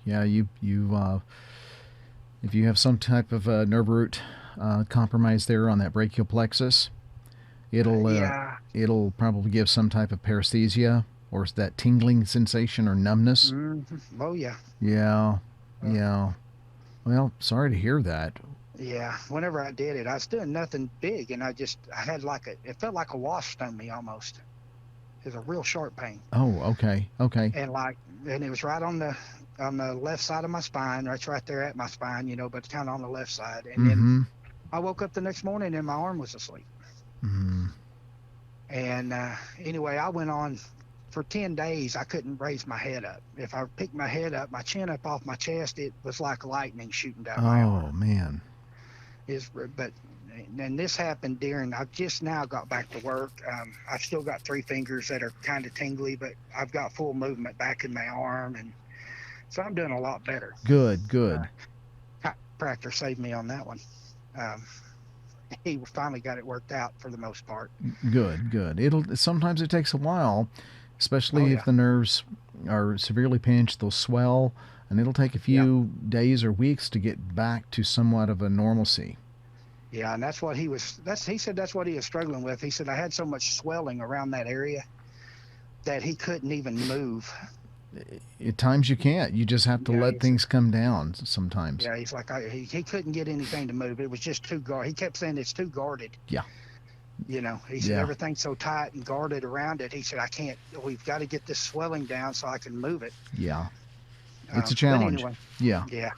Speaker 1: Yeah, if you have some type of nerve root compromise there on that brachial plexus, it'll uh,
Speaker 2: Yeah.
Speaker 1: it'll probably give some type of paresthesia or that tingling sensation or numbness.
Speaker 2: Oh yeah.
Speaker 1: Yeah,
Speaker 2: Uh,
Speaker 1: yeah. Well, sorry to hear that.
Speaker 2: yeah. Whenever I did it, I was doing nothing big, and I had it felt like a wasp stung me almost. It was a real sharp pain,
Speaker 1: Oh, okay, okay.
Speaker 2: and and it was right on the left side of my spine, right there at my spine, but kind of on the left side. And then
Speaker 1: Mm-hmm.
Speaker 2: I woke up the next morning and my arm was asleep.
Speaker 1: Mm.
Speaker 2: And anyway, I went on for 10 days. I couldn't raise my head up. If I picked my head up, my chin up off my chest, it was like lightning shooting down my arm.
Speaker 1: Oh man.
Speaker 2: But and this happened I've just now got back to work. I've still got three fingers that are kind of tingly, but I've got full movement back in my arm, and so I'm doing a lot better.
Speaker 1: Good, good,
Speaker 2: Chiropractor saved me on that one. Um, he finally got it worked out for the most part.
Speaker 1: good, good. It'll sometimes it takes a while,
Speaker 2: Oh
Speaker 1: especially if
Speaker 2: yeah,
Speaker 1: the nerves are severely pinched. They'll swell, and it'll take a
Speaker 2: yeah,
Speaker 1: few days or weeks to get back to somewhat of a normalcy.
Speaker 2: yeah. And that's what he was. He said that's what he was struggling with. He said I had so much swelling around that area that he couldn't even move.
Speaker 1: At times you can't. You just have to
Speaker 2: Yeah,
Speaker 1: let things come down sometimes.
Speaker 2: yeah. He's like he couldn't get anything to move. It was just too guarded. He kept saying it's too guarded.
Speaker 1: Yeah,
Speaker 2: He said
Speaker 1: yeah,
Speaker 2: everything's so tight and guarded around it. He said I can't. We've got to get this swelling down so I can move it.
Speaker 1: yeah. It's a
Speaker 2: But
Speaker 1: challenge.
Speaker 2: anyway,
Speaker 1: Yeah,
Speaker 2: yeah.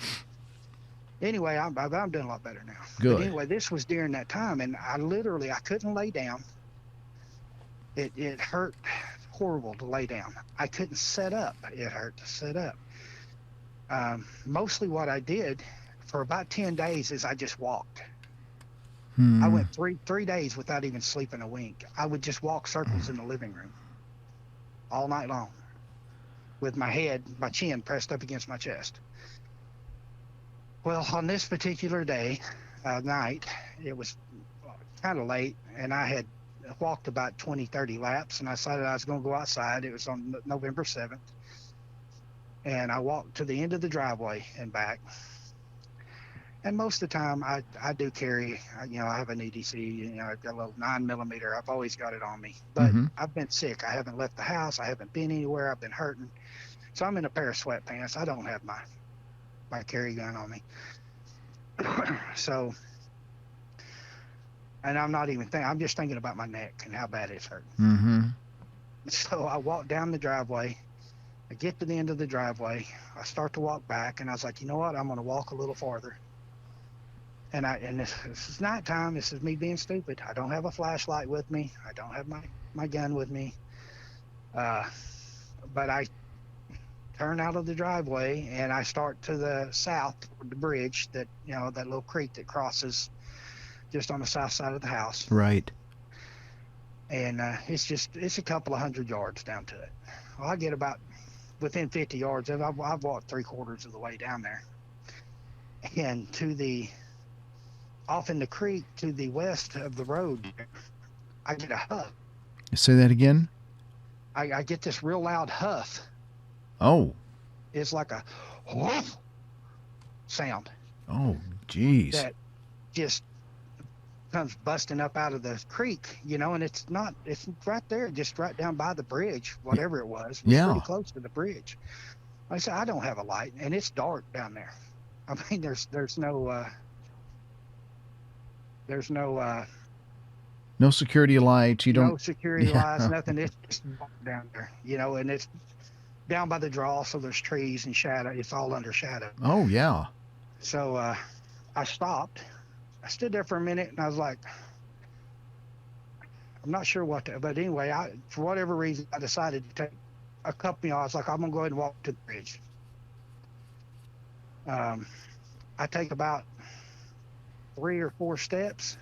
Speaker 2: Anyway, I'm doing a lot better now. But
Speaker 1: good.
Speaker 2: anyway, this was during that time, and I couldn't lay down. It hurt horrible to lay down. I couldn't set up. It hurt to set up. Mostly what I did for about 10 days is I just walked. I
Speaker 1: Hmm.
Speaker 2: went three days without even sleeping a wink. I would just walk circles in the living room all night long with my chin pressed up against my chest. Well, on this particular night, it was kind of late, and I had walked about 20, 30 laps, and I decided I was going to go outside. It was on November 7th, and I walked to the end of the driveway and back. And most of the time, I do carry, I have an EDC, I've got a little 9 millimeter. I've always got it on me, but
Speaker 1: Mm-hmm.
Speaker 2: I've been sick. I haven't left the house. I haven't been anywhere. I've been hurting. So I'm in a pair of sweatpants. I don't have my carry gun on me. So, and I'm just thinking about my neck and how bad it's hurting.
Speaker 1: Mm-hmm.
Speaker 2: So I walk down the driveway. I get to the end of the driveway. I start to walk back, and I was like, you know what? I'm going to walk a little farther. And this is nighttime. This is me being stupid. I don't have a flashlight with me. I don't have my gun with me. Uh, but I turn out of the driveway and I start to the south toward the bridge that little creek that crosses just on the south side of the house.
Speaker 1: Right.
Speaker 2: And it's a couple of 100 yards down to it. Well, I get about within 50 yards. I've walked 3/4 of the way down there. And off in the creek to the west of the road, I get a huff.
Speaker 1: Say that again.
Speaker 2: I get this real loud huff.
Speaker 1: Oh.
Speaker 2: It's like a whoof sound
Speaker 1: Oh, geez.
Speaker 2: that just comes busting up out of the creek, and it's right there, just right down by the bridge, whatever it was
Speaker 1: Yeah.
Speaker 2: pretty close to the bridge. I said, I don't have a light, and it's dark down there. I mean, there's no
Speaker 1: No security lights. You
Speaker 2: no
Speaker 1: don't.
Speaker 2: security lights,
Speaker 1: Yeah.
Speaker 2: nothing. It's just dark down there, and down by the draw, so there's trees and shadow. It's all under shadow.
Speaker 1: Oh, yeah.
Speaker 2: So I stopped. I stood there for a minute, and I was like, I'm not sure what to. But anyway, for whatever reason, I decided to take a couple. I was like, I'm gonna go ahead and walk to the bridge. Um, I take about 3 or 4 steps,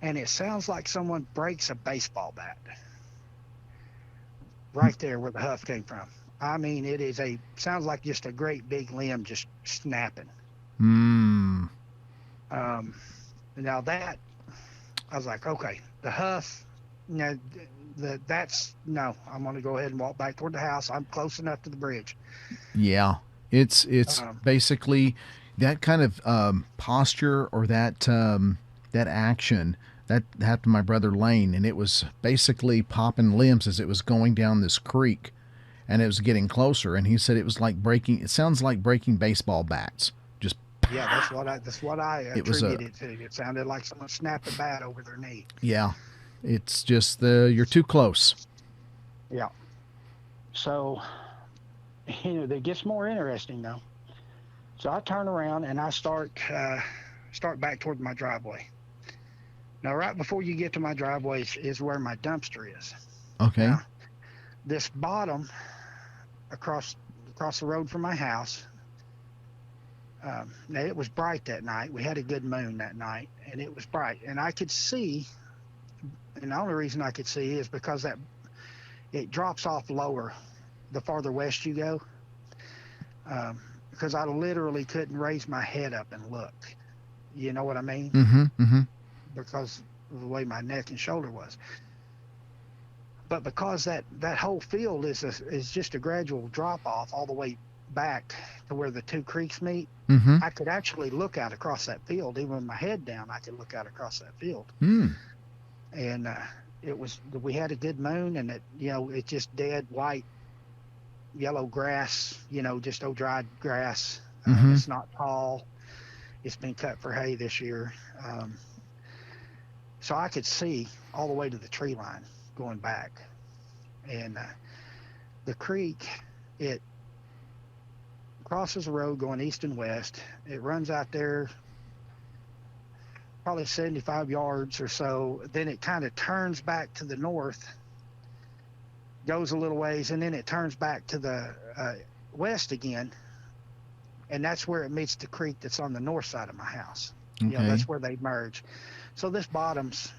Speaker 2: and it sounds like someone breaks a baseball bat right there where the huff came from. I mean, sounds like just a great big limb just snapping.
Speaker 1: Hmm.
Speaker 2: Um, now that I was like, okay, the huff. No, that's no. I'm gonna go ahead and walk back toward the house. I'm close enough to the bridge.
Speaker 1: Yeah. It's
Speaker 2: Um,
Speaker 1: basically that kind of posture or that action that happened to my brother Lane, and it was basically popping limbs as it was going down this creek, and it was getting closer. And he said it was like breaking. It sounds like breaking baseball bats. Just
Speaker 2: yeah, that's what I
Speaker 1: it was a
Speaker 2: attributed to. It sounded like someone snapped a bat over their knee.
Speaker 1: yeah. It's just the you're too close.
Speaker 2: Yeah. So it gets more interesting though. So I turn around and I start back toward my driveway. Now, right before you get to my driveway is where my dumpster is.
Speaker 1: Okay.
Speaker 2: Now, this bottom across the road from my house. Now it was bright that night. We had a good moon that night, and it was bright, and I could see. And the only reason I could see is because that it drops off lower the farther west you go. Because I literally couldn't raise my head up and look. You know what I mean?
Speaker 1: Mm-hmm. Mm-hmm.
Speaker 2: Because of the way my neck and shoulder was. But because that whole field is just a gradual drop off all the way back to where the two creeks meet,
Speaker 1: Mm-hmm.
Speaker 2: I could actually look out across that field. Even with my head down, I could look out across that field.
Speaker 1: Hmm.
Speaker 2: And we had a good moon, and it's just dead white, yellow grass, just old dried grass.
Speaker 1: Mm-hmm.
Speaker 2: It's not tall. It's been cut for hay this year. So I could see all the way to the tree line going back. And the creek, it crosses the road going east and west. It runs out there probably 75 yards or so. Then it kind of turns back to the north, goes a little ways, and then it turns back to the west again. And that's where it meets the creek that's on the north side of my house.
Speaker 1: Okay.
Speaker 2: That's where they merge. So this bottom's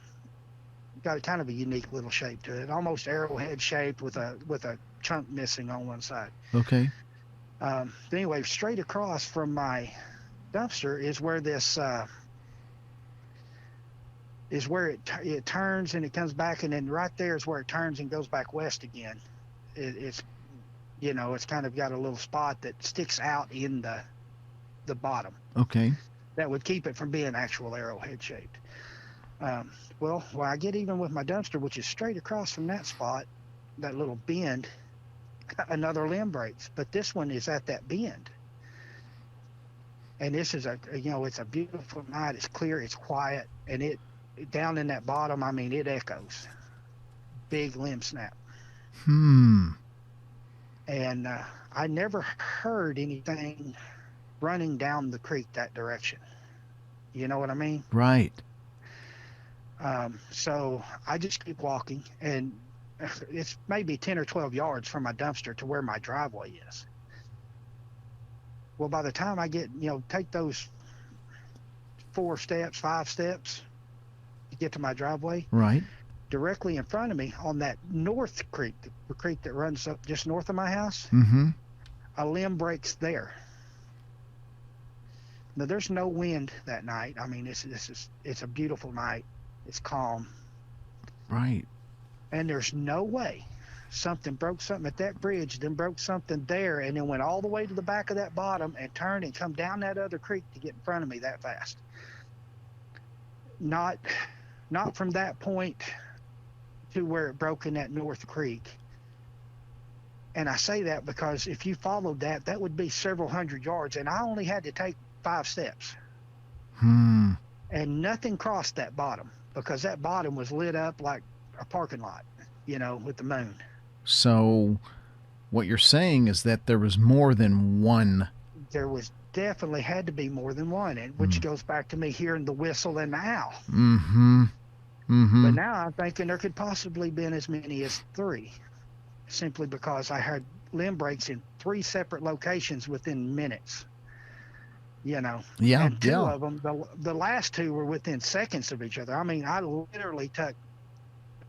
Speaker 2: got a kind of a unique little shape to it, almost arrowhead shaped with a chunk missing on one side.
Speaker 1: Okay.
Speaker 2: Anyway, straight across from my dumpster is where this is where it turns and it comes back, and then right there is where it turns and goes back west again. It's kind of got a little spot that sticks out in the bottom.
Speaker 1: Okay.
Speaker 2: That would keep it from being actual arrowhead shaped. Well, when I get even with my dumpster, which is straight across from that spot, that little bend, another limb breaks. But this one is at that bend. And this is it's a beautiful night. It's clear, it's quiet, and it down in that bottom, I mean, it echoes. Big limb snap.
Speaker 1: Hmm.
Speaker 2: And I never heard anything running down the creek that direction. You know what I mean?
Speaker 1: Right.
Speaker 2: So I just keep walking, and it's maybe 10 or 12 yards from my dumpster to where my driveway is. Well, by the time I take those 5 steps to get to my driveway,
Speaker 1: Right.
Speaker 2: directly in front of me on that north creek, the creek that runs up just north of my house,
Speaker 1: Mm-hmm.
Speaker 2: a limb breaks there. Now, there's no wind that night. I mean, it's a beautiful night. It's calm.
Speaker 1: Right.
Speaker 2: And there's no way something broke something at that bridge, then broke something there, and then went all the way to the back of that bottom and turned and come down that other creek to get in front of me that fast. Not from that point to where it broke in that north creek. And I say that because if you followed that, that would be several hundred yards, and I only had to take 5 steps.
Speaker 1: Hmm.
Speaker 2: And nothing crossed that bottom, because that bottom was lit up like a parking lot, with the moon.
Speaker 1: So What you're saying is that there was more than one.
Speaker 2: There was definitely had to be more than one, and which goes back to me hearing the whistle and the owl.
Speaker 1: Mm-hmm. Mm-hmm.
Speaker 2: But now I'm thinking there could possibly been as many as three, simply because I heard limb breaks in three separate locations within minutes.
Speaker 1: Yeah.
Speaker 2: And two
Speaker 1: Yeah.
Speaker 2: of them, the last two were within seconds of each other. I mean, I literally took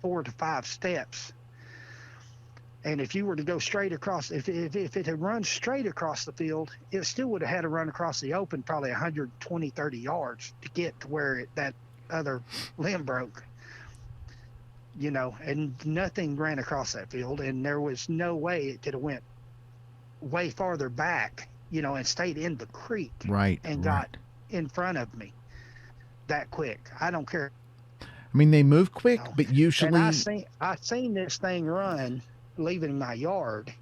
Speaker 2: 4 to 5 steps. And if you were to go straight across, if it had run straight across the field, it still would have had to run across the open probably 120, 30 yards to get to where that other limb broke. And nothing ran across that field, and there was no way it could have went way farther back, and stayed in the creek
Speaker 1: Right.
Speaker 2: and
Speaker 1: Right.
Speaker 2: got in front of me that quick. I don't care.
Speaker 1: I mean, they move quick, but
Speaker 2: And
Speaker 1: usually.
Speaker 2: I seen this thing run leaving my yard,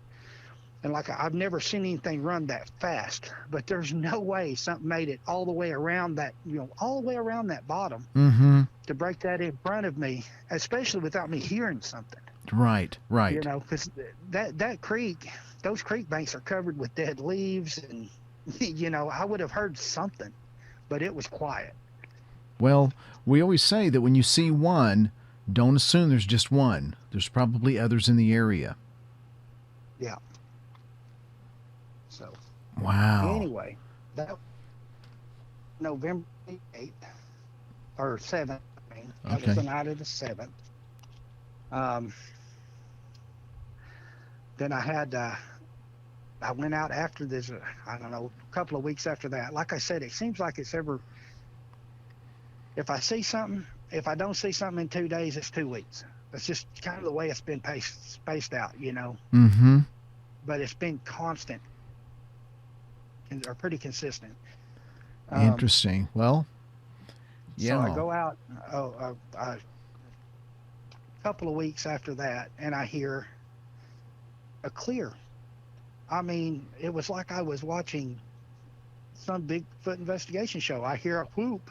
Speaker 2: and like I've never seen anything run that fast. But there's no way something made it all the way around that, all the way around that bottom
Speaker 1: Mm-hmm.
Speaker 2: to break that in front of me, especially without me hearing something.
Speaker 1: Right. Right.
Speaker 2: Because that creek, those creek banks are covered with dead leaves, and I would have heard something, but it was quiet.
Speaker 1: Well, we always say that when you see one, don't assume there's just one. There's probably others in the area.
Speaker 2: Yeah. So
Speaker 1: Wow.
Speaker 2: anyway, that November 8th or 7th. That was the night of the 7th. Then I went out after this, I don't know, a couple of weeks after that. Like I said, it seems like if I see something, if I don't see something in 2 days, it's 2 weeks. That's just kind of the way it's been spaced out,
Speaker 1: Mm-hmm.
Speaker 2: But it's been constant or pretty consistent.
Speaker 1: Interesting. Well, yeah.
Speaker 2: So I go out a couple of weeks after that, and I hear a clear. I mean, it was like I was watching some Bigfoot investigation show. I hear a whoop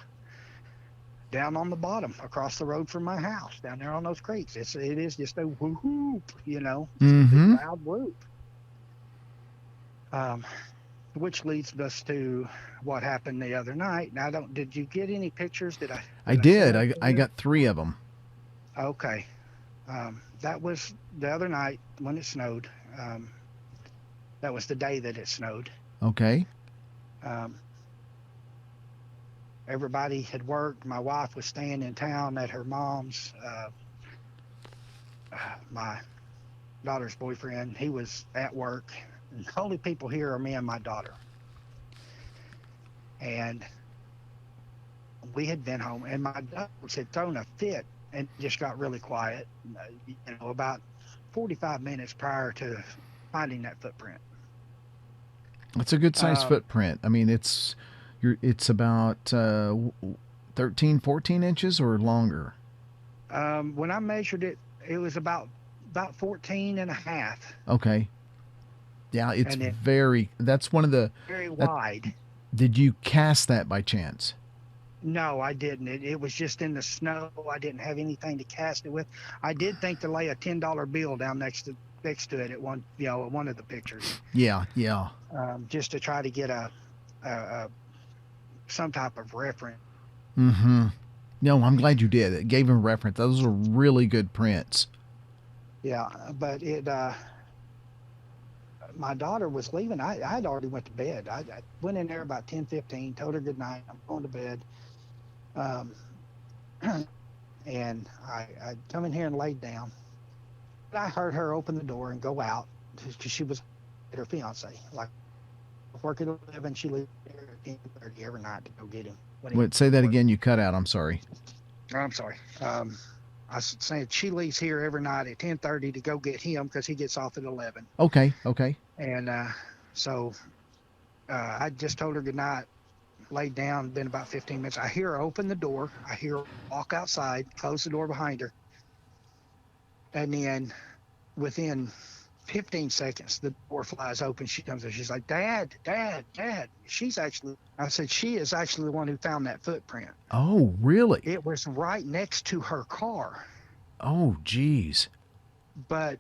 Speaker 2: down on the bottom across the road from my house, down there on those creeks. It is just a whoop,
Speaker 1: Mm-hmm.
Speaker 2: a big loud whoop. Which leads us to what happened the other night. Now, did you get any pictures?
Speaker 1: I did. I got 3 of them.
Speaker 2: Okay. That was the other night when it snowed. That was the day that it snowed.
Speaker 1: Okay.
Speaker 2: Everybody had worked. My wife was staying in town at her mom's. My daughter's boyfriend, he was at work. And the only people here are me and my daughter. And we had been home, and my dogs had thrown a fit and just got really quiet, about 45 minutes prior to finding that footprint.
Speaker 1: It's a good sized footprint. I mean, it's about 13, 14 inches or longer.
Speaker 2: When I measured it, it was about 14 and a half.
Speaker 1: Okay. Yeah, it's that's one of the
Speaker 2: very wide.
Speaker 1: Did you cast that by chance?
Speaker 2: No, I didn't. It was just in the snow. I didn't have anything to cast it with. I did think to lay a $10 bill down next to it at one of the pictures.
Speaker 1: Yeah.
Speaker 2: Just to try to get a some type of reference.
Speaker 1: Mm-hmm. No, I'm glad you did. It gave him reference. Those are really good prints.
Speaker 2: Yeah, but my daughter was leaving. I'd already went to bed. I went in there about 10:15, told her good night. I'm going to bed. And I come in here and laid down. I heard her open the door and go out because she was at her fiance. Like, work at 11, she leaves at 10:30 every night to go get him.
Speaker 1: Wait, say that again. You cut out. I'm sorry.
Speaker 2: I'm sorry. I said she leaves here every night at 10:30 to go get him because he gets off at 11.
Speaker 1: Okay.
Speaker 2: And so I just told her good night, laid down, been about 15 minutes. I hear her open the door. I hear her walk outside, close the door behind her. And then within 15 seconds, the door flies open. She comes in. She's like, Dad. I said, she is actually the one who found that footprint.
Speaker 1: Oh, really?
Speaker 2: It was right next to her car.
Speaker 1: Oh, geez.
Speaker 2: But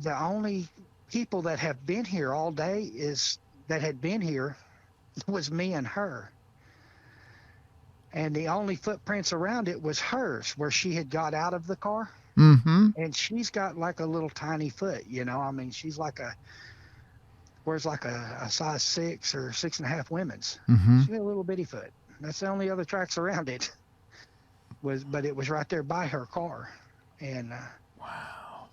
Speaker 2: the only people that have been here all day is that had been here was me and her. And the only footprints around it was hers, where she had got out of the car.
Speaker 1: Mm-hmm.
Speaker 2: And she's got like a little tiny foot, you know. I mean, she's like where's like a size 6 or 6.5 women's.
Speaker 1: Mm-hmm.
Speaker 2: She got a little bitty foot. That's the only other tracks around it. But it was right there by her car. And
Speaker 1: Wow.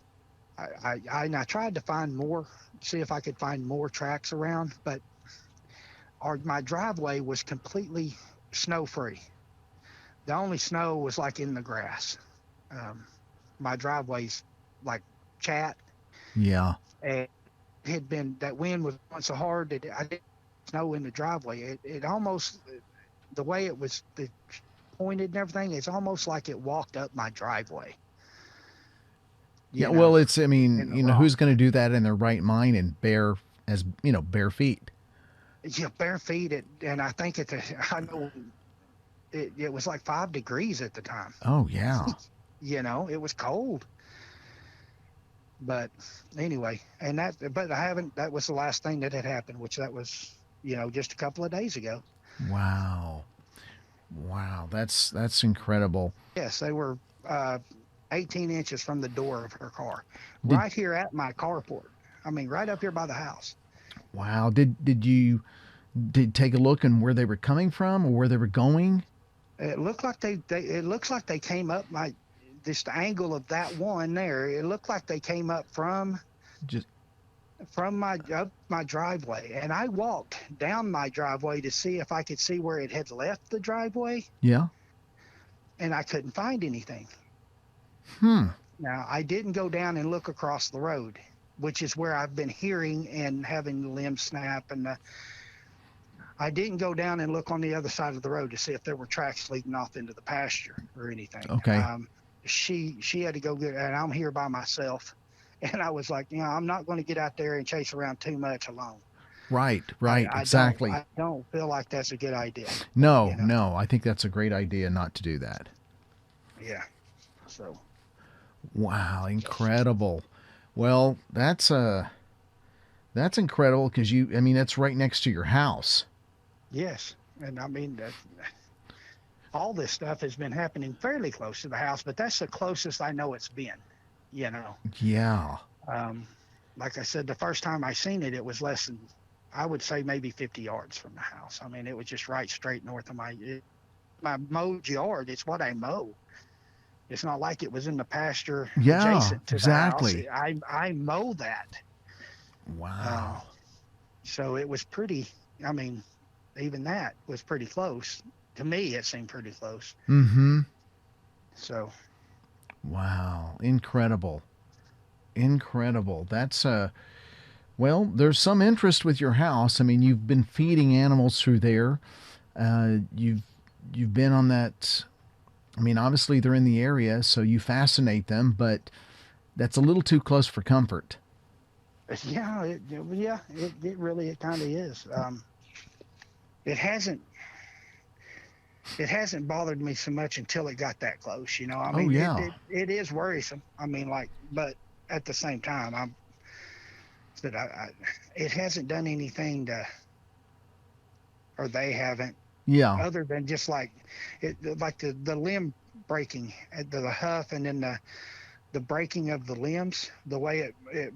Speaker 2: I tried to find more, see if I could find more tracks around, but my driveway was completely snow free. The only snow was like in the grass. My driveway's like chat,
Speaker 1: Yeah.
Speaker 2: and it had been, that wind was blowing so hard that I didn't snow in the driveway. It almost, the way it was pointed and everything, it's almost like it walked up my driveway.
Speaker 1: Yeah.
Speaker 2: You know,
Speaker 1: Well, it's, I mean,
Speaker 2: in the
Speaker 1: you know,
Speaker 2: rock.
Speaker 1: who's going to do that in their right mind and bare feet?
Speaker 2: Yeah, bare feet. And I think I know it was like 5 degrees at the time.
Speaker 1: Oh, yeah.
Speaker 2: You know, it was cold. But anyway, but that was the last thing that had happened, which that was, you know, just a couple of days ago.
Speaker 1: Wow. Wow. That's incredible.
Speaker 2: Yes, they were 18 inches from the door of her car,
Speaker 1: Did,
Speaker 2: right here at my carport. I mean, right up here by the house.
Speaker 1: wow. Did you take a look and where they were coming from or where they were going?
Speaker 2: It looked like it looks like they came up this angle of that one there. It looked like they came up from
Speaker 1: Just
Speaker 2: up my driveway, and I walked down my driveway to see if I could see where it had left the driveway,
Speaker 1: yeah.
Speaker 2: and I couldn't find anything.
Speaker 1: Hmm.
Speaker 2: Now, I didn't go down and look across the road, which is where I've been hearing and having the limbs snap, and I didn't go down and look on the other side of the road to see if there were tracks leading off into the pasture or anything.
Speaker 1: Okay.
Speaker 2: She had to go get, and I'm here by myself. And I was like, you know, I'm not going to get out there and chase around too much alone.
Speaker 1: Right.
Speaker 2: I
Speaker 1: Exactly.
Speaker 2: I don't feel like that's a good idea.
Speaker 1: No,
Speaker 2: You know?
Speaker 1: no. I think that's a great idea not to do that.
Speaker 2: Yeah. So.
Speaker 1: Wow, incredible. Well, that's incredible because I mean, that's right next to your house.
Speaker 2: Yes, and I mean all this stuff has been happening fairly close to the house, but that's the closest I know it's been. You know.
Speaker 1: Yeah.
Speaker 2: Like I said, the first time I seen it, it was less than, I would say maybe 50 yards from the house. I mean, it was just right straight north of my mowed yard. It's what I mow. It's not like it was in the pasture
Speaker 1: Yeah,
Speaker 2: adjacent to
Speaker 1: exactly.
Speaker 2: the house. I mow that.
Speaker 1: Wow.
Speaker 2: So it was pretty, I mean, even that was pretty close. To me, it seemed pretty close.
Speaker 1: Mm-hmm.
Speaker 2: So.
Speaker 1: Wow. Incredible. Incredible. That's well, there's some interest with your house. I mean, you've been feeding animals through there. You've been on that. I mean, obviously they're in the area, so you fascinate them, but that's a little too close for comfort.
Speaker 2: Yeah, it really, it kind of is. It hasn't bothered me so much until it got that close, you know. I mean,
Speaker 1: yeah.
Speaker 2: it is worrisome. I mean, like, but at the same time, it hasn't done anything or they haven't,
Speaker 1: Yeah.
Speaker 2: other than just like the limb breaking, the huff, and then the breaking of the limbs, the way it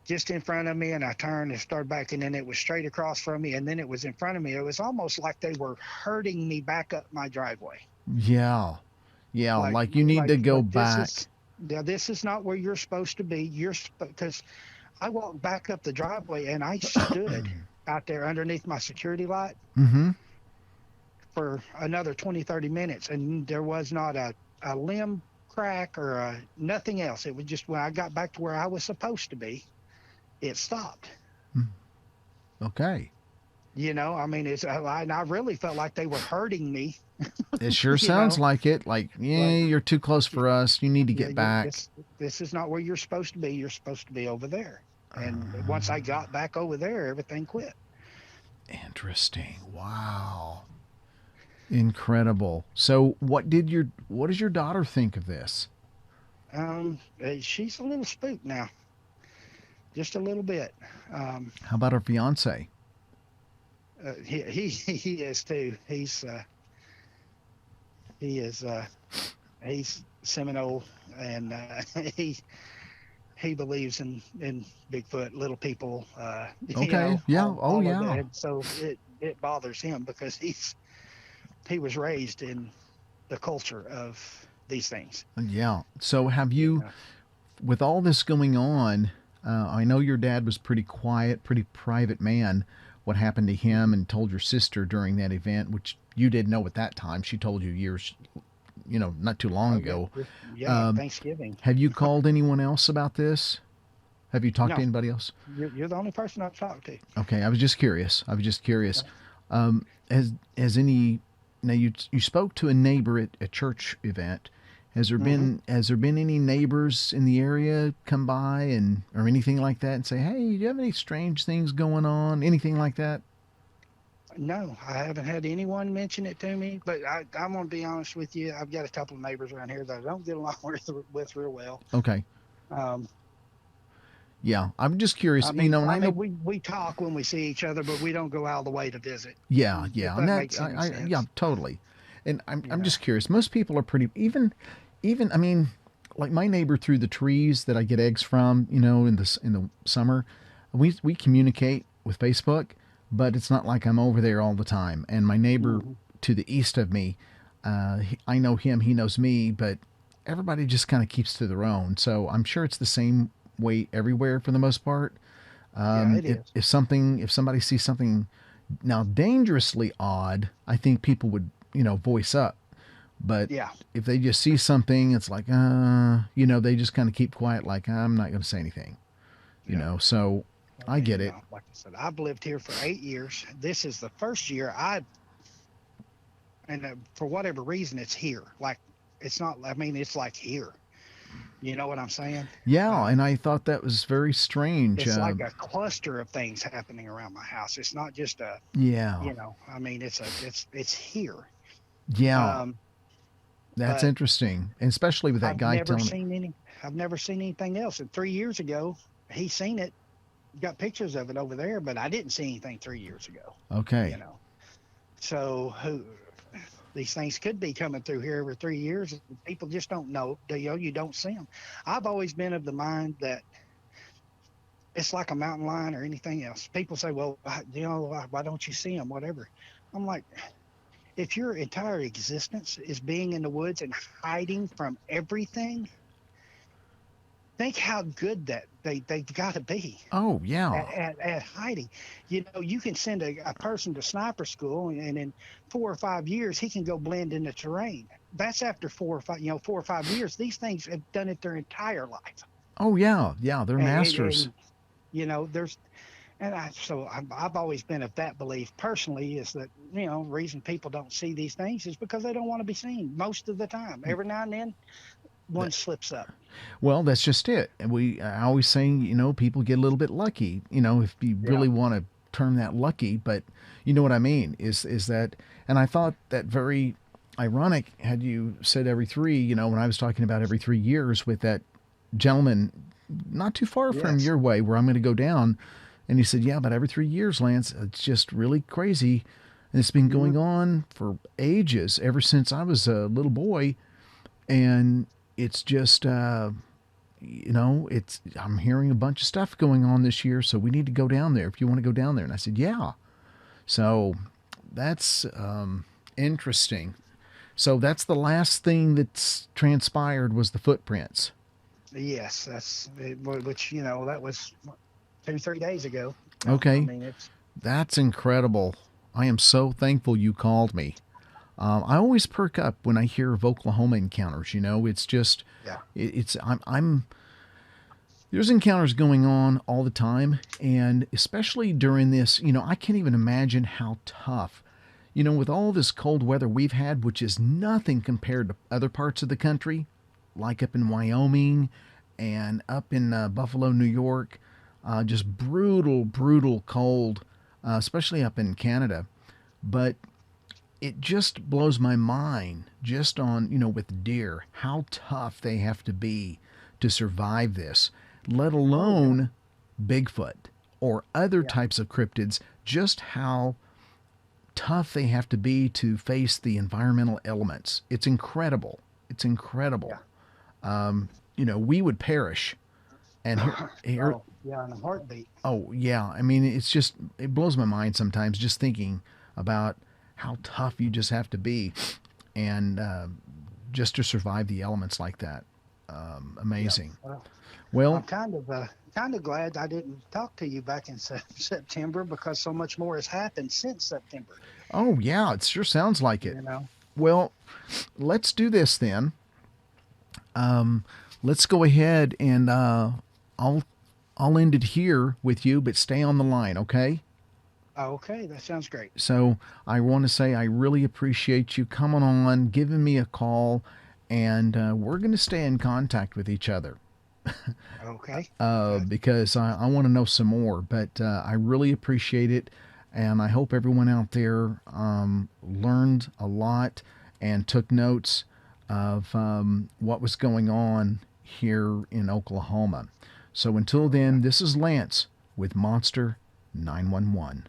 Speaker 2: just in front of me, and I turned and started back, and then it was straight across from me, and then it was in front of me. It was almost like they were hurting me back up my driveway.
Speaker 1: Yeah. Yeah, like you need to go back.
Speaker 2: This is not where you're supposed to be. Because I walked back up the driveway, and I stood out there underneath my security light
Speaker 1: Mm-hmm.
Speaker 2: for another 20, 30 minutes, and there was not a limb crack or nothing else. It was just when I got back to where I was supposed to be, it stopped.
Speaker 1: Okay.
Speaker 2: You know, I mean, I really felt like they were hurting me.
Speaker 1: It sure sounds like it. Like, yeah, you're too close for us. You need to get back.
Speaker 2: This is not where you're supposed to be. You're supposed to be over there. And once I got back over there, everything quit.
Speaker 1: Interesting. Wow. Incredible. So, what does your daughter think of this?
Speaker 2: She's a little spooked now. just a little bit. Um,
Speaker 1: How about our fiance?
Speaker 2: he is too. He is he's Seminole, and he he believes in Bigfoot, little people,
Speaker 1: Okay. Yeah. Oh,
Speaker 2: all of that.
Speaker 1: yeah.
Speaker 2: And so it bothers him because he was raised in the culture of these things.
Speaker 1: Yeah. So have
Speaker 2: You
Speaker 1: you,
Speaker 2: know,
Speaker 1: with all this going on, I know your dad was pretty quiet, pretty private man. What happened to him,
Speaker 2: Mhm.
Speaker 1: and told your sister during that event, which you didn't know at that time. She told you years, not too long
Speaker 2: Oh yeah,
Speaker 1: ago.
Speaker 2: yeah.
Speaker 1: Um,
Speaker 2: Thanksgiving.
Speaker 1: have you called anyone else about this? Have you talked to
Speaker 2: No,
Speaker 1: anybody else?
Speaker 2: you're the only person I've talked to.
Speaker 1: Okay, I was just curious. I was just curious.
Speaker 2: Yeah.
Speaker 1: Has any, now you spoke to a neighbor at a church event.
Speaker 2: Hmm.
Speaker 1: Has there been any neighbors in the area come by and or anything like that and say, hey, do you have any strange things going on? Anything like that?
Speaker 2: No, I haven't had anyone mention it to me. But I'm gonna be honest with you. I've got a couple of neighbors around here that I don't get along with real well.
Speaker 1: Okay,
Speaker 2: Um,
Speaker 1: yeah, I'm just curious. And
Speaker 2: I
Speaker 1: I
Speaker 2: mean,
Speaker 1: know,
Speaker 2: we talk when we see each other, but we don't go out of the way to visit.
Speaker 1: yeah,
Speaker 2: If
Speaker 1: yeah, and
Speaker 2: that
Speaker 1: that
Speaker 2: makes any
Speaker 1: yeah,
Speaker 2: sense,
Speaker 1: totally. And
Speaker 2: you
Speaker 1: I'm
Speaker 2: know.
Speaker 1: just curious. Most people are pretty even. I mean, like my neighbor through the trees that I get eggs from, in the summer, we communicate with Facebook, but it's not like I'm over there all the time. And my neighbor
Speaker 2: Hmm.
Speaker 1: to the east of me, I know him, he knows me, but everybody just kind of keeps to their own. So I'm sure it's the same way everywhere for the most part.
Speaker 2: Yeah, it is.
Speaker 1: If somebody sees something now dangerously odd, I think people would, voice up. But
Speaker 2: Yeah,
Speaker 1: if they just see something, it's like, they just kind of keep quiet, like, I'm not going to say anything,
Speaker 2: yeah.
Speaker 1: So I get it.
Speaker 2: Like I said, I've lived here for 8 years. This is the first year I, and for whatever reason, it's here. Like it's not. I mean, it's like here. You know what I'm saying?
Speaker 1: Yeah.
Speaker 2: Um,
Speaker 1: And I thought that was very strange.
Speaker 2: it's like a cluster of things happening around my house. It's not just a,
Speaker 1: Yeah.
Speaker 2: I mean, it's here.
Speaker 1: Yeah.
Speaker 2: Um,
Speaker 1: That's
Speaker 2: but
Speaker 1: interesting. And especially with that
Speaker 2: I've
Speaker 1: guy
Speaker 2: never
Speaker 1: telling me,
Speaker 2: seen any. I've never seen anything else. And 3 years ago, he seen it, got pictures of it over there, but I didn't see anything 3 years ago. You
Speaker 1: okay.
Speaker 2: know, so who these things could be coming through here every 3 years. And people just don't know. You don't see them. I've always been of the mind that it's like a mountain lion or anything else. People say, "Well, why don't you see them?" Whatever. I'm like, if your entire existence is being in the woods and hiding from everything, think how good that they've got to be
Speaker 1: Oh,
Speaker 2: at,
Speaker 1: yeah.
Speaker 2: at hiding. You can send a person to sniper school, and in 4 or 5 years, he can go blend in the terrain. That's after 4 or 5 years. These things have done it their entire life,
Speaker 1: Oh, yeah. Yeah. They're masters.
Speaker 2: and there's and I've always been of that belief personally is that reason people don't see these things is because they don't want to be seen most of the time. Every now and then one slips up.
Speaker 1: Well, that's just it. And I always say, people get a little bit lucky, if you
Speaker 2: Yeah.
Speaker 1: really want to term that lucky, but you know what I mean is that, and I thought that very ironic had you said every three, when I was talking about every 3 years with that gentleman not too far from
Speaker 2: Yes.
Speaker 1: your way where I'm going to go down. And he said, yeah, but every 3 years, Lance, it's just really crazy. And it's been
Speaker 2: Hmm.
Speaker 1: going on for ages, ever since I was a little boy. And it's just, I'm hearing a bunch of stuff going on this year, so we need to go down there if you want to go down there. And I said, yeah. So that's interesting. So that's the last thing that's transpired was the footprints.
Speaker 2: Yes, which that was 2 3 days ago. I
Speaker 1: Okay,
Speaker 2: mean it's
Speaker 1: that's incredible. I am so thankful you called me. I always perk up when I hear of Oklahoma encounters. It's just,
Speaker 2: yeah.
Speaker 1: it's I'm there's encounters going on all the time, and especially during this, I can't even imagine how tough, with all this cold weather we've had, which is nothing compared to other parts of the country, like up in Wyoming and up in Buffalo, New York, just brutal, brutal cold, especially up in Canada. But it just blows my mind just on, with deer, how tough they have to be to survive this, let
Speaker 2: Oh yeah.
Speaker 1: alone Bigfoot or other
Speaker 2: Yeah.
Speaker 1: types of cryptids, just how tough they have to be to face the environmental elements. It's incredible. It's incredible.
Speaker 2: Yeah.
Speaker 1: We would perish. And here,
Speaker 2: Oh, yeah, in a heartbeat.
Speaker 1: oh yeah, I mean, it blows my mind sometimes just thinking about how tough you just have to be, and just to survive the elements like that.
Speaker 2: Yeah.
Speaker 1: Amazing.
Speaker 2: Well, I'm
Speaker 1: Well,
Speaker 2: kind of glad I didn't talk to you back in September because so much more has happened since September.
Speaker 1: oh yeah, it sure sounds like it.
Speaker 2: You know.
Speaker 1: Well, let's do this then. Let's go ahead and I'll I'll end it here with you, but stay on the line, okay?
Speaker 2: Okay, that sounds great.
Speaker 1: So I want to say I really appreciate you coming on, giving me a call, and we're going to stay in contact with each other
Speaker 2: Okay. Good.
Speaker 1: because I want to know some more. But I really appreciate it, and I hope everyone out there learned a lot and took notes of what was going on here in Oklahoma. So until then, this is Lance with Monster 911.